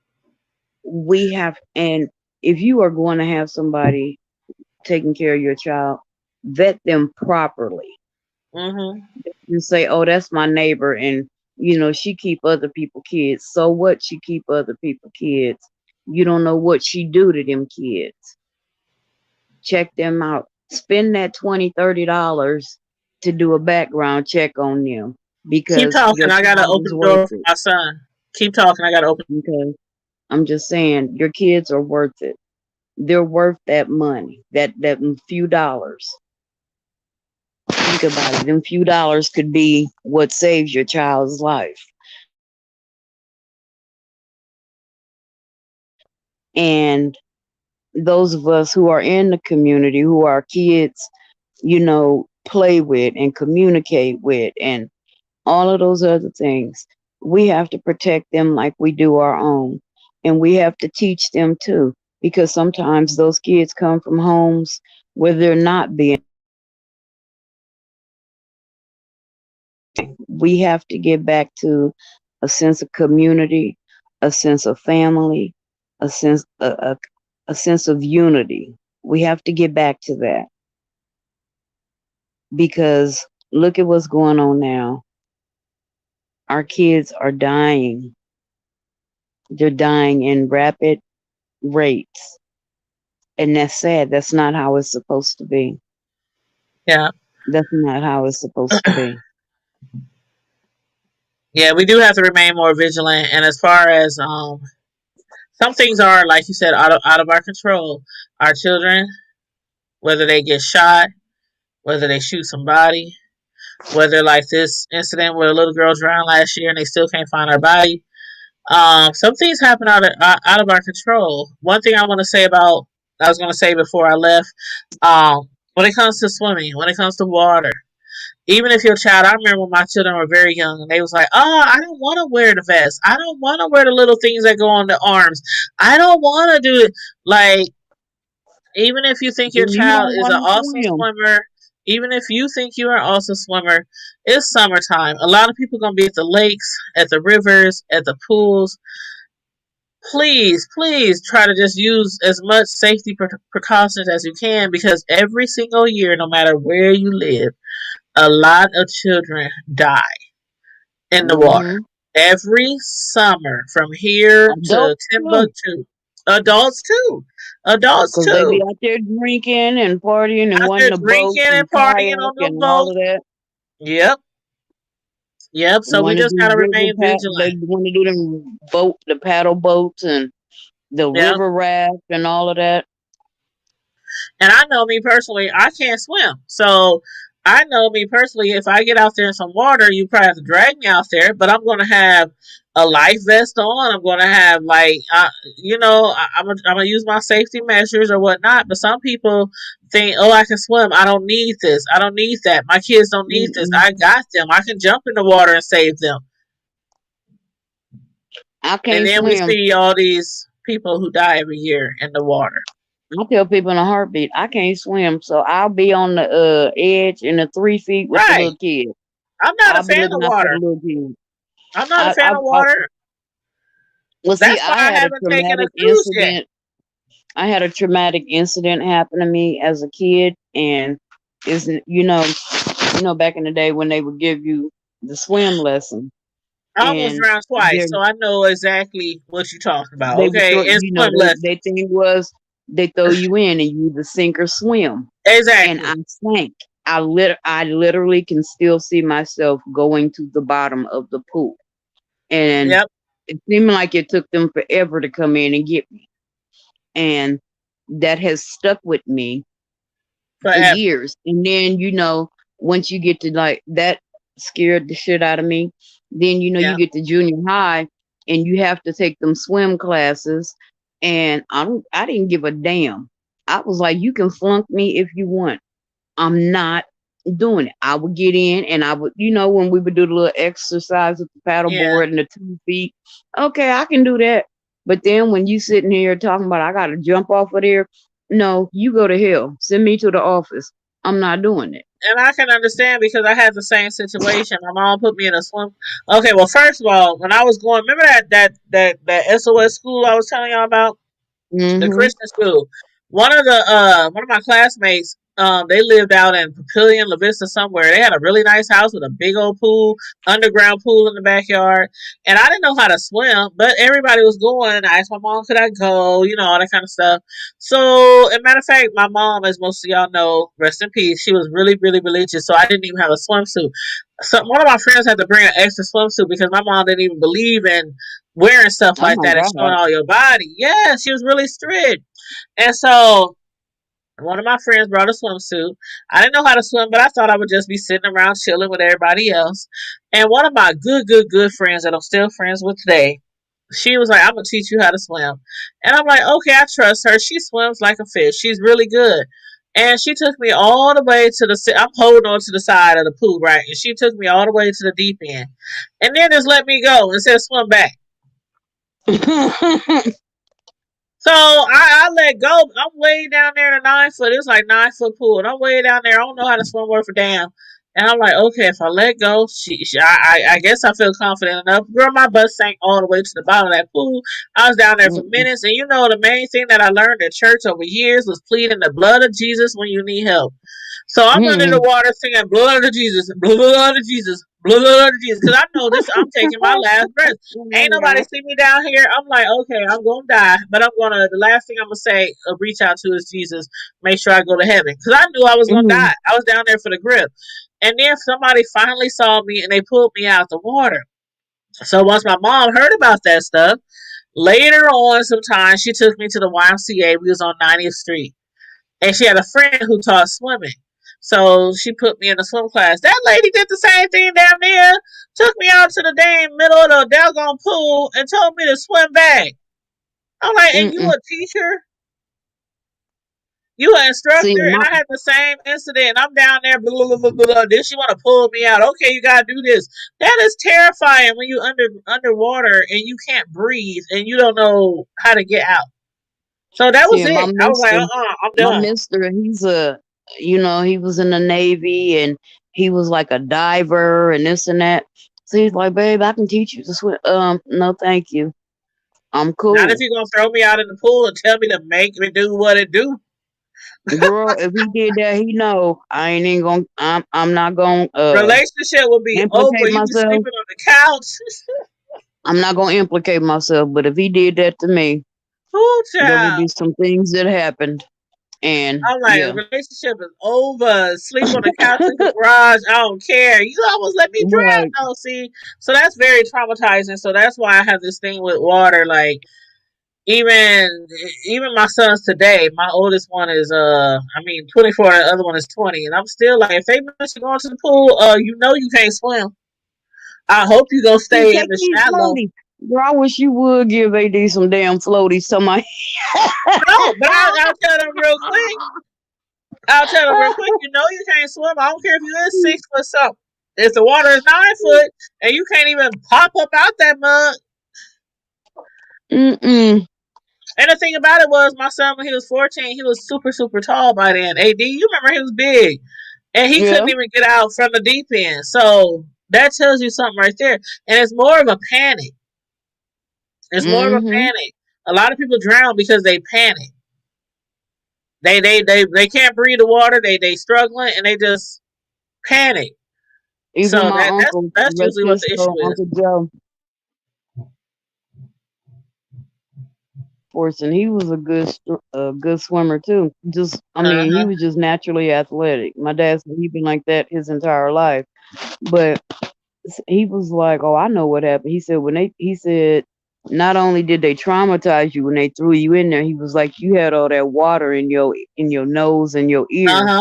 we have, and if you are going to have somebody taking care of your child, vet them properly. Mm-hmm. You say, "Oh, that's my neighbor," and she keep other people kids. So what? She keep other people kids. You don't know what she do to them kids. Check them out. Spend that $20-$30 to do a background check on them Keep because talking. your I gotta child open is the worth door for it. my son. Keep talking. I gotta open. Okay, I'm just saying your kids are worth it. They're worth that money, that few dollars. Think about it. Them few dollars could be what saves your child's life. And those of us who are in the community, who our kids, play with and communicate with, and all of those other things, we have to protect them like we do our own. And we have to teach them too, because sometimes those kids come from homes where they're not being. We have to get back to a sense of community, a sense of family, a sense of unity. We have to get back to that because look at what's going on now. Our kids are dying. They're dying in rapid rates. And that's sad. That's not how it's supposed to be. Yeah. That's not how it's supposed to be. Yeah, we do have to remain more vigilant. And as far as some things are, like you said, out of our control. Our children, whether they get shot, whether they shoot somebody, whether like this incident where a little girl drowned last year and they still can't find her body. Some things happen out of our control. One thing I want to say about I was going to say before I left, when it comes to swimming, when it comes to water, even if your child, I remember when my children were very young and they was like, oh, I don't want to wear the vest. I don't want to wear the little things that go on the arms. I don't want to do it. Like, even if you think your Then you child don't is an want to awesome swim. swimmer, even if you think you're an awesome swimmer, it's summertime. A lot of people going to be at the lakes, at the rivers, at the pools. Please try to just use as much safety precautions as you can because every single year, no matter where you live, a lot of children die in the water. Mm-hmm. Every summer from here to Adults too. Timbuktu. Adults too. Adults Because they be too. out there drinking and partying and Out there wanting to boat drinking and and partying kayak on them and all boats. of that. Yep. Yep. So we Want to just do gotta river remain vigilant. they want to do them the paddle boats and the Yep. river raft and all of that. And I know me personally, I can't swim. So I know me personally, if I get out there in some water, you probably have to drag me out there, but I'm going to have a life vest on. I'm going to have, like, I'm going to use my safety measures or whatnot. But some people think, oh, I can swim. I don't need this. I don't need that. My kids don't need this. Mm-mm. I got them. I can jump in the water and save them. I And can't then we swim. see all these people who die every year in the water. I tell people in a heartbeat, I can't swim, so I'll be on the edge in the 3 feet with the Right. little kid. I'm not a I'll be fan looking of out for the water. little kid. I'm not a fan of I water. well, see, That's why I haven't taken a cruise yet. I had a traumatic incident happen to me as a kid, and isn't back in the day when they would give you the swim lesson, I almost and drowned twice, there so I know exactly what you're talking about. they would Okay, throw, it's swim lesson. they thing was they throw you in and you either sink or swim, and Exactly. I sank. I literally can still see myself going to the bottom of the pool, and Yep. it seemed like it took them forever to come in and get me. And that has stuck with me for Forever. years. And then, once you get to like that scared the shit out of me. Then, Yeah. you get to junior high and you have to take them swim classes. And I didn't give a damn. I was like, you can flunk me if you want. I'm not doing it. I would get in and I would, when we would do the little exercise with the Yeah. paddleboard and the 2 feet. Okay, I can do that. But then when you sitting here talking about I gotta jump off of there, no, you go to hell. Send me to the office. I'm not doing it. And I can understand because I had the same situation. My mom put me in a swim. Okay, well, first of all, when I was going, remember that SOS school I was telling y'all about? The Mm-hmm. Christian school. One of my classmates, they lived out in Papillion, La Vista somewhere. They had a really nice house with a big old pool, underground pool in the backyard. And I didn't know how to swim, but everybody was going. I asked my mom, could I go? All that kind of stuff. So, as a matter of fact, my mom, as most of y'all know, rest in peace, she was really, really religious. So I didn't even have a swimsuit. So one of my friends had to bring an extra swimsuit because my mom didn't even believe in wearing stuff Oh like my that and showing God. all your body. Yeah, she was really strict. And so one of my friends brought a swimsuit. I didn't know how to swim, but I thought I would just be sitting around chilling with everybody else. And one of my good friends that I'm still friends with today, she was like, I'm going to teach you how to swim. And I'm like, okay, I trust her. She swims like a fish. She's really good. And she took me all the way to I'm holding on to the side of the pool, right? And she took me all the way to the deep end. And then just let me go and said, swim back. So I let go. I'm way down there in a 9 foot. It's like 9 foot pool, and I'm way down there. I don't know how to swim worth a damn. And I'm like, okay, if I let go, I guess I feel confident enough. Girl, my butt sank all the way to the bottom of that pool. I was down there for minutes, and the main thing that I learned at church over years was pleading the blood of Jesus when you need help. So I'm under the water singing blood of Jesus, blood of Jesus, blood of Jesus. Because I know this, I'm taking my last breath. Ain't nobody see me down here. I'm like, okay, I'm going to die. But the last thing I'm going to say, reach out to is Jesus. Make sure I go to heaven. Because I knew I was going to die. I was down there for the grip. And then somebody finally saw me and they pulled me out the water. So once my mom heard about that stuff, later on sometime, she took me to the YMCA. We was on 90th Street. And she had a friend who taught swimming. So she put me in a swim class. That lady did the same thing down there. Took me out to the damn middle of the doggone pool and told me to swim back. I'm like, and you a teacher? You an See, instructor? And I had the same incident. I'm down there, blah, blah, blah, blah. Then she want to pull me out. Okay, you got to do this. That is terrifying when you underwater and you can't breathe and you don't know how to get out. So that was my it. I was like, I'm done. mister, he was in the Navy and he was like a diver and this and that. So he's like, babe, I can teach you to swim. No, thank you. I'm cool. Not if you're going to throw me out in the pool and tell me to make me do what it do. Girl, if he did that, he know I ain't even gonna. I'm not gonna. Relationship will be over. You be sleeping on the couch. I'm not gonna implicate myself, but if he did that to me, there would be some things that happened. And I'm like, relationship is over. Sleep on the couch in the garage. I don't care. You almost let me drown. Right. No, see, so that's very traumatizing. So that's why I have this thing with water. Like, even my sons today, my oldest one is 24, and the other one is 20, and I'm still like, if they mention going to the pool, you can't swim. I hope you gonna stay in the shallow. Girl, I wish you would give AD some damn floaties. Somebody. No, but I'll tell them real quick. You know you can't swim. I don't care if you is 6 foot something. If the water is 9 foot and you can't even pop up out that mud. And the thing about it was, my son, when he was 14, he was super, super tall by then. AD, you remember he was big. And he couldn't even get out from the deep end. So that tells you something right there. And it's more of a panic. It's more of a panic. A lot of people drown because they panic. They can't breathe the water. They struggling and they just panic. Even so my uncle, that's usually what the issue is. Uncle Joe. And he was a good swimmer too. He was just naturally athletic. My dad said he'd been like that his entire life, but he was like, "Oh, I know what happened." He said not only did they traumatize you when they threw you in there, he was like, you had all that water in your nose and your ear.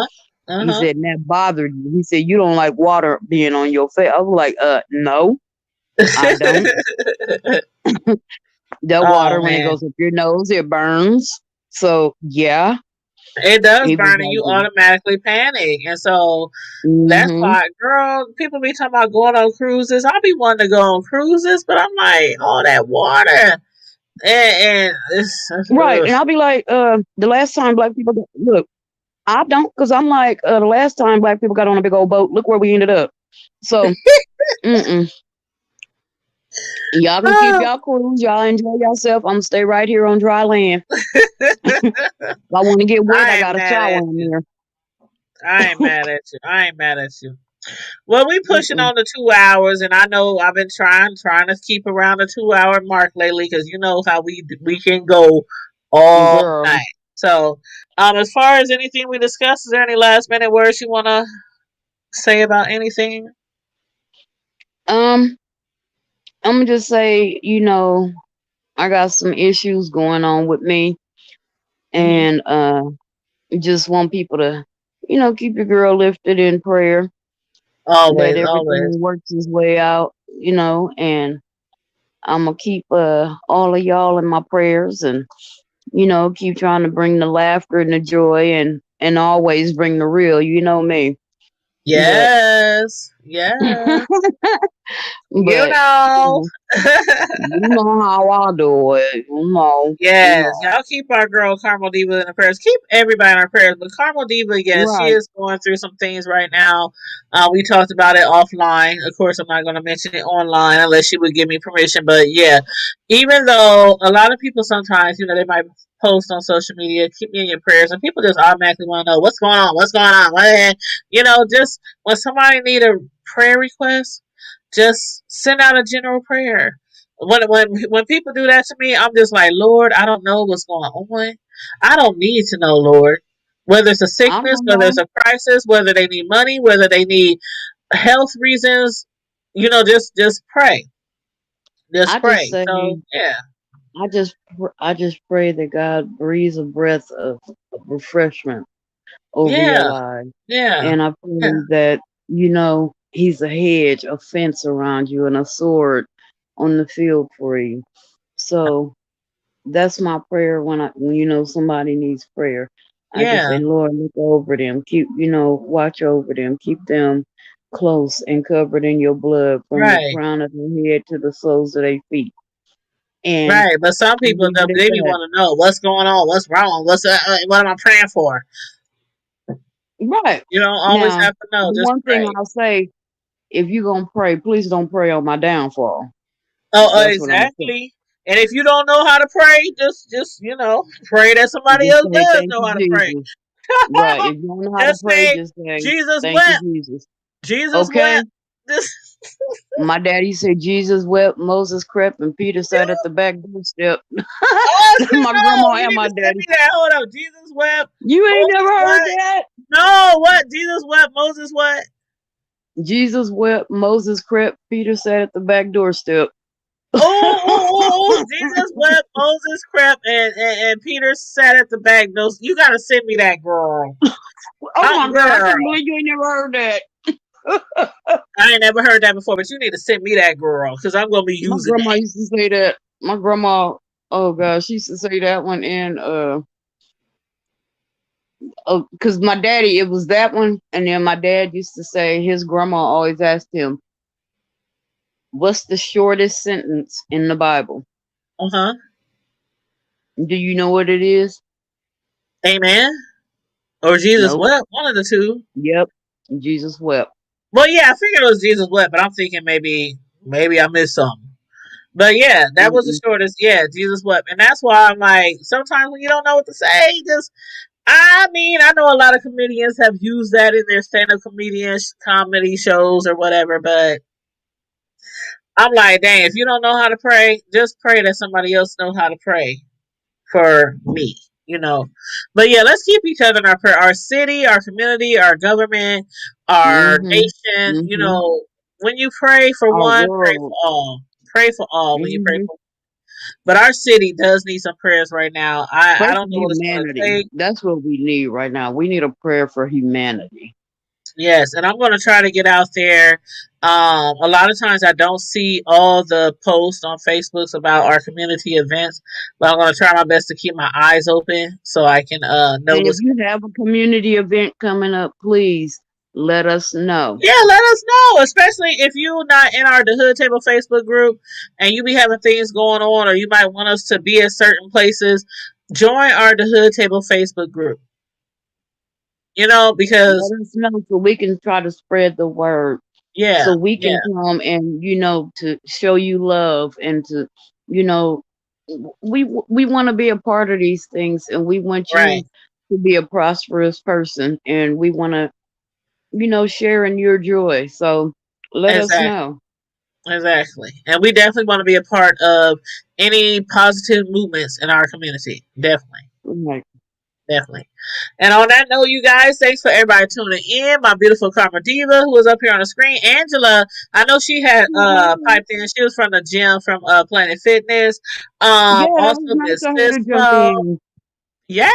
He said, and that bothered you. He said, you don't like water being on your face. I was like, no, I don't. That water, Oh when it man, goes up your nose, it burns. So yeah, it does it was burn, and you like, automatically panic, and so that's mm-hmm. why, girl, people be talking about going on cruises. I'll be wanting to go on cruises, but I'm like, all that water, and it's Right. And I'll be like, the last time black people look, I don't, because I'm like, the last time black people got on a big old boat, look where we ended up. So, y'all can keep y'all cruise, y'all enjoy yourself. I'm gonna stay right here on dry land. If I want to get wet, I I ain't got a mad shower at in you. there. I ain't mad at you. I ain't mad at you. Well, we pushing on the 2 hours, and I know I've been trying to keep around the 2 hour mark lately, because you know how we can go all Girl. night. So, as far as anything we discussed, is there any last minute words you want to say about anything? I'm gonna just say, I got some issues going on with me, and just want people to, keep your girl lifted in prayer. That Always, always. everything works its way out, and I'm gonna keep all of y'all in my prayers, and keep trying to bring the laughter and the joy, and always bring the real. You know me, but Yes, yes. You but know. you know how I do it. Yes, y'all keep our girl Carmel Diva in our prayers. Keep everybody in our prayers. But Carmel Diva, yes, she Right. is going through some things right now. We talked about it offline. Of course, I'm not going to mention it online unless she would give me permission. But yeah, even though a lot of people sometimes, they might post on social media, keep me in your prayers, and people just automatically want to know what's going on, just when somebody need a prayer request, just send out a general prayer. When people do that to me, I'm just like, Lord, I don't know what's going on. I don't need to know, Lord. Whether it's a I sickness, don't whether it's know. a crisis, whether they need money, whether they need health reasons, just pray. Just I just pray. say, So yeah. I just pray that God breathes a breath of refreshment over your Yeah. lives. Yeah. And I Yeah. pray that, he's a hedge, a fence around you, and a sword on the field for you. So that's my prayer when somebody needs prayer. I just say, Yeah. Lord, look over them. Keep, watch over them. Keep them close and covered in your blood from the Right. crown of their head to the soles of their feet. And Right. But some people, leave it at they be that. want to know what's going on, what's wrong, what am I praying for? Right. You don't always Now, have to know. the Just one thing pray. I'll say, if you're going to pray, please don't pray on my downfall. Oh, That's what I'm going to say. exactly. And if you don't know how to pray, just pray that somebody Just else say, does thank know you, how to pray. Jesus. Right. If you don't know how to Just pray, say just say, Jesus thank you, wept. Jesus. Jesus Okay? wept. This My daddy said Jesus wept, Moses crept, and Peter sat at the back doorstep. Oh shit! My No, grandma you and need my to send daddy. me that. Hold up. Jesus wept. You ain't never Moses heard what? that? No, what? Jesus wept. Moses what? Jesus wept, Moses crept, Peter sat at the back doorstep. Oh, Jesus wept. Moses crept, and Peter sat at the back. Those you gotta send me that, girl. Oh my God, I Girl, can't believe you ain't never heard that. I ain't never heard that before, but you need to send me that, girl, because I'm gonna be My using grandma that. used to say that. My grandma, oh gosh, she used to say that one in because my daddy, it was that one, and then my dad used to say his grandma always asked him, "What's the shortest sentence in the Bible?" Uh-huh. Do you know what it is? Amen. Or Jesus Nope. wept. One of the two. Yep. Jesus wept. Well, yeah, I figured it was Jesus wept, but I'm thinking maybe I missed something. But yeah, that was the Mm-mm. shortest. Yeah, Jesus wept, and that's why I'm like, sometimes when you don't know what to say, just I mean, I know a lot of comedians have used that in their stand-up comedy shows or whatever, but I'm like, dang, if you don't know how to pray, just pray that somebody else knows how to pray for me. But yeah, let's keep each other in our prayer. Our city, our community, our government, our Mm-hmm. nation. Mm-hmm. When you pray for Our one, pray for world. all. Pray for all when you pray Mm-hmm. for. But our city does need some prayers right now. I Pray don't for know what it's going to humanity. take. That's what we need right now. We need a prayer for humanity. Yes, and I'm going to try to get out there. A lot of times I don't see all the posts on Facebook about our community events, but I'm going to try my best to keep my eyes open so I can know And if what's. you have a community event coming up, please let us know. Yeah, let us know, especially if you're not in our The Hood Table Facebook group and you be having things going on, or you might want us to be at certain places. Join our The Hood Table Facebook group. Because Let us know so we can try to spread the word. yeah, So we yeah, can come and to show you love and to you know we want to be a part of these things, and we want right, you to be a prosperous person, and we want to share in your joy. So let us exactly. know. Exactly. And we definitely want to be a part of any positive movements in our community. Definitely. Right. Definitely. And on that note, you guys, thanks for everybody tuning in. My beautiful Karma Diva, who was up here on the screen. Angela, I know she had piped in. She was from the gym from Planet Fitness. Yeah, that Also was nice Miss of her to jump Sislo. in. Yes,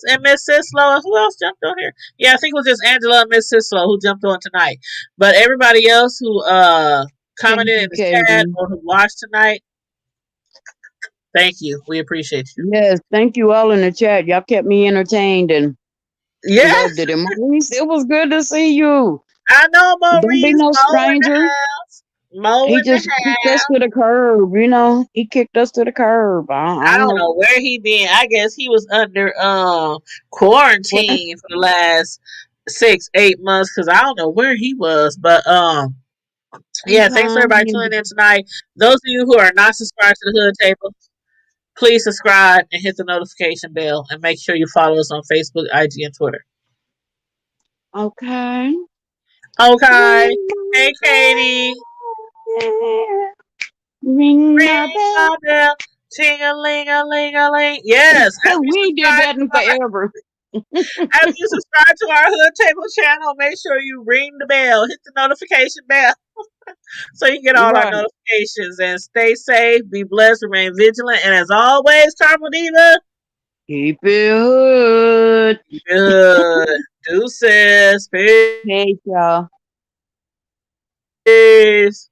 and Miss Sislo. And who else jumped on here? Yeah, I think it was just Angela and Miss Sislo who jumped on tonight. But everybody else who Thank commented in you, the chat Katie. or who watched tonight, thank you. We appreciate you. Yes, thank you all in the chat. Y'all kept me entertained and Yes, loved it. And Maurice, it was good to see you. I know Don't be Maurice no Mo in the stranger. house. Mo He in just the kicked us house. to the curb, He kicked us to the curb. I I don't don't know know where he been. I guess he was under what. quarantine for the last 6-8 months because I don't know where he was. But yeah, thanks for Okay. everybody tuning in tonight. Those of you who are not subscribed to the Hood Table, please subscribe and hit the notification bell and make sure you follow us on Facebook, IG, and Twitter. Okay. Okay. Ring Hey, my Katie. bell. Ring Ring my bell. my bell. Ting a ling a ling a ling. Yes. We ain't did that in forever. After you subscribe to our Hood Table channel, make sure you ring the bell, hit the notification bell so you get all our Right. notifications. And stay safe, be blessed, remain vigilant. And as always, Carmen Diva, Keep it hood. good. Deuces. Hey, y'all. Peace.